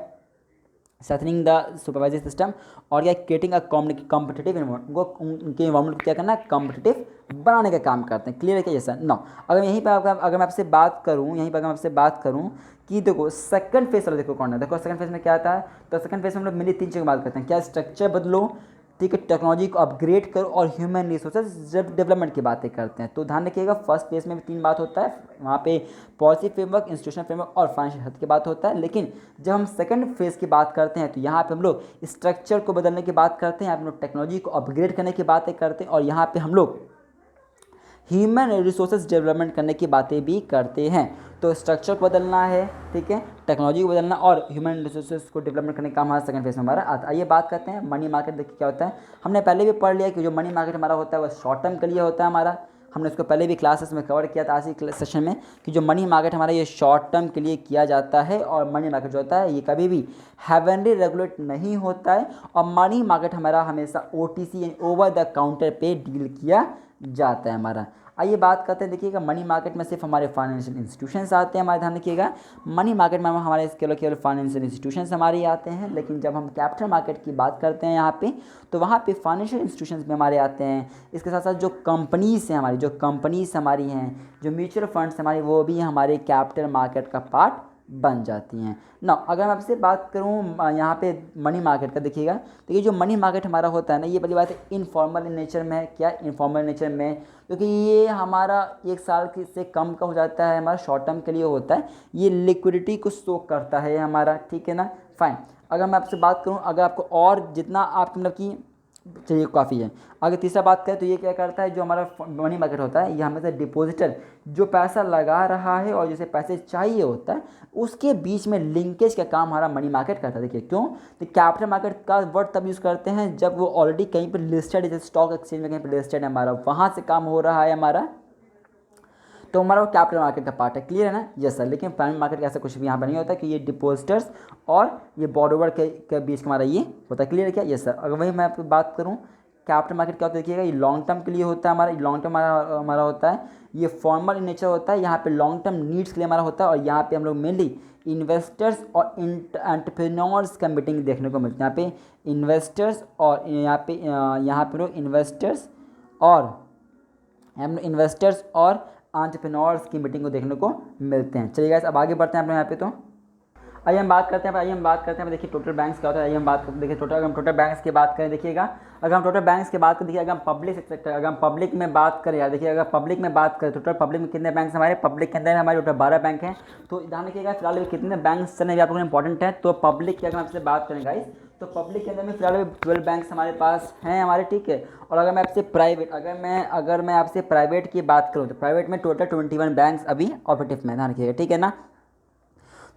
स्ट्रेथनिंग द सुपरवाइजरी सिस्टम, और या क्रिएटिंग अ कॉम्पिटिटिव इन्वायरमेंट, उनको उनके इन्वायरमेंट को क्या करना, कॉम्पिटिटिव बनाने का काम करते हैं। क्लियर है क्या? जैसा नो, अगर यहीं पर अगर मैं आपसे बात करूँ कि देखो सेकंड फेज वाला देखो कौन है, देखो सेकंड फेज में क्या आता है, तो सेकंड फेज में हम लोग मेनली 3 चीज़ों की बात करते हैं, क्या, स्ट्रक्चर बदलो, ठीक है, टेक्नोलॉजी को अपग्रेड करो, और ह्यूमन रिसोर्सेज डेवलपमेंट की बातें करते हैं। तो ध्यान रखिएगा फर्स्ट फेज में भी 3 बात होता है, वहाँ पे पॉलिसी फ्रेमवर्क, इंस्टीट्यूशनल फ्रेमवर्क और फाइनेंशियल हेल्थ की बात होता है। लेकिन जब हम सेकंड फेज की बात करते हैं तो यहाँ पे हम लोग स्ट्रक्चर को बदलने की बात करते हैं, यहाँ पे हम लोग टेक्नोलॉजी को अपग्रेड करने की बातें करते हैं, और यहाँ पे हम लोग ह्यूमन रिसोर्सेज डेवलपमेंट करने की बातें भी करते हैं। तो स्ट्रक्चर को बदलना है, ठीक है, टेक्नोलॉजी को बदलना और ह्यूमन रिसोर्सेज को डेवलपमेंट करने का काम हमारा सेकंड फेज में हमारा आता है। आइए बात करते हैं मनी मार्केट। देखिए क्या होता है, हमने पहले भी पढ़ लिया कि जो मनी मार्केट हमारा होता है वो शॉर्ट टर्म के लिए होता है हमारा, हमने उसको पहले भी क्लासेस में कवर किया था आज ही सेशन में, कि जो मनी मार्केट हमारा ये शॉर्ट टर्म के लिए किया जाता है, और मनी मार्केट जो होता है ये कभी भी हेवनली रेगुलेट नहीं होता है, और मनी मार्केट हमारा हमेशा OTC यानी ओवर द काउंटर पे डील किया जाता है हमारा। आइए बात करते हैं, देखिएगा मनी मार्केट में सिर्फ हमारे फाइनेंशियल इंस्टीट्यूशंस आते हैं हमारे, ध्यान रखिएगा मनी मार्केट में हमारे केवल फाइनेंशियल इंस्टीट्यूशंस हमारे आते हैं। लेकिन जब हम कैपिटल मार्केट की बात करते हैं यहाँ पे, तो वहाँ पे फाइनेंशियल इंस्टीट्यूशंस भी हमारे आते हैं। इसके साथ साथ जो कंपनीज हमारी हैं, जो म्यूचुअल फंड्स हमारी, वो भी हमारे कैपिटल मार्केट का पार्ट बन जाती हैं ना। अगर मैं आपसे बात करूँ यहाँ पे मनी मार्केट का, देखिएगा तो ये जो मनी मार्केट हमारा होता है ना, ये पहली बात है इनफॉर्मल इन नेचर में है। क्या इनफॉर्मल नेचर में, क्योंकि ये हमारा 1 साल से कम का हो जाता है, हमारा शॉर्ट टर्म के लिए होता है, ये लिक्विडिटी को सोक करता है हमारा, ठीक है ना, फाइन। अगर मैं आपसे बात करूँ, अगर आपको और जितना आप मतलब कि चलिए काफ़ी है। अगर तीसरा बात करें तो ये क्या करता है, जो हमारा मनी मार्केट होता है, ये हमेशा डिपॉजिटर जो पैसा लगा रहा है और जिसे पैसे चाहिए होता है, उसके बीच में लिंकेज का काम हमारा मनी मार्केट करता है। देखिए क्यों, तो कैपिटल मार्केट का वर्ड तब यूज़ करते हैं जब वो ऑलरेडी कहीं पर लिस्टेड है, जैसे स्टॉक एक्सचेंज में कहीं पर लिस्टेड है हमारा, वहाँ से काम हो रहा है हमारा, तो हमारा वो कैपिटल मार्केट का पार्ट है। क्लियर है ना? Yes sir. लेकिन प्राइमरी मार्केट का ऐसा कुछ भी यहाँ पर नहीं होता कि ये डिपॉजिटर्स और ये बोरोवर के बीच हमारा ये होता है। क्लियर है क्या? Yes sir. अगर वही मैं आपको बात करूँ कैपिटल मार्केट क्या होता है, देखिएगा ये लॉन्ग टर्म के लिए होता है हमारा, लॉन्ग टर्म हमारा होता है, ये फॉर्मल इन नेचर होता है, यहाँ पे लॉन्ग टर्म नीड्स के लिए हमारा होता है, और यहाँ पे हम लोग मेनली इन्वेस्टर्स और एंटरप्रेन्योर्स का मीटिंग देखने को मिलता है। यहाँ पे इन्वेस्टर्स और यहाँ पे लोग इन्वेस्टर्स और एंटरप्रेन्योर्स की मीटिंग को देखने को मिलते हैं। चलिए गाइस अब आगे बढ़ते हैं अपने यहाँ पे। तो आइए हम बात करते हैं देखिए टोटल बैंक्स क्या होता है। आइए हम बात करते हैं, देखिए अगर हम टोटल बैंक्स की बात करें, देखिएगा अगर हम टोटल बैंक्स की बात करें, देखिए अगर हम पब्लिक सेक्टर, अगर हम पब्लिक में बात करें यार, देखिए अगर पब्लिक में बात करें, टोटल पब्लिक में कितने बैंक हमारे, पब्लिक के अंदर हमारे टोटल 12 बैंक हैं। तो ध्यान रखिएगा फिलहाल कितने बैंक चलने आप लोगों को इंपॉर्टेंट है। तो पब्लिक की अगर हम आपसे बात करें गाइस, तो पब्लिक के अंदर में फिलहाल 12 बैंक्स हमारे पास हैं हमारे, ठीक है। और अगर मैं आपसे प्राइवेट अगर मैं आपसे प्राइवेट की बात करूँ, तो प्राइवेट में टोटल 21 बैंक्स अभी ऑपरेटिव में, ध्यान रखिएगा, ठीक है ना।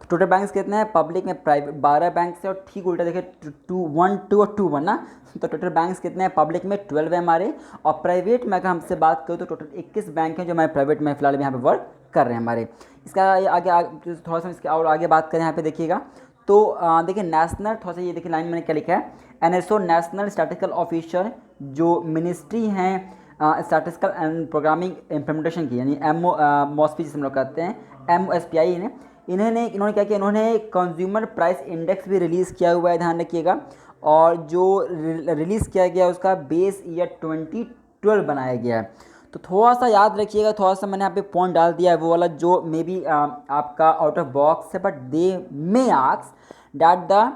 तो टोटल बैंक्स कितने हैं, पब्लिक में प्राइवेट 12 बैंक से, और ठीक उल्टा देखिए 2 और 2 ना। तो टोटल बैंक्स कितने हैं, पब्लिक में 12 है हमारे, और प्राइवेट में अगर हमसे बात करूँ तो टोटल 21 बैंक हैं जो हमारे प्राइवेट में फिलहाल यहाँ पे वर्क कर रहे हैं हमारे। इसका आगे थोड़ा सा इसके और आगे बात करें यहाँ पे देखिएगा, तो देखिए नेशनल, थोड़ा सा ये देखिए लाइन मैंने क्या लिखा है, NSO नेशनल स्टैटिस्टिकल ऑफिसर, जो मिनिस्ट्री हैं स्टैटिस्टिकल एंड प्रोग्रामिंग इम्प्लीमेंटेशन की, यानी MOSPI जिसे हम लोग कहते हैं, MOSPI इन्होंने क्या किया, इन्होंने कंज्यूमर प्राइस इंडेक्स भी रिलीज़ किया हुआ है, ध्यान रखिएगा। और जो रिलीज़ किया गया उसका बेस ईयर 2012 बनाया गया है। तो थोड़ा सा याद रखिएगा, थोड़ा सा मैंने यहाँ पे पॉइंट डाल दिया है वो वाला जो मे बी आपका आउट ऑफ बॉक्स है, but they may ask that the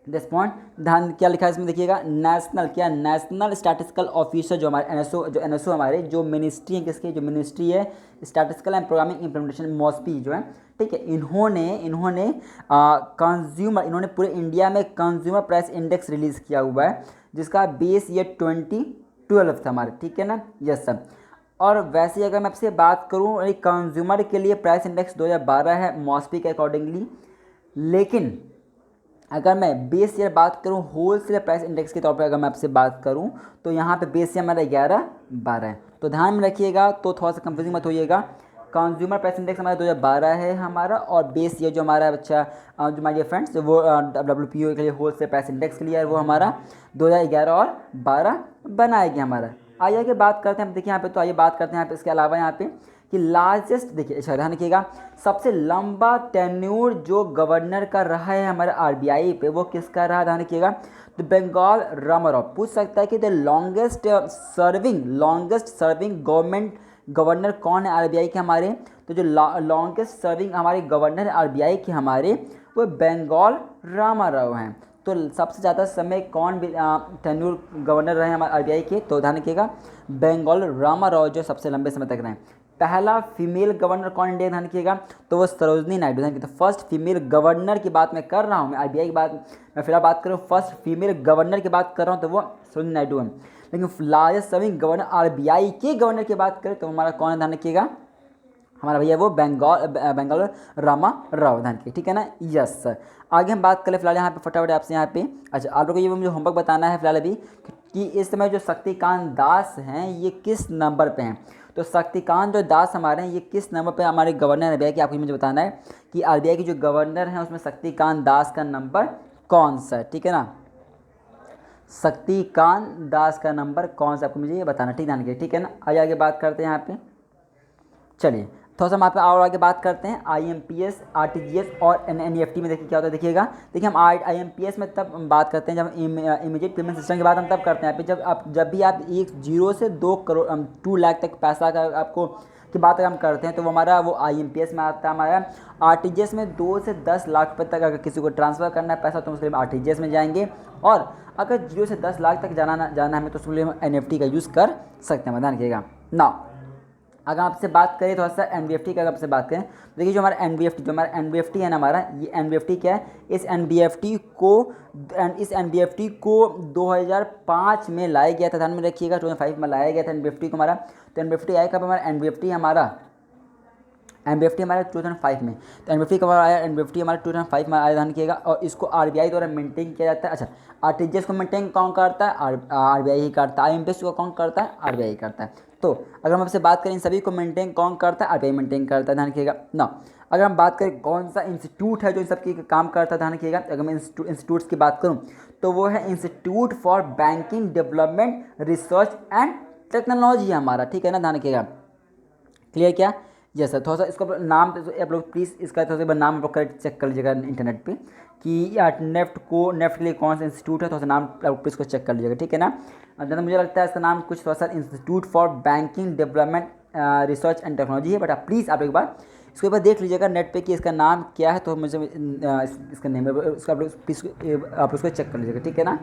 this point ध्यान क्या लिखा है इसमें देखिएगा, नेशनल क्या, नेशनल स्टैटिस्टिकल ऑफिसर जो हमारे एनएसओ हमारे जो मिनिस्ट्री है, किसकी जो मिनिस्ट्री है स्टैटिस्टिकल एंड प्रोग्रामिंग इम्प्लीमेंटेशन मॉस्पी जो है, ठीक है, इन्होंने कंज्यूमर, इन्होंने पूरे इंडिया में कंज्यूमर प्राइस इंडेक्स रिलीज़ किया हुआ है जिसका बेस ईयर 2012 था हमारे, ठीक है ना, यस सर। और वैसे अगर मैं आपसे बात करूँ कंज्यूमर के लिए प्राइस इंडेक्स 2012 है मॉस्पी के अकॉर्डिंगली, लेकिन अगर मैं बेस ईयर बात करूं होलसेल प्राइस इंडेक्स के तौर पर अगर मैं आपसे बात करूं तो यहाँ पे बेस ईयर हमारा 11-12 है, तो ध्यान में रखिएगा, तो थोड़ा सा कंफ्यूजिंग मत होइएगा। कंज्यूमर प्राइस इंडेक्स हमारा 2012 है हमारा, और बेस ईयर जो हमारा बच्चा जो हमारे फ्रेंड्स वो WPO के लिए होलसेल प्राइस इंडेक्स के लिए है वो हमारा 2011 और 12 बनाया गया हमारा। आइए आगे बात करते हैं, देखिए यहाँ पे, तो आइए बात करते हैं यहाँ पे इसके अलावा यहाँ पे कि लार्जेस्ट, देखिए अच्छा ध्यान रखिएगा, सबसे लंबा टेन्योर जो गवर्नर का रहा है हमारे आरबीआई पे वो किसका रहा, ध्यान रखिएगा, तो बेंगाल रामाराव। पूछ सकता है कि the longest serving government governor कौन है आरबीआई के हमारे, तो जो लॉन्गेस्ट सर्विंग हमारे गवर्नर आरबीआई के हमारे वो बेंगाल रामाराव हैं। तो सबसे ज़्यादा समय कौन टेन्योर गवर्नर रहे हमारे आरबीआई के, तो ध्यान रखिएगा बेंगाल रामाराव जो सबसे लंबे समय तक रहे। पहला फीमेल गवर्नर कौन इंडिया, ध्यान रखिएगा, तो वो सरोजनी नायडू, ध्यान रखिए, तो फर्स्ट फीमेल गवर्नर की बात मैं कर रहा हूँ, मैं आरबीआई की बात मैं फिलहाल बात कर रहा हूँ, फर्स्ट फीमेल गवर्नर की बात कर रहा हूँ तो वो सरोजनी नायडू है। लेकिन लार्जेस्ट सर्विंग गवर्नर आरबीआई के गवर्नर की बात करें तो हमारा कौन है, ध्यान रखिएगा, हमारा भैया वो बेंगाल रामाराव, ध्यान रखिए, ठीक है ना, यस सर। आगे हम बात करें फिलहाल यहाँ पे फटाफट आपसे यहाँ पे, अच्छा आप लोगों को ये मुझे होमवर्क बताना है फिलहाल अभी कि इस समय जो शक्तिकांत दास हैं ये किस नंबर पे हैं, तो शक्तिकांत जो दास हमारे हैं ये किस नंबर पे हमारे गवर्नर आरबीआई की, आपको मुझे बताना है कि आरबीआई की जो गवर्नर हैं उसमें शक्तिकांत दास का नंबर कौन सा है, ठीक है ना, शक्तिकांत दास का नंबर कौन सा आपको मुझे ये बताना, ठीक ध्यान रखिए, ठीक है ना। आइए आगे बात करते हैं यहाँ पे, चलिए थोड़ा सा हम यहाँ पे और आगे बात करते हैं IMPS RTGS और NEFT में देखिए क्या होता है, देखिएगा, देखिए हम IMPS में तब बात करते हैं जब इमीडिएट पेमेंट सिस्टम की बात हम तब करते हैं यहाँ पे जब भी आप 0 से 2 करोड़ 2 लाख तक पैसा का आपको की बात अगर हम करते हैं तो वो हमारा वो IMPS में आता है। हमारा RTGS में 2 से 10 लाख रुपये तक अगर किसी को ट्रांसफ़र करना है पैसा तो उसके लिए RTGS में जाएंगे, और अगर 0 से 10 लाख तक जाना हमें तो उसके लिए हम NFT का यूज़ कर सकते हैं, ध्यान रखिएगा ना। अगर आपसे बात करें थोड़ा सा NBFT का, अगर आपसे बात करें तो देखिए जो हमारा NBFT है ना हमारा, ये NBFT क्या है, इस NBFT को 2005 में लाया गया था, ध्यान में रखिएगा, 2005 में लाया गया था NBFT को हमारा। तो NBFT आया कब हमारा, NBFT हमारा 2005 में, तो NBFT कब आया, NBFT हमारा 2005 में आया, ध्यान रखिएगा, और इसको आरबीआई द्वारा मेंटेन किया जाता है। अच्छा RTGS को मेंटेन कौन करता है, आरबीआई ही करता है। IMPS को कौन करता है, आरबीआई करता है। तो अगर हम आपसे बात करें इन सभी को मेंटेन कौन करता है, आरबीआई मेंटेन करता है, ध्यान रखिएगा ना। अगर हम बात करें कौन सा इंस्टीट्यूट है जो इन सबकी काम करता है, ध्यान रखिएगा, अगर मैं इंस्टीट्यूट्स की बात करूँ तो वो है institute for banking development research and technology हमारा, ठीक है ना, ध्यान रखिएगा, क्लियर क्या, यस सर। थोड़ा सा इसका नाम आप लोग प्लीज़ इसका थोड़ा सा नाम आप लोग कर चेक कर लीजिएगा इंटरनेट पे कि नेफ्ट के लिए कौन सा इंस्टीट्यूट है, थोड़ा सा नाम आप प्लीज़ इसको चेक कर लीजिएगा, ठीक है ना। जैसे मुझे लगता है इसका नाम कुछ थोड़ा सा institute for banking development research and technology है, बट आप प्लीज़ आप एक बार इसके ऊपर देख लीजिएगा नेट पे कि इसका नाम क्या है, तो मुझे इसका नेम इसका आप लोग प्लीज़ आप उसको चेक कर लीजिएगा, ठीक है ना।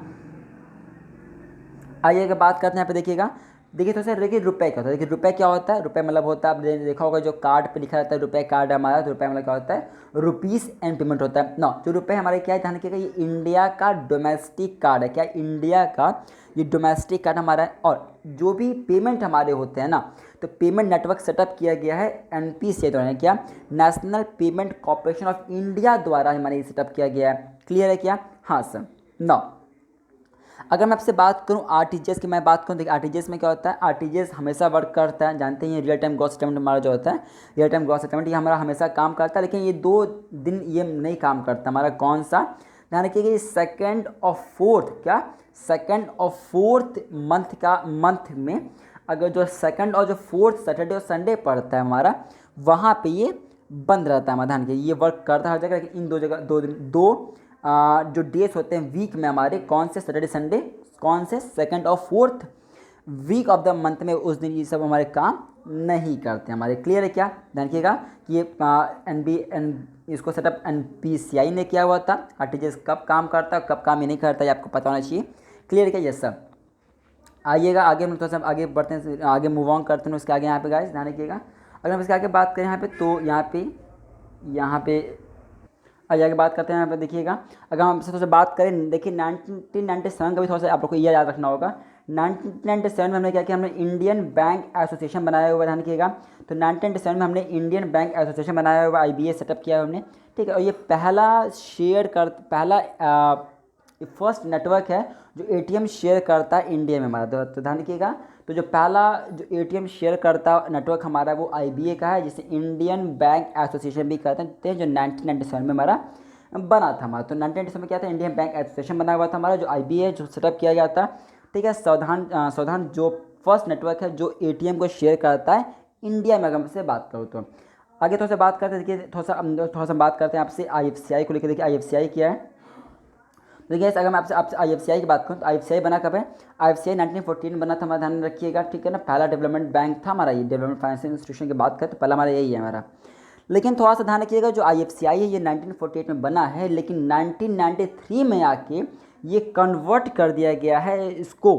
आइए अगर बात करते हैं यहाँ पे देखिएगा, देखिए तो सर देखिए रुपए क्या होता है, देखिए रुपए क्या होता है, रुपए मतलब होता है आपने देखा होगा जो कार्ड पे लिखा रहता है रुपए कार्ड हमारा, तो रुपए मतलब क्या होता है, रुपीस एंड पेमेंट होता है ना। जो रुपए हमारे क्या है, ध्यान रखिएगा, ये इंडिया का डोमेस्टिक कार्ड है, क्या इंडिया का ये डोमेस्टिक कार्ड हमारा है। और जो भी पेमेंट हमारे होते हैं ना, तो पेमेंट नेटवर्क सेटअप किया गया है NPCI द्वारा, क्या national payment corporation of India द्वारा हमारे ये सेटअप किया गया है, क्लियर है क्या, हाँ सर ना। अगर मैं आपसे बात करूं RTGS की, मैं बात करूं, देखिए RTGS में क्या होता है, RTGS हमेशा वर्क करता है, जानते हैं रियल टाइम ग्रॉस सेटलमेंट हमारा जो होता है, रियल टाइम ग्रॉस सेटलमेंट ये हमारा हमेशा काम करता है, लेकिन ये 2 दिन ये नहीं काम करता हमारा, कौन सा, ध्यान रखिएगा, ये 2nd और 4th मंथ में अगर जो 2nd और जो 4th सैटरडे और संडे पड़ता है हमारा, वहाँ पे ये बंद रहता है हमारा, ध्यान रखिए, ये वर्क करता है हर जगह, लेकिन इन 2 जगह जो डेज होते हैं वीक में हमारे, कौन से, सैटरडे संडे, कौन से 2nd और 4th week of the month में, उस दिन ये सब हमारे काम नहीं करते हमारे, क्लियर है क्या, ध्यान रखिएगा कि ये इसको सेटअप NPCI ने किया हुआ था। आरटीजीएस कब काम करता है कब काम ही नहीं करता, ये आपको पता होना चाहिए। क्लियर क्या? Yes sir. आइएगा आगे, हम थोड़ा सा आगे बढ़ते हैं, आगे मूव ऑन करते हैं उसके आगे। यहाँ पे गाइस ध्यान रखिएगा, अगर हम इसके आगे बात करें यहाँ पे, तो यहाँ पे आगे बात करते हैं। यहाँ पे देखिएगा, अगर हम इससे थोड़ा सा बात करें, देखिए 1997 का भी थोड़ा सा आप लोग को ये याद रखना होगा। 1997 में हमने क्या किया, हमने इंडियन बैंक एसोसिएशन बनाया हुआ, ध्यान रखिएगा। तो 1997 में हमने इंडियन बैंक एसोसिएशन बनाया हुआ, IBA सेटअप किया है हमने, ठीक है। और ये फर्स्ट नेटवर्क है जो ATM शेयर करता है इंडिया में हमारा। तो ध्यान रखिएगा, तो जो पहला जो ATM शेयर करता नेटवर्क हमारा वो IBA का है, जिसे इंडियन बैंक एसोसिएशन भी कहते हैं, जो 1997 में हमारा बना था हमारा। तो 1997 में क्या था, इंडियन बैंक एसोसिएशन बना हुआ था हमारा, जो IBA जो सेटअप किया गया था, ठीक है। सावधान जो फर्स्ट नेटवर्क है जो ATM को शेयर करता है इंडिया में, अगर मैं से बात करूँ तो। आगे थोड़ा सा बात करते हैं, देखिए थोड़ा सा बात करते हैं आपसे IFCI को लेकर। देखिए IFCI क्या है, देखिए अगर मैं आपसे IFCI की बात करूँ तो IFCI बना कब है, IFCI 1914 बना था हमारा, ध्यान में रखिएगा, ठीक है ना। पहला डेवलपमेंट बैंक था हमारा, ये डेवलपमेंट फाइनेंशियल इंस्टीट्यूशन की बात करें तो पहला हमारा यही है हमारा। लेकिन थोड़ा सा ध्यान रखिएगा, जो IFCI है ये 1948 में बना है, लेकिन 1993 में आके ये कन्वर्ट कर दिया गया है इसको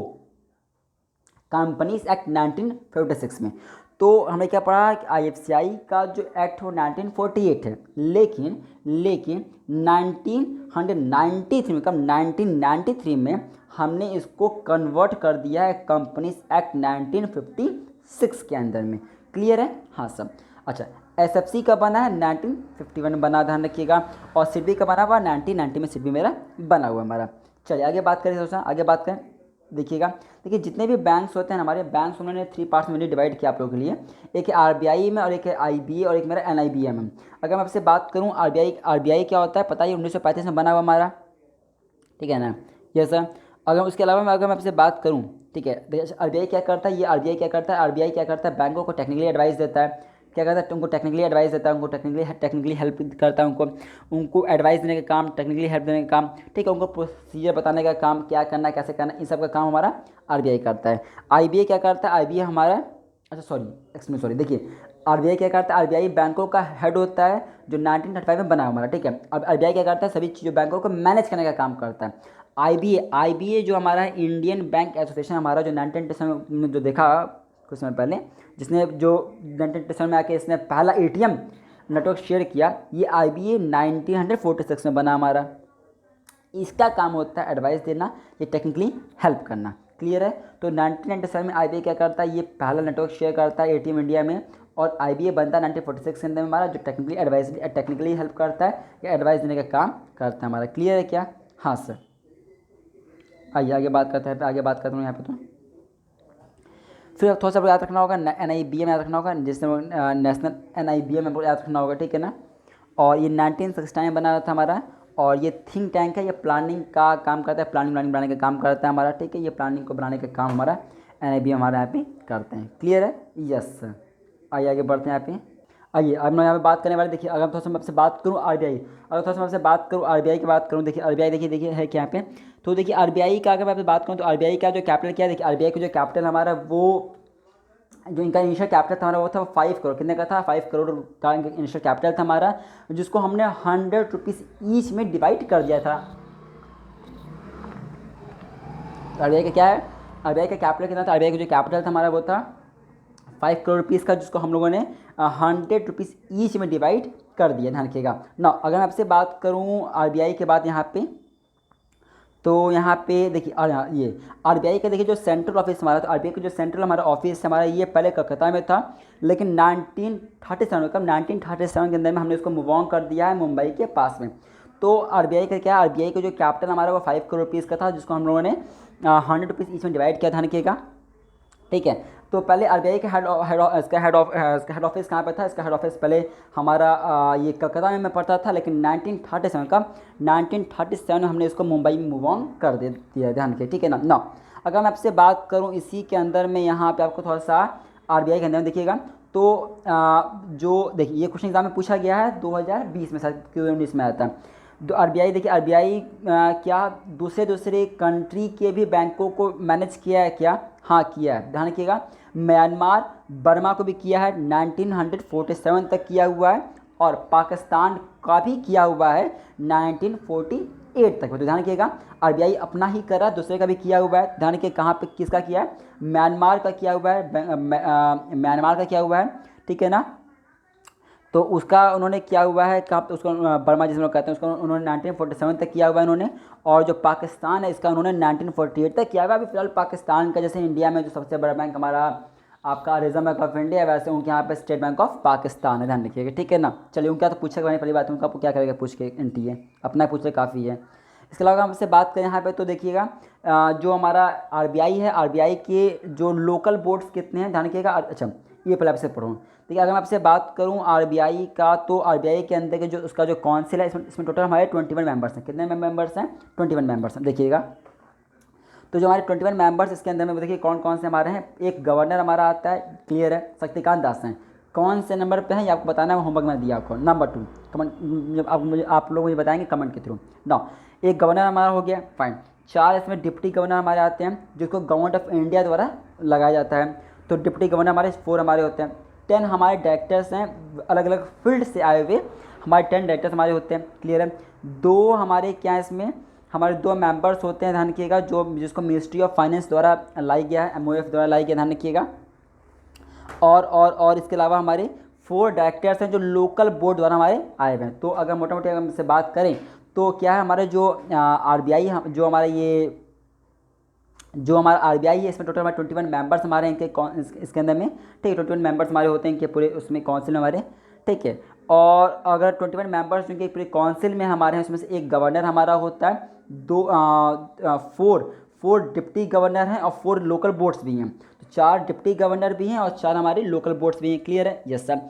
कंपनीज एक्ट 1956 में। तो हमने क्या पढ़ा कि IFCI का जो एक्ट हो 1948 है, लेकिन 1993 में हमने इसको कन्वर्ट कर दिया है कंपनीज एक्ट 1956 के अंदर में। क्लियर है? हाँ सब। अच्छा, SFC का बना है 1951 में बना, ध्यान रखिएगा। और SIDBI का बना हुआ 1990 में SIDBI मेरा बना हुआ हमारा। चलिए आगे बात करें दोस्तों, आगे बात करें। देखिएगा, देखिए जितने भी बैंक्स होते हैं हमारे, बैंक्स उन्होंने 3 पार्ट्स में डिवाइड किया आप लोगों के लिए। एक है RBI में, और एक है IBA, और एक मेरा NIBA में। अगर मैं आपसे बात करूं RBI क्या होता है, पता ही 1935 में बना हुआ हमारा, ठीक है ना। Yes sir. अगर उसके अलावा अगर मैं आपसे बात करूं, ठीक है, RBI क्या करता है, ये RBI क्या करता है, RBI क्या करता है, बैंकों को टेक्निकली एडवाइस देता है। क्या करता है, उनको टेक्निकली एडवाइस देता है, उनको टेक्निकली हेल्प करता है, उनको एडवाइस देने का काम, टेक्निकली हेल्प देने का काम, ठीक है। उनको प्रोसीजर बताने का काम, क्या करना है कैसे करना है, इन सब का काम हमारा RBI करता है। IBA क्या करता है, IBA हमारा, अच्छा सॉरी देखिए, RBI क्या करता है, RBI बैंकों का हेड होता है, जो 1935 में बना हुआ हमारा, ठीक है। अब RBI क्या करता है, सभी चीज़ों बैंकों को मैनेज करने का काम करता है। IBA जो हमारा है, इंडियन बैंक एसोसिएशन हमारा, जो 1997 में जो देखा कुछ समय पहले, जिसने जो 1997 में आके इसने पहला ATM नेटवर्क शेयर किया, ये IBA 1946 में बना हमारा। इसका काम होता है एडवाइस देना, ये टेक्निकली हेल्प करना। क्लियर है? तो 1997 में IBA क्या करता है, ये पहला नेटवर्क शेयर करता है ATM इंडिया में, और IBA बनता है 1946 के अंदर में हमारा, जो टेक्निकली हेल्प करता है या एडवाइस देने का काम करता है हमारा। क्लियर है क्या? हाँ सर। आइए आगे बात करते हैं, आगे बात करता हूँ यहाँ पे। तो फिर थोड़ा सा याद रखना होगा, NIBA में याद रखना होगा, जिससे नेशनल NIBA में याद रखना होगा, ठीक है ना। और ये 1969 में बना था हमारा, और ये थिंक टैंक है, ये प्लानिंग का काम करता है, प्लानिंग बनाने का काम करता है हमारा, ठीक है। ये प्लानिंग को बनाने का काम हमारा NIBA हमारे यहाँ पे करते हैं। क्लियर है? यस। आइए आगे बढ़ते हैं यहाँ पे। आइए अब मैं यहाँ पे बात करने वाले, देखिए अगर थोड़ा सा मैं आपसे बात करूँ RBI, अगर थोड़ा सा मैं आपसे बात करूँ RBI की बात करूँ, देखिए RBI देखिए है क्या यहाँ पे। तो देखिए RBI का अगर मैं आपसे बात करूँ तो RBI का जो कैपिटल क्या है, देखिए RBI का जो कैपिटल हमारा, वो जो इनका इनिशियल कैपिटल था हमारा, वो था 5 करोड़। कितने का था? 5 करोड़ का इनिशियल कैपिटल था हमारा, जिसको हमने 100 रुपीज़ ईच में डिवाइड कर दिया था। RBI का क्या है, RBI का कैपिटल कितना था, RBI का जो कैपिटल था हमारा वो था 5 करोड़ रुपीज़ का, जिसको हम लोगों ने 100 रुपीज़ ईच में डिवाइड कर दिया, ध्यान रखिएगा ना। अगर मैं आपसे बात करूँ RBI के बाद यहाँ पे, तो यहाँ पे देखिए ये RBI का देखिए जो सेंट्रल ऑफिस हमारा, तो RBI का जो सेंट्रल हमारा ऑफिस हमारा, ये पहले कलकत्ता में था, लेकिन 1937 के अंदर में हमने इसको मूव ऑन कर दिया है मुंबई के पास में। तो RBI का क्या, RBI का जो कैपिटल हमारा वो 5 करोड़ रुपीज़ का था, जिसको हम लोगों ने 100 रुपीज़ ईच में डिवाइड किया, ध्यान रखिएगा, ठीक है। तो पहले RBI का हेड ऑफिस कहाँ पे था, इसका हेड ऑफिस पहले हमारा ये कलकत्ता में पड़ता था, लेकिन 1937 में हमने इसको मुंबई में मूव ऑन कर दिया, ध्यान रखिए, ठीक है ना। अगर मैं आपसे बात करूँ इसी के अंदर में, यहाँ पे आपको थोड़ा सा RBI के अंदर में देखिएगा, तो जो देखिए ये क्वेश्चन एग्जाम में पूछा गया है 2020 में, शायद 2019 में आया था। तो RBI देखिए, RBI क्या दूसरे कंट्री के भी बैंकों को मैनेज किया है क्या? हाँ किया है, ध्यान रखिएगा। म्यांमार, बर्मा को भी किया है, 1947 तक किया हुआ है, और पाकिस्तान का भी किया हुआ है 1948 तक। तो ध्यान रखिएगा, आरबीआई अपना ही कर रहा है, दूसरे का भी किया हुआ है। ध्यान रखिए कहाँ पे किसका किया है, म्यांमार का किया हुआ है, म्यांमार का किया हुआ है, ठीक है ना। तो उसका उन्होंने किया हुआ है कहाँ पे, उसको बर्मा जिसमें लोग कहते हैं, उसको उन्होंने 1947 तक किया हुआ है उन्होंने। और जो पाकिस्तान है इसका उन्होंने 1948 तक किया हुआ है। अभी फिलहाल पाकिस्तान का जैसे इंडिया में जो सबसे बड़ा बैंक हमारा आपका रिजर्व बैंक ऑफ इंडिया है, वैसे उनके यहाँ पे स्टेट बैंक ऑफ पाकिस्तान है, ध्यान रखिएगा, ठीक है ना। चलिए उनका तो पूछेगा नहीं, पहली बात उनका क्या करेगा पूछ के, एंटी है अपना पूछ ले काफ़ी है। इसके अलावा हमसे बात करें यहाँ पे तो देखिएगा जो हमारा आरबीआई है, आरबीआई के जो लोकल बोर्ड्स कितने हैं, ध्यान रखिएगा। अच्छा ये पहले आपसे पढ़ूँ, ठीक है। अगर मैं आपसे बात करूँ आरबीआई का, तो आरबीआई के अंदर के जो उसका जो काउंसिल है, इसमें टोटल हमारे 21 मेंबर्स हैं। कितने मेंबर्स हैं, 21 मेंबर्स हैं, देखिएगा। तो जो हमारे 21 मेंबर्स इसके अंदर में देखिए कौन कौन से हमारे हैं। एक गवर्नर हमारा आता है, क्लियर है, शक्तिकांत दास हैं। कौन से नंबर पे है ये आपको बताना है, होमवर्क में दिया आपको। नंबर 2 कमेंट, जब आप लोग मुझे बताएंगे कमेंट के थ्रू। नाउ एक गवर्नर हमारा हो गया, फाइन। 4 इसमें डिप्टी गवर्नर हमारे आते हैं, जिसको गवर्नमेंट ऑफ इंडिया द्वारा लगाया जाता है। तो डिप्टी गवर्नर हमारे 4 हमारे होते हैं। 10 हमारे डायरेक्टर्स हैं, अलग अलग फील्ड से आए हुए हमारे 10 डायरेक्टर्स हमारे होते हैं, क्लियर है। 2 हमारे क्या इसमें हमारे 2 मेंबर्स होते हैं, ध्यान रखिएगा, जो जिसको मिनिस्ट्री ऑफ फाइनेंस द्वारा लाई गया है, एमओएफ द्वारा लाई गया, ध्यान रखिएगा। और इसके अलावा हमारे 4 डायरेक्टर्स हैं जो लोकल बोर्ड द्वारा हमारे आए हुए हैं। तो अगर मोटा मोटी अगर हमसे बात करें तो क्या है हमारे जो आरबीआई जो हमारा ये जो हमारा आरबीआई है, इसमें टोटल हमारे 21 मेंबर्स हमारे इनके इसके अंदर में, ठीक है। 21 मेंबर्स हमारे होते हैं इनके पूरे उसमें काउंसिल हमारे, ठीक है। और अगर 21 मेंबर्स जो कि पूरे काउंसिल में हमारे हैं, उसमें से एक गवर्नर हमारा होता है, 4 डिप्टी गवर्नर हैं और 4 लोकल बोर्ड्स भी हैं। तो 4 डिप्टी गवर्नर भी हैं और 4 हमारे लोकल बोर्ड्स भी हैं, क्लियर है, yes sir.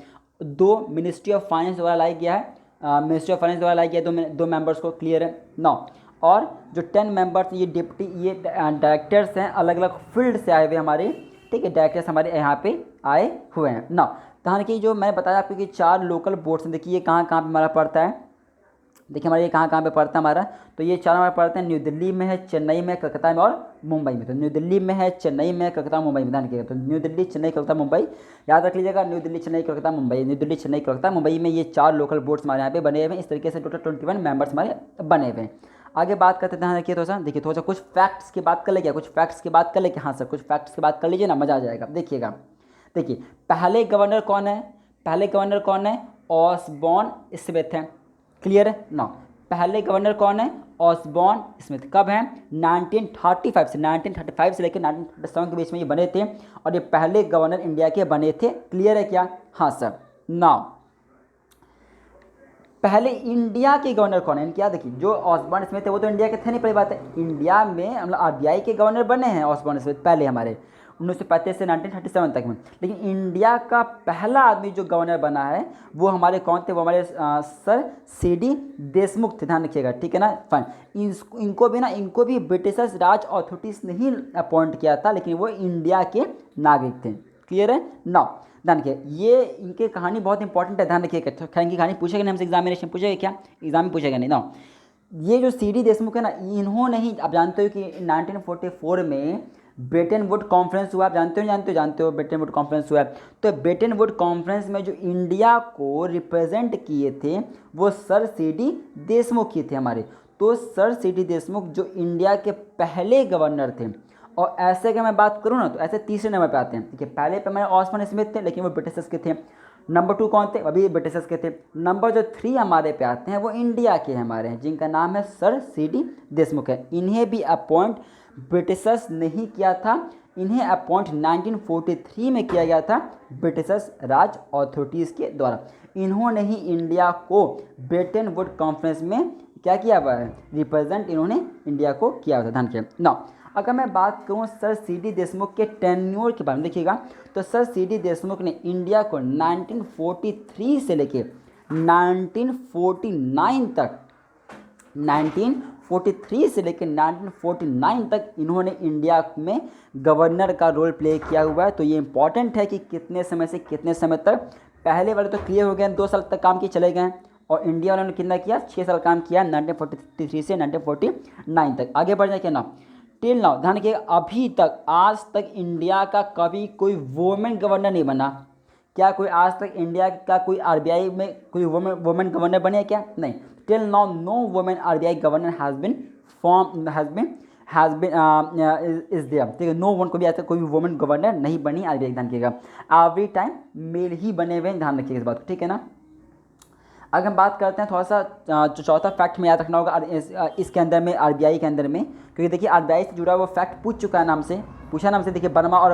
2 ministry of finance द्वारा लाई गया है, मिनिस्ट्री ऑफ फाइनेंस द्वारा लाई गया है 2 मेंबर्स को, क्लियर है नाउ। और जो 10 मेंबर्स ये डिप्टी ये डायरेक्टर्स हैं, अलग अलग फील्ड से आए हुए हमारे, ठीक है, डायरेक्टर्स हमारे यहाँ पे आए हुए हैं ना। ध्यान रखिए जो मैंने बताया आपको कि 4 लोकल बोर्ड्स हैं, देखिए ये कहाँ कहाँ पे हमारा पड़ता है, देखिए हमारे ये कहाँ कहाँ पे पड़ता है हमारा। तो ये 4 हमारे पड़ते हैं, न्यू दिल्ली में है, चेन्नई में, कलकत्ता में और मुंबई में। तो न्यू दिल्ली में है, चेन्नई में, कलकत्ता, मुंबई में, ध्यान रखिएगा। तो न्यू दिल्ली, चेन्नई, कलकत्ता, मुंबई, याद रख लीजिएगा। न्यू दिल्ली, चेन्नई, कलकत्ता, मुंबई, न्यू दिल्ली, चेन्नई, कलकत्ता, मुंबई में ये 4 लोकल बोर्ड्स हमारे यहाँ पे बने हुए हैं। इस तरीके से टोटल 21 मेंबर्स हमारे बने हुए हैं। आगे बात करते हैं, ध्यान रखिए थोड़ा सा, देखिए थोड़ा सा कुछ फैक्ट्स की बात कर ले, क्या कुछ फैक्ट्स की बात कर ले, हाँ सर कुछ फैक्ट्स की बात कर लीजिए ना, मजा आ जाएगा। देखिएगा, देखिए पहले गवर्नर कौन है, पहले गवर्नर कौन है, ऑसबॉर्न स्मिथ है, क्लियर है ना। पहले गवर्नर कौन है, ऑसबॉर्न स्मिथ। कब है, 1935 से लेकर 1937 के बीच में ये बने थे और ये पहले गवर्नर इंडिया के बने थे, क्लियर है क्या, हाँ सर। नाउ पहले इंडिया के गवर्नर कौन है, क्या देखिए जो ऑसबॉर्न स्मिथ है वो तो इंडिया के थे नहीं, पहली बात है। इंडिया में मतलब आरबीआई के गवर्नर बने हैं ऑसबॉर्न स्मिथ पहले हमारे 1935 से 1937 तक में, लेकिन इंडिया का पहला आदमी जो गवर्नर बना है वो हमारे कौन थे, वो हमारे सर सीडी देशमुख थे, ध्यान रखिएगा, ठीक है ना, फाइन। इनको भी ब्रिटिशर्स राज अथॉरिटीज ने ही अपॉइंट किया था, लेकिन वो इंडिया के नागरिक थे, क्लियर है ना। ध्यान रखिए ये इनकी कहानी बहुत इंपॉर्टेंट है, ध्यान रखिएगा। इनकी कहानी पूछेगा नहीं हमसे, एग्जामिनेशन पूछेगा क्या, एग्जाम में पूछेगा नहीं ना। ये जो सीडी देशमुख है ना, इन्होंने ही, आप जानते हो कि 1944 में ब्रेटन वुड कॉन्फ्रेंस हुआ, आप जानते हो ब्रेटन वुड कॉन्फ्रेंस हुआ। तो ब्रेटन वुड कॉन्फ्रेंस में जो इंडिया को रिप्रेजेंट किए थे वो सर सीडी देशमुख ही थे हमारे। तो सर सीडी देशमुख जो इंडिया के पहले गवर्नर थे, और ऐसे अगर मैं बात करूँ ना तो ऐसे तीसरे नंबर पे आते हैं, देखिए पहले पे हमारे ऑसबॉर्न स्मिथ थे, लेकिन वो ब्रिटिशर्स के थे। नंबर 2 कौन थे, अभी ब्रिटिशर्स के थे। नंबर जो 3 हमारे पे आते हैं वो इंडिया के हमारे हैं, जिनका नाम है सर सीडी देशमुख है। इन्हें भी अपॉइंट ब्रिटिशर्स नहीं किया था, इन्हें अपॉइंट 1943 में किया गया था ब्रिटिशर्स राज अथॉरिटीज़ के द्वारा। इन्होंने ही इंडिया को ब्रेटन वुड कॉन्फ्रेंस में क्या किया हुआ है, रिप्रेजेंट इन्होंने इंडिया को किया हुआ था, ध्यान रखिए ना। अगर मैं बात करूं सर सीडी देशमुख के टेन्योर के बारे में, देखिएगा तो सर सीडी देशमुख ने इंडिया को 1943 से लेके 1949 तक 1943 से लेकर 1949 तक इन्होंने इंडिया में गवर्नर का रोल प्ले किया हुआ है। तो ये इंपॉर्टेंट है कि कितने समय से कितने समय तक, पहले वाले तो क्लियर हो गए, 2 साल तक काम किए चले गए, और इंडिया वालों ने कितना किया, 6 साल काम किया 1943 से 1949 तक। आगे बढ़ जाए क्या ना, टिल नाउ, ध्यान रखिएगा अभी तक आज तक इंडिया का कभी कोई वुमेन गवर्नर नहीं बना, क्या कोई आज तक इंडिया का कोई आरबीआई में कोई वुमेन गवर्नर बने हैं क्या? नहीं। Till now no women RBI governor has been is there, ठीक है। नो वन, को भी आज तक कोई वुमेन गवर्नर नहीं बनी आरबीआई, ध्यान रखिएगा। एवरी टाइम मेल ही बने हुए हैं, ध्यान रखिएगा इस बात को, ठीक है ना। अगर हम बात करते हैं थोड़ा सा जो चौथा फैक्ट में याद रखना होगा इसके अंदर में, आरबीआई के अंदर में, क्योंकि देखिए आरबीआई से जुड़ा हुआ फैक्ट पूछ चुका है, नाम से पूछा, नाम से देखिए बर्मा और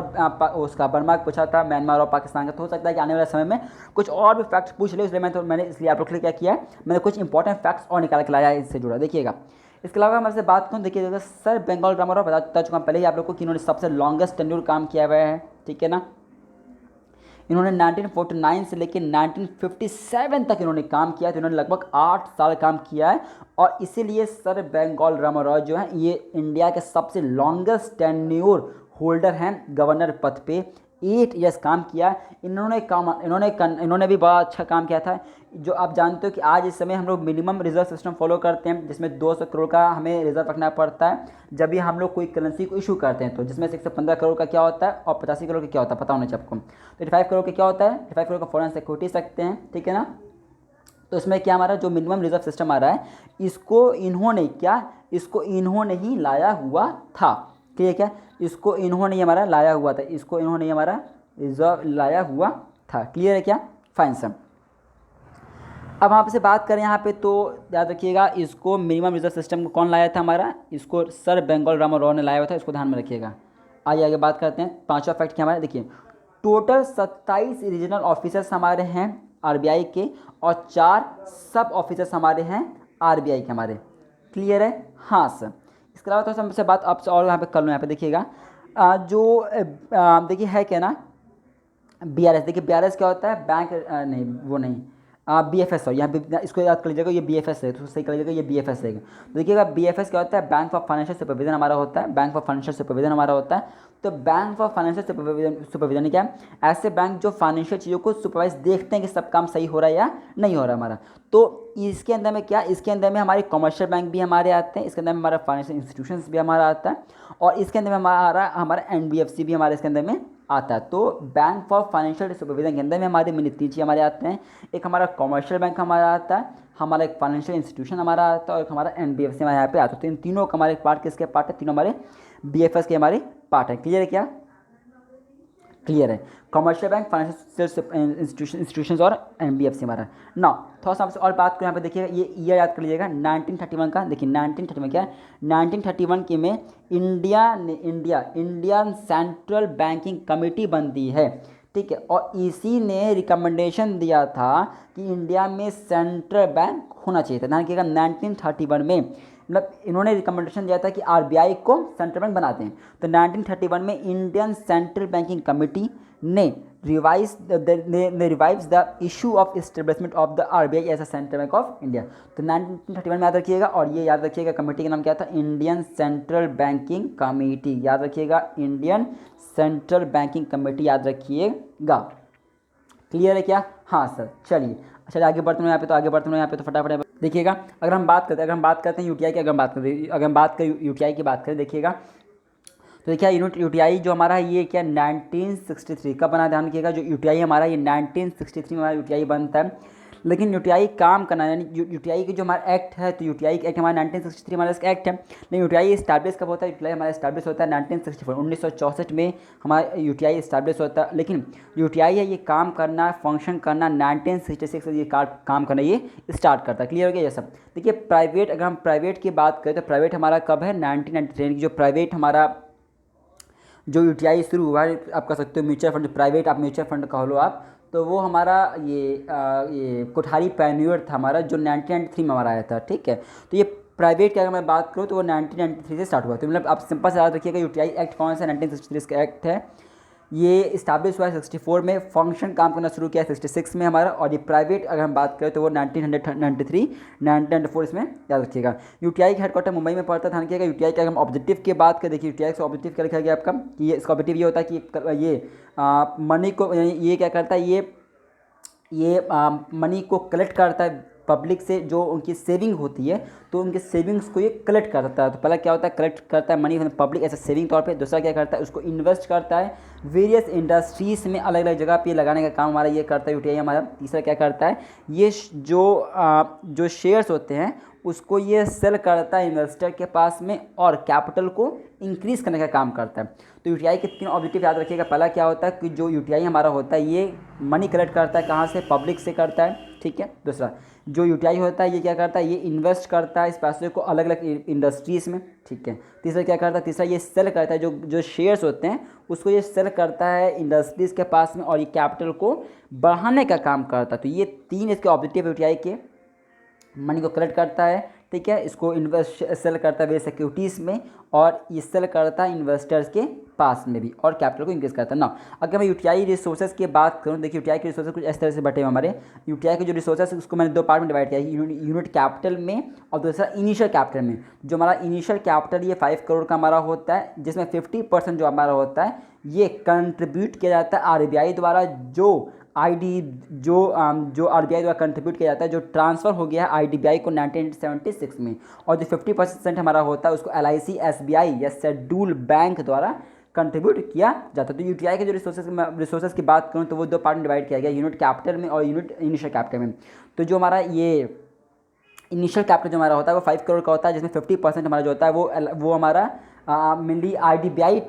उसका बर्मा पूछा था, म्यांमार और पाकिस्तान का। तो हो सकता है कि आने वाले समय में कुछ और भी फैक्ट्स पूछ ले, इसलिए मैंने इसलिए आप लोग के लिए क्या किया है, मैंने कुछ इंपॉर्टेंट फैक्ट्स और निकाल के लाया है इससे जुड़ा, देखिएगा। इसके अलावा मैं आपसे बात करूँ, देखिए सर बेंगोल रामाराव बता चुका हूँ पहले ही आप लोग को कि इन्होंने सबसे लॉन्गेस्ट टेन्योर काम किया हुआ है, ठीक है ना। इन्होंने 1949 से लेकर 1957 तक इन्होंने काम किया, तो इन्होंने लगभग 8 साल काम किया है, और इसीलिए सर बेंगोल रामाराव जो है ये इंडिया के सबसे लॉन्गेस्ट टेन्योर होल्डर हैं गवर्नर पद पे। 8 ईयर्स काम किया इन्होंने भी बड़ा अच्छा काम किया था। जो आप जानते हो कि आज इस समय हम लोग मिनिमम रिजर्व सिस्टम फॉलो करते हैं, जिसमें 200 करोड़ का हमें रिजर्व रखना पड़ता है जब भी हम लोग कोई करेंसी को इशू करते हैं, तो जिसमें से 115 करोड़ का क्या होता है और 85 करोड़ का क्या होता है पता होना चाहिए आपको। तो 85 करोड़ का क्या होता है, 85 करोड़ का फॉरेन सिक्योरिटी सकते हैं, ठीक है ना। तो इसमें क्या हमारा जो मिनिमम रिजर्व सिस्टम आ रहा है, इसको इन्होंने ही लाया हुआ था, ठीक है। इसको इन्होंने हमारा लाया हुआ था, इसको इन्होंने हमारा रिजर्व लाया हुआ था, क्लियर है क्या? Fine sir. अब आपसे बात करें यहाँ पे, तो याद रखिएगा इसको मिनिमम रिजर्व सिस्टम को कौन लाया था हमारा, इसको सर बेंगोल रामाराव ने लाया हुआ था, इसको ध्यान में रखिएगा। आगे बात करते हैं, पांचवा फैक्ट क्या हमारा, देखिए टोटल 27 रीजनल ऑफिसर्स हमारे हैं आरबीआई के, और 4 सब ऑफिसर्स हमारे हैं आरबीआई के हमारे, क्लियर है? हाँ सर। इसके अलावा थोड़ा सा हमसे बात आपसे और यहाँ पे कर लूँ, यहाँ पे देखिएगा देखिए है क्या ना, बीआरएस, देखिए बीआरएस क्या होता है, बैंक नहीं वो नहीं बीएफएस, और यहाँ पे इसको याद कर लीजिएगा, ये बीएफएस है तो सही कर लीजिएगा, ये बीएफएस है। तो देखिएगा बीएफएस क्या होता है, बैंक ऑफ फाइनेंशियल सुपरविजन हमारा होता है, बैंक ऑफ फाइनेंशियल सुपरविजन हमारा होता है। तो बैंक ऑफ फाइनेंशियल सुपरविजन क्या है, ऐसे बैंक जो फाइनेंशियल चीज़ों को सुपरवाइज देखते हैं कि सब काम सही हो रहा है या नहीं हो रहा हमारा। तो इसके अंदर में क्या, इसके अंदर में हमारे कमर्शियल बैंक भी हमारे आते हैं, इसके अंदर में हमारा फाइनेंशियल इंस्टीट्यूशंस भी हमारा आता है, और इसके अंदर में हमारा एनबीएफसी भी हमारे इसके अंदर में आता है। तो बैंक फॉर फाइनेंशियल सुपरविजन के अंदर में हमारे मिनी 3 चीज़ हमारे आते हैं, एक हमारा कमर्शियल बैंक हमारा आता है, हमारा एक फाइनेंशियल इंस्टीट्यूशन हमारा आता है, और एक हमारा एनबीएफसी हमारे यहाँ पे आता है। तो इन तीनों का हमारे पार्ट किसके पार्ट है, तीनों हमारे बीएफएस के हमारे पार्ट है, क्लियर है क्या? क्लियर है। कमर्शियल बैंक, फाइनेंशियल इंस्टीट्यूशंस और एनबीएफसी हमारा। नाउ थोड़ा सा आपसे और बात करें, यहाँ पे देखिएगा ये ईयर याद कर लीजिएगा 1931 का। देखिए 1931 क्या है, 1931 के में इंडियन सेंट्रल बैंकिंग कमेटी बनती है, ठीक है। और इसी ने रिकमेंडेशन दिया था कि इंडिया में सेंट्रल बैंक होना चाहिए था, ध्यान रखिएगा 1931 में, मतलब इन्होंने रिकमेंडेशन दिया था कि आरबीआई को सेंट्रल बैंक बनाते हैं। तो 1931 में इंडियन सेंट्रल बैंकिंग कमेटी ने revise the issue of establishment of the RBI as a central bank of India. तो 1931 में याद रखिएगा, और ये याद रखिएगा कमेटी का नाम क्या था, इंडियन सेंट्रल बैंकिंग कमेटी, याद रखिएगा इंडियन सेंट्रल बैंकिंग कमेटी, याद रखिएगा, क्लियर है क्या? हाँ सर। चलिए आगे बढ़ते हैं यहाँ पे, तो फटाफट देखिएगा। अगर हम बात करते हैं यूटीआई की, अगर हम बात करें यूटीआई की बात करें, देखिएगा तो देखिए यूटीआई जो हमारा है ये क्या 1963 का बना, ध्यान रखिएगा। जो यूटीआई हमारा ये 1963 में हमारा यूटीआई बनता है। लेकिन यूटीआई काम करना, यानी यूटीआई की जो हमारा एक्ट है, तो यूटीआई एक्ट हमारा 1963 हमारा इसका एक्ट है। लेकिन यूटीआई इस्टेब्लिश कब होता है, यूटीआई हमारा इस्टेब्लिश होता है 1964 में हमारा यूटीआई इस्टेब्लिश होता है। लेकिन यूटीआई है ये काम करना, फंक्शन करना 1966 से ये काम करना ये स्टार्ट करता है, क्लियर हो गया ये सब। देखिए प्राइवेट, अगर हम प्राइवेट की बात करें तो प्राइवेट हमारा कब है 1993 की, जो प्राइवेट हमारा जो यूटीआई शुरू हुआ है, आप कह सकते हो म्यूचुअल फंड, प्राइवेट आप म्यूचुअल फंड कह लो आप, तो वो हमारा ये कोठारी पैन्योर था हमारा, जो 1993 में हमारा आया था, ठीक है। तो ये प्राइवेट की अगर मैं बात करूँ तो वो 1993 से स्टार्ट हुआ। तो मतलब आप सिंपल से याद रखिएगा यूटीआई एक्ट कौन सा, 1963 का एक्ट है, ये इस्टेब्लिश हुआ है 64 में, फंक्शन काम करना शुरू किया 66 में हमारा। और ये प्राइवेट अगर हम बात करें तो वो 1993 1994 इसमें याद रखिएगा। यूटीआई का हेडक्वार्टर मुंबई में पड़ता है, ध्यान रखिएगा। यूटीआई का अगर हम ऑब्जेक्टिव की बात करें, देखिए यूटीआई का ऑब्जेक्टिव क्या लिखा गया आपका, कि ये इसका ऑब्जेक्टिव ये होता है कि ये मनी को, ये क्या करता है, ये मनी को कलेक्ट करता है पब्लिक से, जो उनकी सेविंग होती है तो उनके सेविंग्स को ये कलेक्ट करता है। तो पहला क्या होता है, कलेक्ट करता है मनी पब्लिक ऐसे सेविंग तौर पे। दूसरा क्या करता है, उसको इन्वेस्ट करता है वेरियस इंडस्ट्रीज़ में अलग अलग जगह पे लगाने का काम हमारा ये करता है यूटीआई हमारा। तीसरा क्या करता है, ये जो शेयर्स होते हैं उसको ये सेल करता है इन्वेस्टर के पास में और कैपिटल को इंक्रीज़ करने का काम करता है। तो यूटीआई के 3 ऑब्जेक्टिव याद रखिएगा। पहला क्या होता है कि जो यूटीआई हमारा होता है ये मनी कलेक्ट करता है, कहाँ से, पब्लिक से करता है, ठीक है। दूसरा जो यूटीआई होता है ये क्या करता है, ये इन्वेस्ट करता है इस पैसे को अलग अलग इंडस्ट्रीज़ में, ठीक है। तीसरा क्या करता है, तीसरा ये सेल करता है, जो शेयर्स होते हैं उसको ये सेल करता है इंडस्ट्रीज़ के पास में और ये कैपिटल को बढ़ाने का काम करता है। तो ये 3 इसके ऑब्जेक्टिव यूटीआई के। मनी को कलेक्ट करता है, ठीक है, इसको इन्वेस्ट सेल करता है वेरियस सिक्योरिटीज़ में और ये सेल करता है इन्वेस्टर्स के पास में भी और कैपिटल को इंक्रीज करता है ना। अगर मैं यूटीआई रिसोर्सेज की बात करूँ, देखिए यूटीआई के रिसोर्सेज कुछ इस तरह से बटे हुए हमारे। यूटीआई के जो रिसोर्सेज उसको मैंने 2 पार्ट में डिवाइड किया है, यूनिट कैपिटल में और दूसरा इनिशियल कैपिटल में। जो हमारा इनिशियल कैपिटल ये 5 करोड़ का हमारा होता है, जिसमें 50% जो हमारा होता है ये कंट्रीब्यूट किया जाता है आरबीआई द्वारा। जो आरबीआई द्वारा कंट्रीब्यूट किया जाता है, जो ट्रांसफ़र हो गया है आईडीबीआई को 1976 में। और जो 50% हमारा होता है उसको एलआईसी, एसबीआई या शेड्यूल बैंक द्वारा कंट्रीब्यूट किया जाता है। तो यूटीआई के जो रिसोर्सेज की बात करूँ तो वो 2 पार्ट में डिवाइड किया गया, यूनिट कैपिटल में और यूनिट इनिशियल कैपिटल में। तो जो हमारा ये इनिशियल कैपिटल जो हमारा होता है वो 5 करोड़ का होता है, जिसमें 50% हमारा जो होता है वो हमारा मेनली आईडीबीआई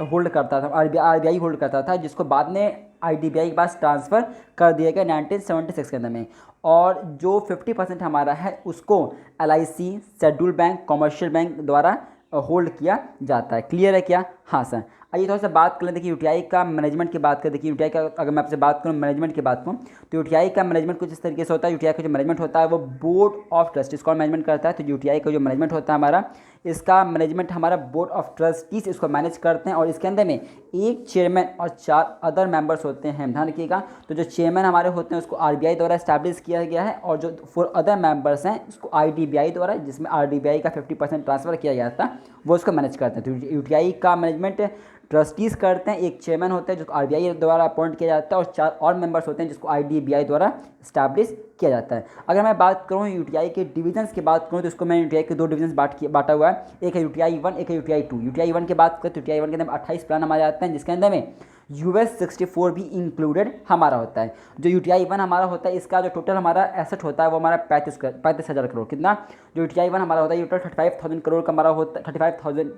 होल्ड करता था, आरबीआई होल्ड करता था, जिसको बाद में आईडीबीआई के पास ट्रांसफ़र कर दिया गया 1976 के अंदर में। और जो 50% हमारा है उसको LIC, schedule bank, commercial bank द्वारा होल्ड किया जाता है। क्लियर है क्या? हाँ सर। आइए थोड़ा सा बात कर लें। देखिए यूटीआई का मैनेजमेंट की बात करें। देखिए यूटीआई का अगर मैं आपसे बात करूँ मैनेजमेंट की बात करूँ तो यूटीआई का मैनेजमेंट कुछ इस तरीके से होता है। यूटीआई का जो मैनेजमेंट होता है वो बोर्ड ऑफ ट्रस्टीज कौन मैनेजमेंट करता है, तो यूटीआई का जो मैनेजमेंट होता है हमारा, इसका मैनेजमेंट हमारा बोर्ड ऑफ ट्रस्टीज इसको मैनेज करते हैं और इसके अंदर में एक चेयरमैन और 4 अदर मेंबर्स होते हैं। ध्यान रखिएगा। तो जो चेयरमैन हमारे होते हैं उसको आरबीआई द्वारा एस्टैब्लिश किया गया है और जो 4 अदर मेंबर्स हैं इसको आईडीबीआई द्वारा, जिसमें आरडीबीआई का 50% ट्रांसफ़र किया गया था, वो उसको मैनेज करते हैं। तो यूटीआई का मैनेजमेंट ट्रस्टीज़ करते हैं, एक चेयरमैन होता है जिसको आरबीआई द्वारा अपॉइंट किया जाता है और 4 और मेंबर्स होते हैं जिसको आईडीबीआई द्वारा इस्टेब्लिश किया जाता है। अगर मैं बात करूँ यूटीआई के डिविजन्स की बात करूँ तो इसको मैं यूटीआई के 2 डिविजन्स बांटा हुआ है, एक है यूटीआई 1, एक है यूटीआई 2। यूटीआई 1 की बात करें तो यूटीआई 1 के अंदर 28 प्लान हमारे आते हैं, जिसके अंदर में US 64 भी इंक्लूडेड हमारा होता है। जो यूटीआई 1 हमारा होता है इसका जो टोटल हमारा एसेट होता है वो हमारा 35,000 करोड़। कितना? जो यूटीआई 1 हमारा होता है टोटल 35,000 करोड़ का हमारा होता है, 35,000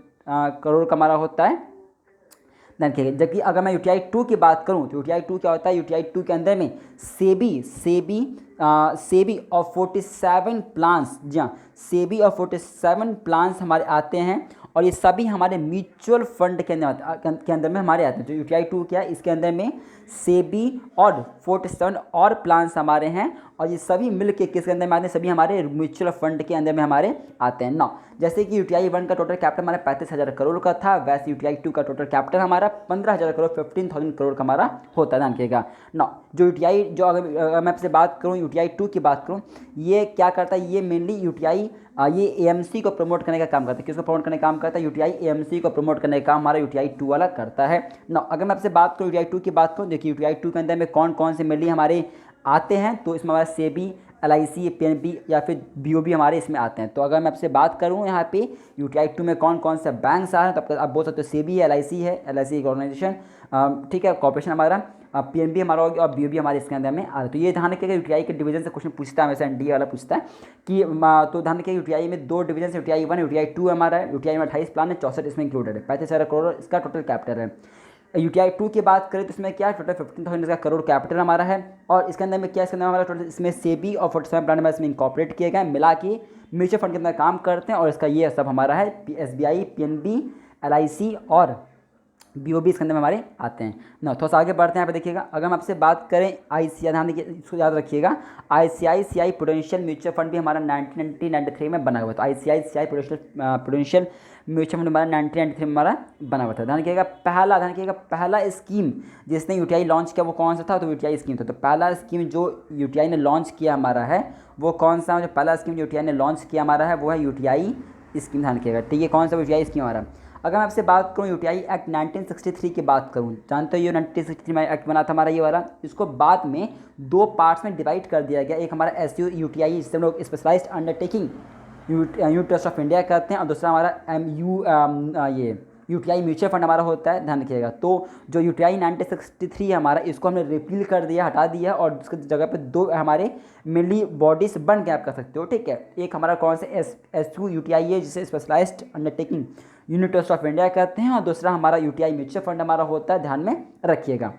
करोड़ का हमारा होता है। जबकि अगर मैं यूटीआई 2 की बात करूं तो यूटीआई 2 क्या होता है, यूटीआई 2 के अंदर में सेबी और 47 प्लान्स, जी हाँ, सेबी और 47 प्लान्स हमारे आते हैं और ये सभी हमारे म्यूचुअल फंड के अंदर में हमारे आते हैं। तो यूटीआई 2 क्या है, इसके अंदर में सेबी और 47 और प्लान्स हमारे हैं और ये सभी मिल के किसके अंदर में आते हैं, सभी हमारे म्यूचुअल फंड के अंदर में हमारे आते हैं ना। जैसे कि यूटीआई 1 का टोटल कैपिटल हमारा 35,000 करोड़ का था, वैसे यूटीआई 2 का टोटल कैपिटल हमारा 15,000 करोड़ 15,000 करोड़ का हमारा होता है। ध्यान रखिएगा ना। जो यूटीआई जो अगर मैं आपसे बात करूँ यूटीआई 2 की बात करूँ, ये क्या करता है, ये मेनली यूटीआई ये एएमसी को प्रमोट करने का काम करता है। किसको प्रमोट करने का काम करता है? यूटीआई एएमसी को प्रमोट करने का काम हमारा यूटीआई 2 वाला करता है ना। अगर मैं आपसे बात करूँ यूटीआई 2 की बात करूँ, देखिए यूटीआई 2 के अंदर में कौन कौन से मेनली हमारे आते हैं, तो इसमें हमारा सेबी, एलआईसी, पीएनबी या फिर बीओबी हमारे इसमें आते हैं। तो अगर मैं आपसे बात करूँ यहाँ पे यूटीआई 2 में कौन कौन से बैंक्स आ रहे हैं, तो आप बोल सकते हो सेबी है, एलआईसी है, एलआईसी एक ऑर्गेनाइजेशन, ठीक है, कॉर्पोरेशन हमारा, पीएनबी हमारा हो गया और बीओबी हमारे इसके अंदर में आ रहा है। तो ये ध्यान रखिएगा यूटीआई के डिवीजन से क्वेश्चन पूछता है, हमेशा एनडीए वाला पूछता है कि तो ध्यान रखिएगा यूटीआई में 2 डिवीजन, यूटीआई 1, यूटीआई 2 हमारा है। यूटीआई में 28 प्लान है, 64 इसमें इंक्लूडेड है, 35,000 करोड़ इसका टोटल कैपिटल है। यूटीआई 2 की बात करें तो इसमें क्या टोटल 15,000 का करोड़ कैपिटल हमारा है और इसके अंदर में क्या, इसके अंदर हमारा टोटल इसमें सेबी और 47 प्लान हमारे इसमें इंकॉर्पोरेट किए गए, मिला के म्यूचुअल फंड के अंदर काम करते हैं और इसका ये सब हमारा है एसबीआई, पीएनबी, एलआईसी और बीओबी इसके अंदर में हमारे आते हैं ना। थोड़ा सा आगे बढ़ते हैं। यहाँ पे देखिएगा अगर हम आपसे बात करें आईसीआई, ध्यान देखिए इसको याद रखिएगा, आईसीआईसीआई प्रूडेंशियल म्यूचुअल फंड भी हमारा 1993 में बना हुआ था। आईसीआईसीआई प्रूडेंशियल म्यूचुअल फंड हमारा 1993 में हमारा बना हुआ था। ध्यान रखिएगा पहला स्कीम जिसने यूटीआई लॉन्च किया वो कौन सा था, तो यूटीआई स्कीम था। तो पहला स्कीम जो यूटीआई ने लॉन्च किया हमारा है वो कौन सा, जो पहला स्कीम जो यूटीआई ने लॉन्च किया हमारा है वो है यूटीआई स्कीम। ध्यान रखिएगा, ठीक है, कौन सा यूटीआई स्कीम हमारा। अगर मैं आपसे बात करूँ यूटीआई एक्ट 1963 की बात करूँ, जानते हो ये 1963 में एक्ट बना था हमारा ये वाला। इसको बाद में 2 पार्ट्स में डिवाइड कर दिया गया, एक हमारा एसयू यूटीआई जिससे हम लोग specialised undertaking unit trust of India कहते हैं और दूसरा हमारा ये यूटीआई म्यूचुअल फंड हमारा होता है, ध्यान रखिएगा। तो जो यूटीआई 1963 है हमारा, इसको हमने रिपील कर दिया, हटा दिया, और उसकी जगह पे दो हमारे मेनली बॉडीज बन के आप कर सकते हो, ठीक है। एक हमारा कौन सा एसयू यूटीआई है, जिसे specialised undertaking unit trust of India कहते हैं, और दूसरा हमारा यूटीआई म्यूचुअल फंड हमारा होता है, ध्यान में रखिएगा।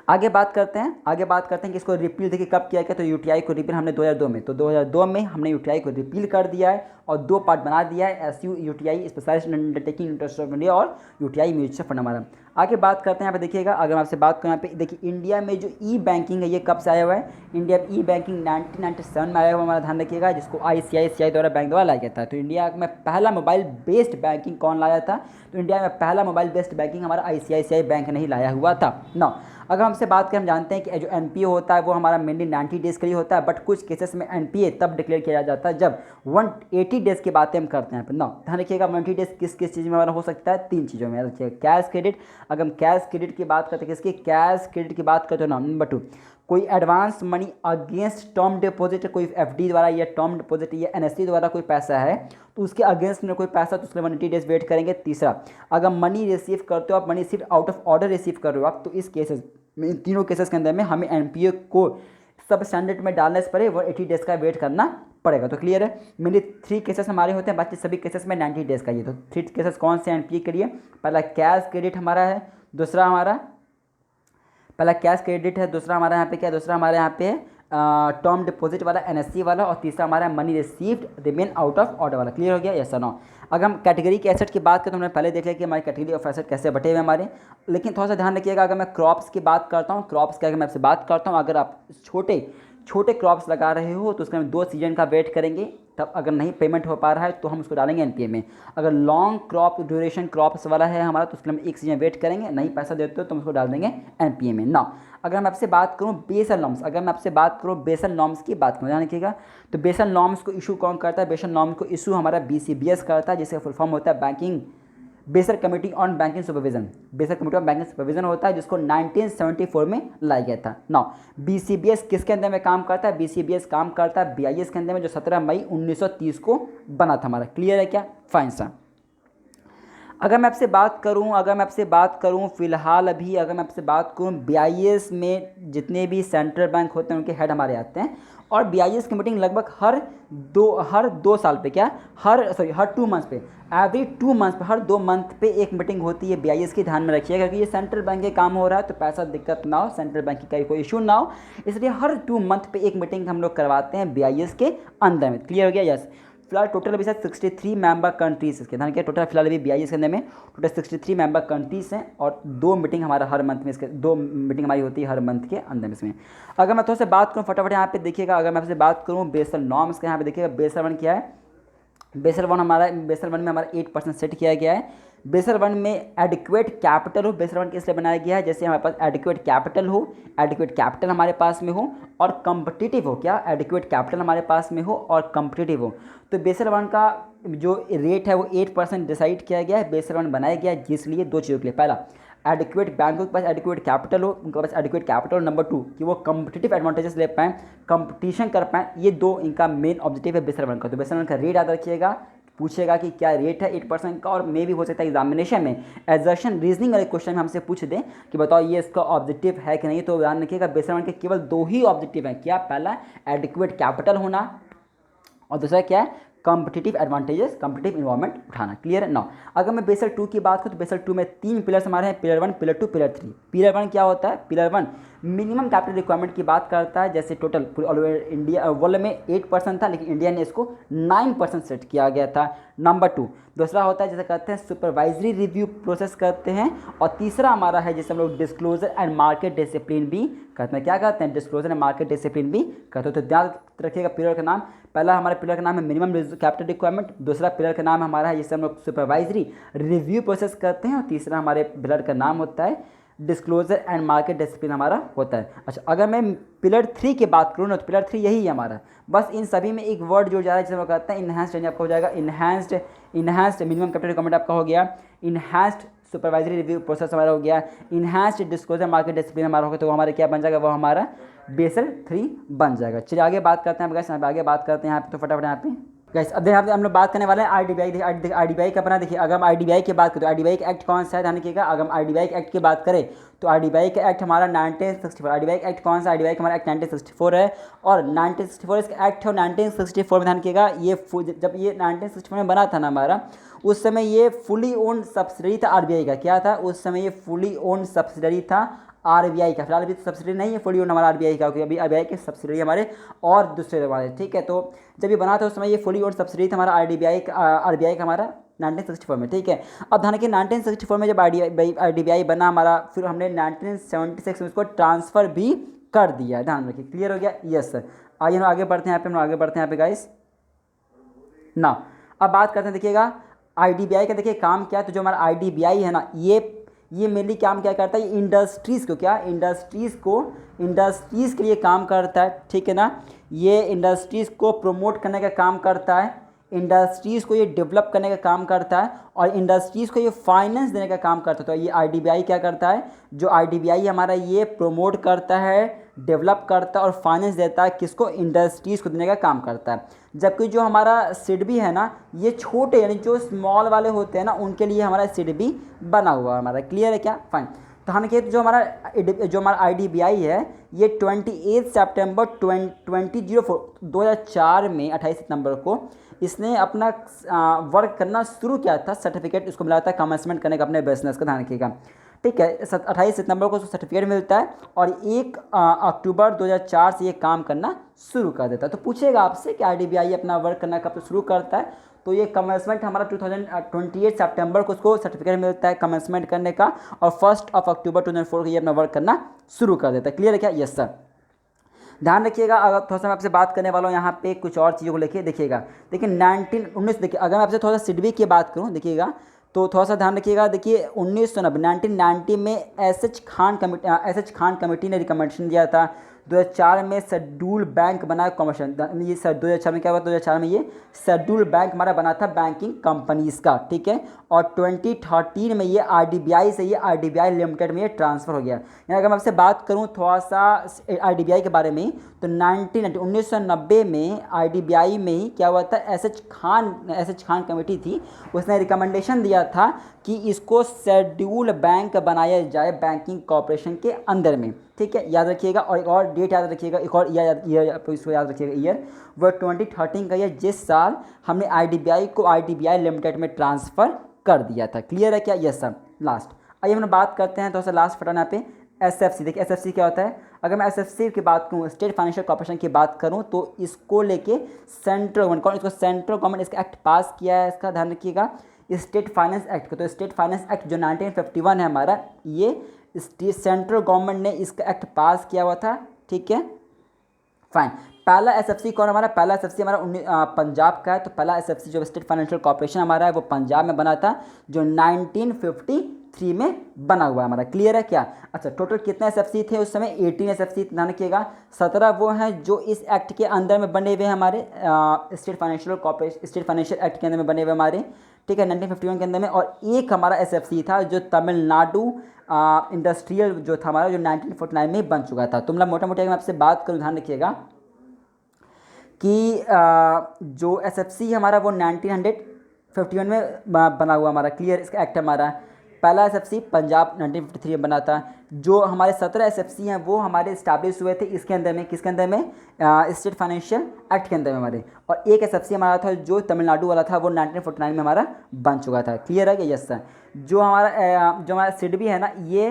आगे बात करते हैं कि इसको रिपील देखिए कब किया गया। तो यूटीआई को रिपील हमने 2002 में, तो 2002 में हमने यूटीआई को रिपील कर दिया है और दो पार्ट बना दिया है, SU UTI specialised undertaking interest of India और यूटीआई म्यूचुअल फंड हमारा। आगे बात करते हैं यहाँ पे देखिएगा, अगर मैं आपसे बात करूँ यहाँ पे देखिए, इंडिया में जो ई बैंकिंग है ये कब से आया हुआ है, इंडिया में ई बैंकिंग 1997 में आया हुआ हमारा, ध्यान रखिएगा, जिसको आईसीआईसीआई द्वारा बैंक द्वारा लाया गया था। तो इंडिया में पहला मोबाइल बेस्ड बैंकिंग कौन लाया था, तो इंडिया में पहला मोबाइल बेस्ड बैंकिंग हमारा आईसीआईसीआई बैंक ने ही लाया हुआ था ना। अगर हमसे बात करें, हम जानते हैं कि जो एनपीए होता है वो हमारा मेनली 90 डेज़ के लिए होता है, बट कुछ केसेस में एनपीए तब डिक्लेयर किया जाता है जब 180 डेज़ की बातें हम करते हैं ना। ध्यान रखिएगा 180 डेज़ किस किस चीज़ में हमारा हो सकता है, 3 चीज़ों में रखिएगा। कैश क्रेडिट, अगर हम कैश क्रेडिट की बात करते हैं, किसकी कैश क्रेडिट की बात करते हो ना, नंबर 2 कोई advance money against term deposit, कोई एफडी द्वारा या टर्म डिपॉजिट या एनएससी द्वारा कोई पैसा है तो उसके अगेंस्ट में कोई पैसा, तो उसके 180 डेज वेट करेंगे। तीसरा, अगर मनी रिसीव करते हो आप, मनी सिर्फ आउट ऑफ ऑर्डर रिसीव कर रहे हो आप, तो इस केसेस में, इन तीनों केसेस के अंदर में हमें एनपीए को सब स्टैंडर्ड में डालने से पहले 180 डेज का वेट करना पड़ेगा। तो क्लियर है, मेनली 3 केसेस हमारे होते हैं, बाकी सभी केसेस में 90 डेज का। ये तो 3 केसेस कौन से एनपीए के लिए, पहला कैश क्रेडिट हमारा है, दूसरा हमारा पहला कैश क्रेडिट है, दूसरा हमारा यहाँ पे क्या है, दूसरा हमारे यहाँ पे टर्म डिपॉजिट वाला एनएससी वाला, और तीसरा हमारा money received remain out of order वाला। क्लियर हो गया, यस और नो। अगर हम कैटेगरी के एसेट की बात करें तो हमने पहले देख लिया कि हमारी कैटेगरी ऑफ एसेट कैसे बटे हुए हमारे, लेकिन थोड़ा सा ध्यान रखिएगा, अगर मैं क्रॉप्स की बात करता हूँ, क्रॉप्स की अगर मैं आपसे बात करता हूँ, अगर आप छोटे क्रॉप्स लगा रहे हो तो उसके हम 2 सीजन का वेट करेंगे, तब अगर नहीं पेमेंट हो पा रहा है तो हम उसको डालेंगे एनपीए में। अगर लॉन्ग क्रॉप ड्यूरेशन क्रॉप्स वाला है हमारा तो उसके लिए हम 1 सीजन वेट करेंगे, नहीं पैसा देते हो तो हम उसको डाल देंगे एनपीए में ना। अगर मैं आपसे बात करूं बेसल नॉर्म्स, अगर मैं आपसे बात करूं बेसल नॉर्म्स की बात करूँ, ध्यान रखिएगा, तो बेसल नॉर्म्स को इशू कौन करता है, बेसल नॉर्म्स को इशू हमारा बीसीबीएस करता है, जिसका फुल फॉर्म होता है banking basal committee on banking supervision. Basal committee on banking supervision होता है, जिसको 1974 में लाया गया था। नाउ बीसीबीएस किसके अंदर में काम करता है, बीसीबीएस काम करता है बीआईएस के अंदर में, जो 17 मई 1930 को बना था हमारा। क्लियर है क्या, फाइन सा। अगर मैं आपसे बात करूं फिलहाल अभी अगर मैं आपसे बात करूं बीआईएस में जितने भी सेंट्रल बैंक होते हैं उनके हेड हमारे आते हैं, और बीआईएस की मीटिंग लगभग हर 2 साल पे, क्या हर 2 मंथ पे, एवरी 2 मंथ पे, हर 2 मंथ पे एक मीटिंग होती है बीआईएस की। ध्यान में रखिएगा क्योंकि ये सेंट्रल बैंक के काम हो रहा है तो पैसा दिक्कत ना हो, सेंट्रल बैंक की कोई इशू ना हो, इसलिए हर 2 मंथ पे एक मीटिंग हम लोग करवाते हैं बीआईएस के अंदर में। क्लियर हो गया, यस। फिलहाल टोटल अभी शायद 63 मेंबर कंट्रीज इसके, ध्यान किया, टोटल फिलहाल अभी बीआईएस के अंदर में टोटल 63 मेंबर कंट्रीज हैं, और 2 मीटिंग हमारा हर मंथ में, इसके 2 मीटिंग हमारी होती है हर मंथ के अंदर में इसमें। अगर मैं थोड़ा सा बात करूँ फटाफट यहाँ पे देखिएगा, अगर मैं आपसे बात करूँ बेसल नॉर्म्स का, यहाँ पे देखिएगा बेसल 1 क्या है, बेसल 1 में हमारा 8% सेट किया गया है। बेसल 1 में एडिक्वेट कैपिटल हो, बेसल 1 इसलिए बनाया गया है जैसे हमारे पास एडिक्वेट कैपिटल हमारे पास में हो और कम्पिटिटिव हो, क्या एडिक्वेट कैपिटल हमारे पास में हो और कम्पिटिटिव हो। तो बेसल 1 का जो रेट है वो 8% डिसाइड किया गया है, बेसल 1 बनाया गया है जिसलिए 2 चीज़ों के लिए, पहला एडिक्वेट बैंकों के पास एडिक्वेट कैपिटल हो, उनके पास एडिक्वेट कैपिटल, नंबर 2 कि वो कम्पिटिटिव एडवांटेजेस ले पाएँ, कंपटीशन कर पाएँ, ये 2 इनका मेन ऑब्जेक्टिव है बेसल 1 का। तो बेसल 1 का रेट याद रखिएगा, पूछेगा कि क्या रेट है 8% का, और मे भी हो सकता है एग्जामिनेशन में एजर्शन रीजनिंग वाले क्वेश्चन में हमसे पूछ दें कि बताओ ये इसका ऑब्जेक्टिव है कि नहीं। तो ध्यान रखिएगा बेसल 1 के केवल 2 ही ऑब्जेक्टिव हैं, क्या, पहला एडिक्वेट कैपिटल होना और दूसरा क्या है कॉम्पिटिटिव एडवांटेजेस, कॉम्पिटिटिव इन्वायरमेंट उठाना। क्लियर है ना। अगर मैं बेसल 2 की बात करूँ तो बेसल 2 में 3 पिलर्स हमारे हैं, पिलर 1, पिलर 2, पिलर 3। पिलर 1 क्या होता है, पिलर 1 मिनिमम कैपिटल रिक्वायरमेंट की बात करता है, जैसे टोटल इंडिया वर्ल्ड में 8% था लेकिन इंडिया ने इसको 9% सेट किया गया था। नंबर 2 दूसरा होता है जैसे कहते हैं सुपरवाइजरी रिव्यू प्रोसेस करते हैं, और तीसरा हमारा है जिसे हम लोग डिस्क्लोजर एंड मार्केट डिसिप्लिन भी कहते हैं। क्या कहते हैं, डिस्क्लोजर एंड मार्केट डिसिप्लिन भी कहते हैं। तो ध्यान रखिएगा पिलर का नाम, पहला हमारे पिलर का नाम है मिनिमम कैपिटल रिक्वायरमेंट, दूसरा पिलर का नाम हमारा है जिसे हम लोग सुपरवाइजरी रिव्यू प्रोसेस करते हैं, और तीसरा हमारे पिलर का नाम होता है डिस्क्लोजर एंड मार्केट डिसिप्लिन हमारा होता है। अच्छा, अगर मैं पिलर 3 की बात करूँ ना तो पिलर 3 यही है हमारा, बस इन सभी में एक वर्ड जुड़ जा रहा है जिसे हम कहते हैं इन्हांस्ड रेंज, आपका हो जाएगा इन्हांस्ड मिनिमम कैपिटल रिक्वायरमेंट आपका हो गया, इन्हांस्ड सुपरवाइजरी रिव्यू प्रोसेस हमारा हो गया, इन्हांस्ड डिस्क्लोजर मार्केट डिसिप्लिन हमारा होगा, तो वो हमारा क्या बन जाएगा, वो हमारा बेसल 3 बन जाएगा। चलिए आगे बात करते हैं, यहाँ पे आगे बात करते हैं यहाँ पे, तो फटाफट यहाँ पे गाइस अब देखिए हम लोग बात करने वाले हैं आईडीबीआई। देखिए आईडीबीआई का बना, देखिए अगर हम आईडीबीआई की बात करें तो आईडीबीआई का एक्ट कौन सा है, ध्यान रखिएगा। अगर हम आईडीबीआई के एक्ट की बात करें तो आईडीबीआई का एक्ट हमारा 1964, आईडीबीआई का एक्ट कौन सा, आईडीबीआई का हमारा एक्ट 1964 है और 1964 इसका एक्ट है। 1964 में ध्यान रखिएगा ये जब ये 1964 में बना था ना हमारा, उस समय ये फुली ओन्ड सब्सिडरी था आरबीआई का। क्या था उस समय, ये फुली ओन्ड सब्सिडरी था आरबीआई का। फिलहाल अभी सब्सिडी नहीं है फुली ओन्ड हमारा आरबीआई का, क्योंकि अभी आरबीआई के सब्सिडी हमारे और दूसरे हमारे, ठीक है। तो जब ये बना था उस समय ये फुली ओन्ड सब्सिडी था हमारा आरबीआई का हमारा 1964 में, ठीक है। अब ध्यान रखिए 1964 में जब आईडीबीआई बना हमारा, फिर हमने 1976 में उसको ट्रांसफ़र भी कर दिया। ध्यान रखिए, क्लियर हो गया, यस सर। आइए हम आगे बढ़ते हैं यहाँ पे, हम आगे बढ़ते हैं यहाँ पे गाइस ना। अब बात करते हैं, देखिएगा आईडीबीआई का देखिए काम क्या है। तो जो हमारा आईडीबीआई है ना, ये मेनली काम क्या करता है, इंडस्ट्रीज़ को क्या, इंडस्ट्रीज़ के लिए काम करता है, ठीक है ना। ये इंडस्ट्रीज़ को प्रमोट करने का काम करता है, इंडस्ट्रीज़ को ये डेवलप करने का काम करता है और इंडस्ट्रीज़ को ये फाइनेंस देने का काम करता है। तो ये आईडीबीआई क्या करता है, जो आईडीबीआई हमारा ये प्रमोट करता है, डेवलप करता है और फाइनेंस देता है, किसको, इंडस्ट्रीज़ को देने का काम करता है। जबकि जो हमारा सिडबी है ना, ये छोटे यानी जो स्मॉल वाले होते हैं ना, उनके लिए हमारा सिडबी बना हुआ है हमारा। क्लियर है क्या, फाइन। तो हम कहते जो हमारा आईडीबीआई है ये 28 सितंबर 2004 में 28 सितंबर को इसने अपना वर्क करना शुरू किया था। सर्टिफिकेट इसको मिला था कमेंसमेंट करने का अपने बिजनेस का, ध्यान रखिएगा, ठीक है। 28 सितंबर को सर्टिफिकेट मिलता है और 1 अक्टूबर 2004 से ये काम करना शुरू कर देता है। तो पूछेगा आपसे कि आईडीबीआई अपना वर्क करना कब शुरू करता है, तो ये कमेंसमेंट हमारा 28 सितंबर को उसको सर्टिफिकेट मिलता है कमेंसमेंट करने का और 1 अक्टूबर 2004 को ये अपना वर्क करना शुरू कर देता है। क्लियर है क्या, यस सर। ध्यान रखिएगा, अगर थोड़ा सा मैं आपसे बात करने वाला हूँ यहाँ पे कुछ और चीज़ों को लेके, देखिएगा देखिए 1919, देखिए अगर मैं आपसे थोड़ा सा सिडबी की बात करूँ, देखिएगा तो थोड़ा सा ध्यान रखिएगा। देखिए 1990 में एस एच खान कमेटी ने रिकमेंडेशन दिया था। 2004 में शेड्यूल बैंक बना कॉमर्शियल, ये सर 2004 में क्या हुआ, 2004 में ये शेड्यूल बैंक हमारा बना था बैंकिंग कंपनीज़ का, ठीक है। और 2013 में ये आईडीबीआई से ये आईडीबीआई लिमिटेड में ये ट्रांसफ़र हो गया। यानी अगर मैं आपसे बात करूँ थोड़ा सा आईडीबीआई के बारे में, तो 1990 में आईडीबीआई में ही क्या हुआ था, एस एच खान कमेटी थी, उसने रिकमेंडेशन दिया था कि इसको शेड्यूल बैंक बनाया जाए बैंकिंग कॉर्पोरेशन के अंदर में, ठीक है। याद रखिएगा, और एक और डेट याद रखिएगा, एक और इसको याद रखिएगा, ईयर वो 2013 का ईयर, जिस साल हमने आईडीबीआई को आईडीबीआई लिमिटेड में ट्रांसफ़र कर दिया था। क्लियर है क्या, यस सर। लास्ट आइए हम बात करते हैं, थोड़ा सा लास्ट फटाना यहाँ पे एसएफसी। देखिए एसएफसी क्या होता है। अगर मैं एसएफसी की बात करूँ, स्टेट फाइनेंशियल कॉर्पोरेशन की बात करूँ, तो इसको लेके सेंट्रल गवर्नमेंट इसका एक्ट पास किया है। इसका ध्यान रखिएगा, स्टेट फाइनेंस एक्ट को। तो स्टेट फाइनेंस एक्ट जो 1951 है हमारा, ये सेंट्रल गवर्नमेंट ने इसका एक्ट पास किया हुआ था, ठीक है, फाइन। पहला एसएफसी कौन हमारा, पहला एसएफसी हमारा पंजाब का है। तो पहला एसएफसी जो स्टेट फाइनेंशियल कॉर्पोरेशन हमारा है वो पंजाब में बना था, जो 1953 में बना हुआ है हमारा। क्लियर है क्या। अच्छा, टोटल कितने एसएफसी थे उस समय, 18 एसएफसी। ध्यान रखिएगा, 17 वो हैं जो इस एक्ट के अंदर में बने हुए हैं हमारे, स्टेट फाइनेंशियल एक्ट के अंदर में बने हुए हमारे, ठीक है, 1951 के अंदर में। और एक हमारा एसएफसी था जो तमिलनाडु इंडस्ट्रियल जो था हमारा, जो 1949 में बन चुका था। तो मतलब मोटा मोटी अगर मैं आपसे बात करूँ, ध्यान रखिएगा कि जो एसएफसी हमारा वो 1951 में बना हुआ हमारा। क्लियर, इसका एक्ट हमारा पहला एसएफसी पंजाब 1953 में बना था। जो हमारे 17 एसएफसी हैं वो हमारे इस्टेब्लिश हुए थे इसके अंदर में, किसके अंदर में, स्टेट फाइनेंशियल एक्ट के अंदर में हमारे। और एक एसएफसी हमारा था जो तमिलनाडु वाला था, वो 1949 में हमारा बन चुका था। क्लियर है कि यस सर। जो हमारा सिडबी है ना, ये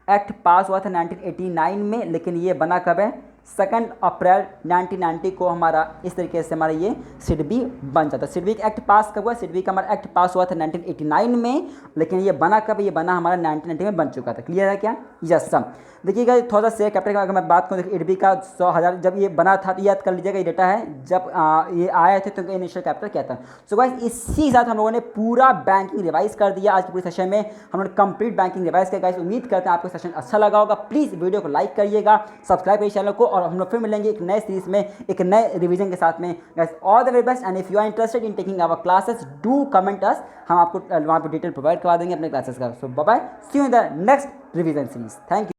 एक्ट पास हुआ था 1989 में, लेकिन ये बना कब है, 2 अप्रैल 1990 को हमारा इस तरीके से हमारा ये सिडबी बन जाता है। सिडबी का एक्ट पास कब हुआ, सिडबी का हमारा एक्ट पास हुआ था 1989 में, लेकिन ये बना कब, ये बना हमारा 1990 में बन चुका था। क्लियर है क्या, यस सर। देखिएगा थोड़ा सा शेयर कैपिटल का अगर मैं बात करूँ, देखिए इडबी का 100,000 जब ये बना था, तो याद कर लीजिएगा ये डेटा है जब ये आए थे तो इनका इनिशियल कैपिटल क्या था। सो गाइस इसी साथ हम लोगों ने पूरा बैंकिंग रिवाइज कर दिया। आज की पूरी सेशन में हम लोगों ने कंप्लीट बैंकिंग रिवाइज किया। गाइस उम्मीद करते हैं आपको सेशन अच्छा लगा होगा। प्लीज़ वीडियो को लाइक करिएगा, सब्सक्राइब करिए चैनल को, और हम लोग फिर मिलेंगे एक नए सीरीज में एक नए रिवीजन के साथ में। Guys all the very best, and if you are interested in taking our classes do comment us, हम आपको वहाँ पर डिटेल प्रोवाइड करवा देंगे अपने क्लासेस का। So bye bye, see you in the next revision series. Thank you.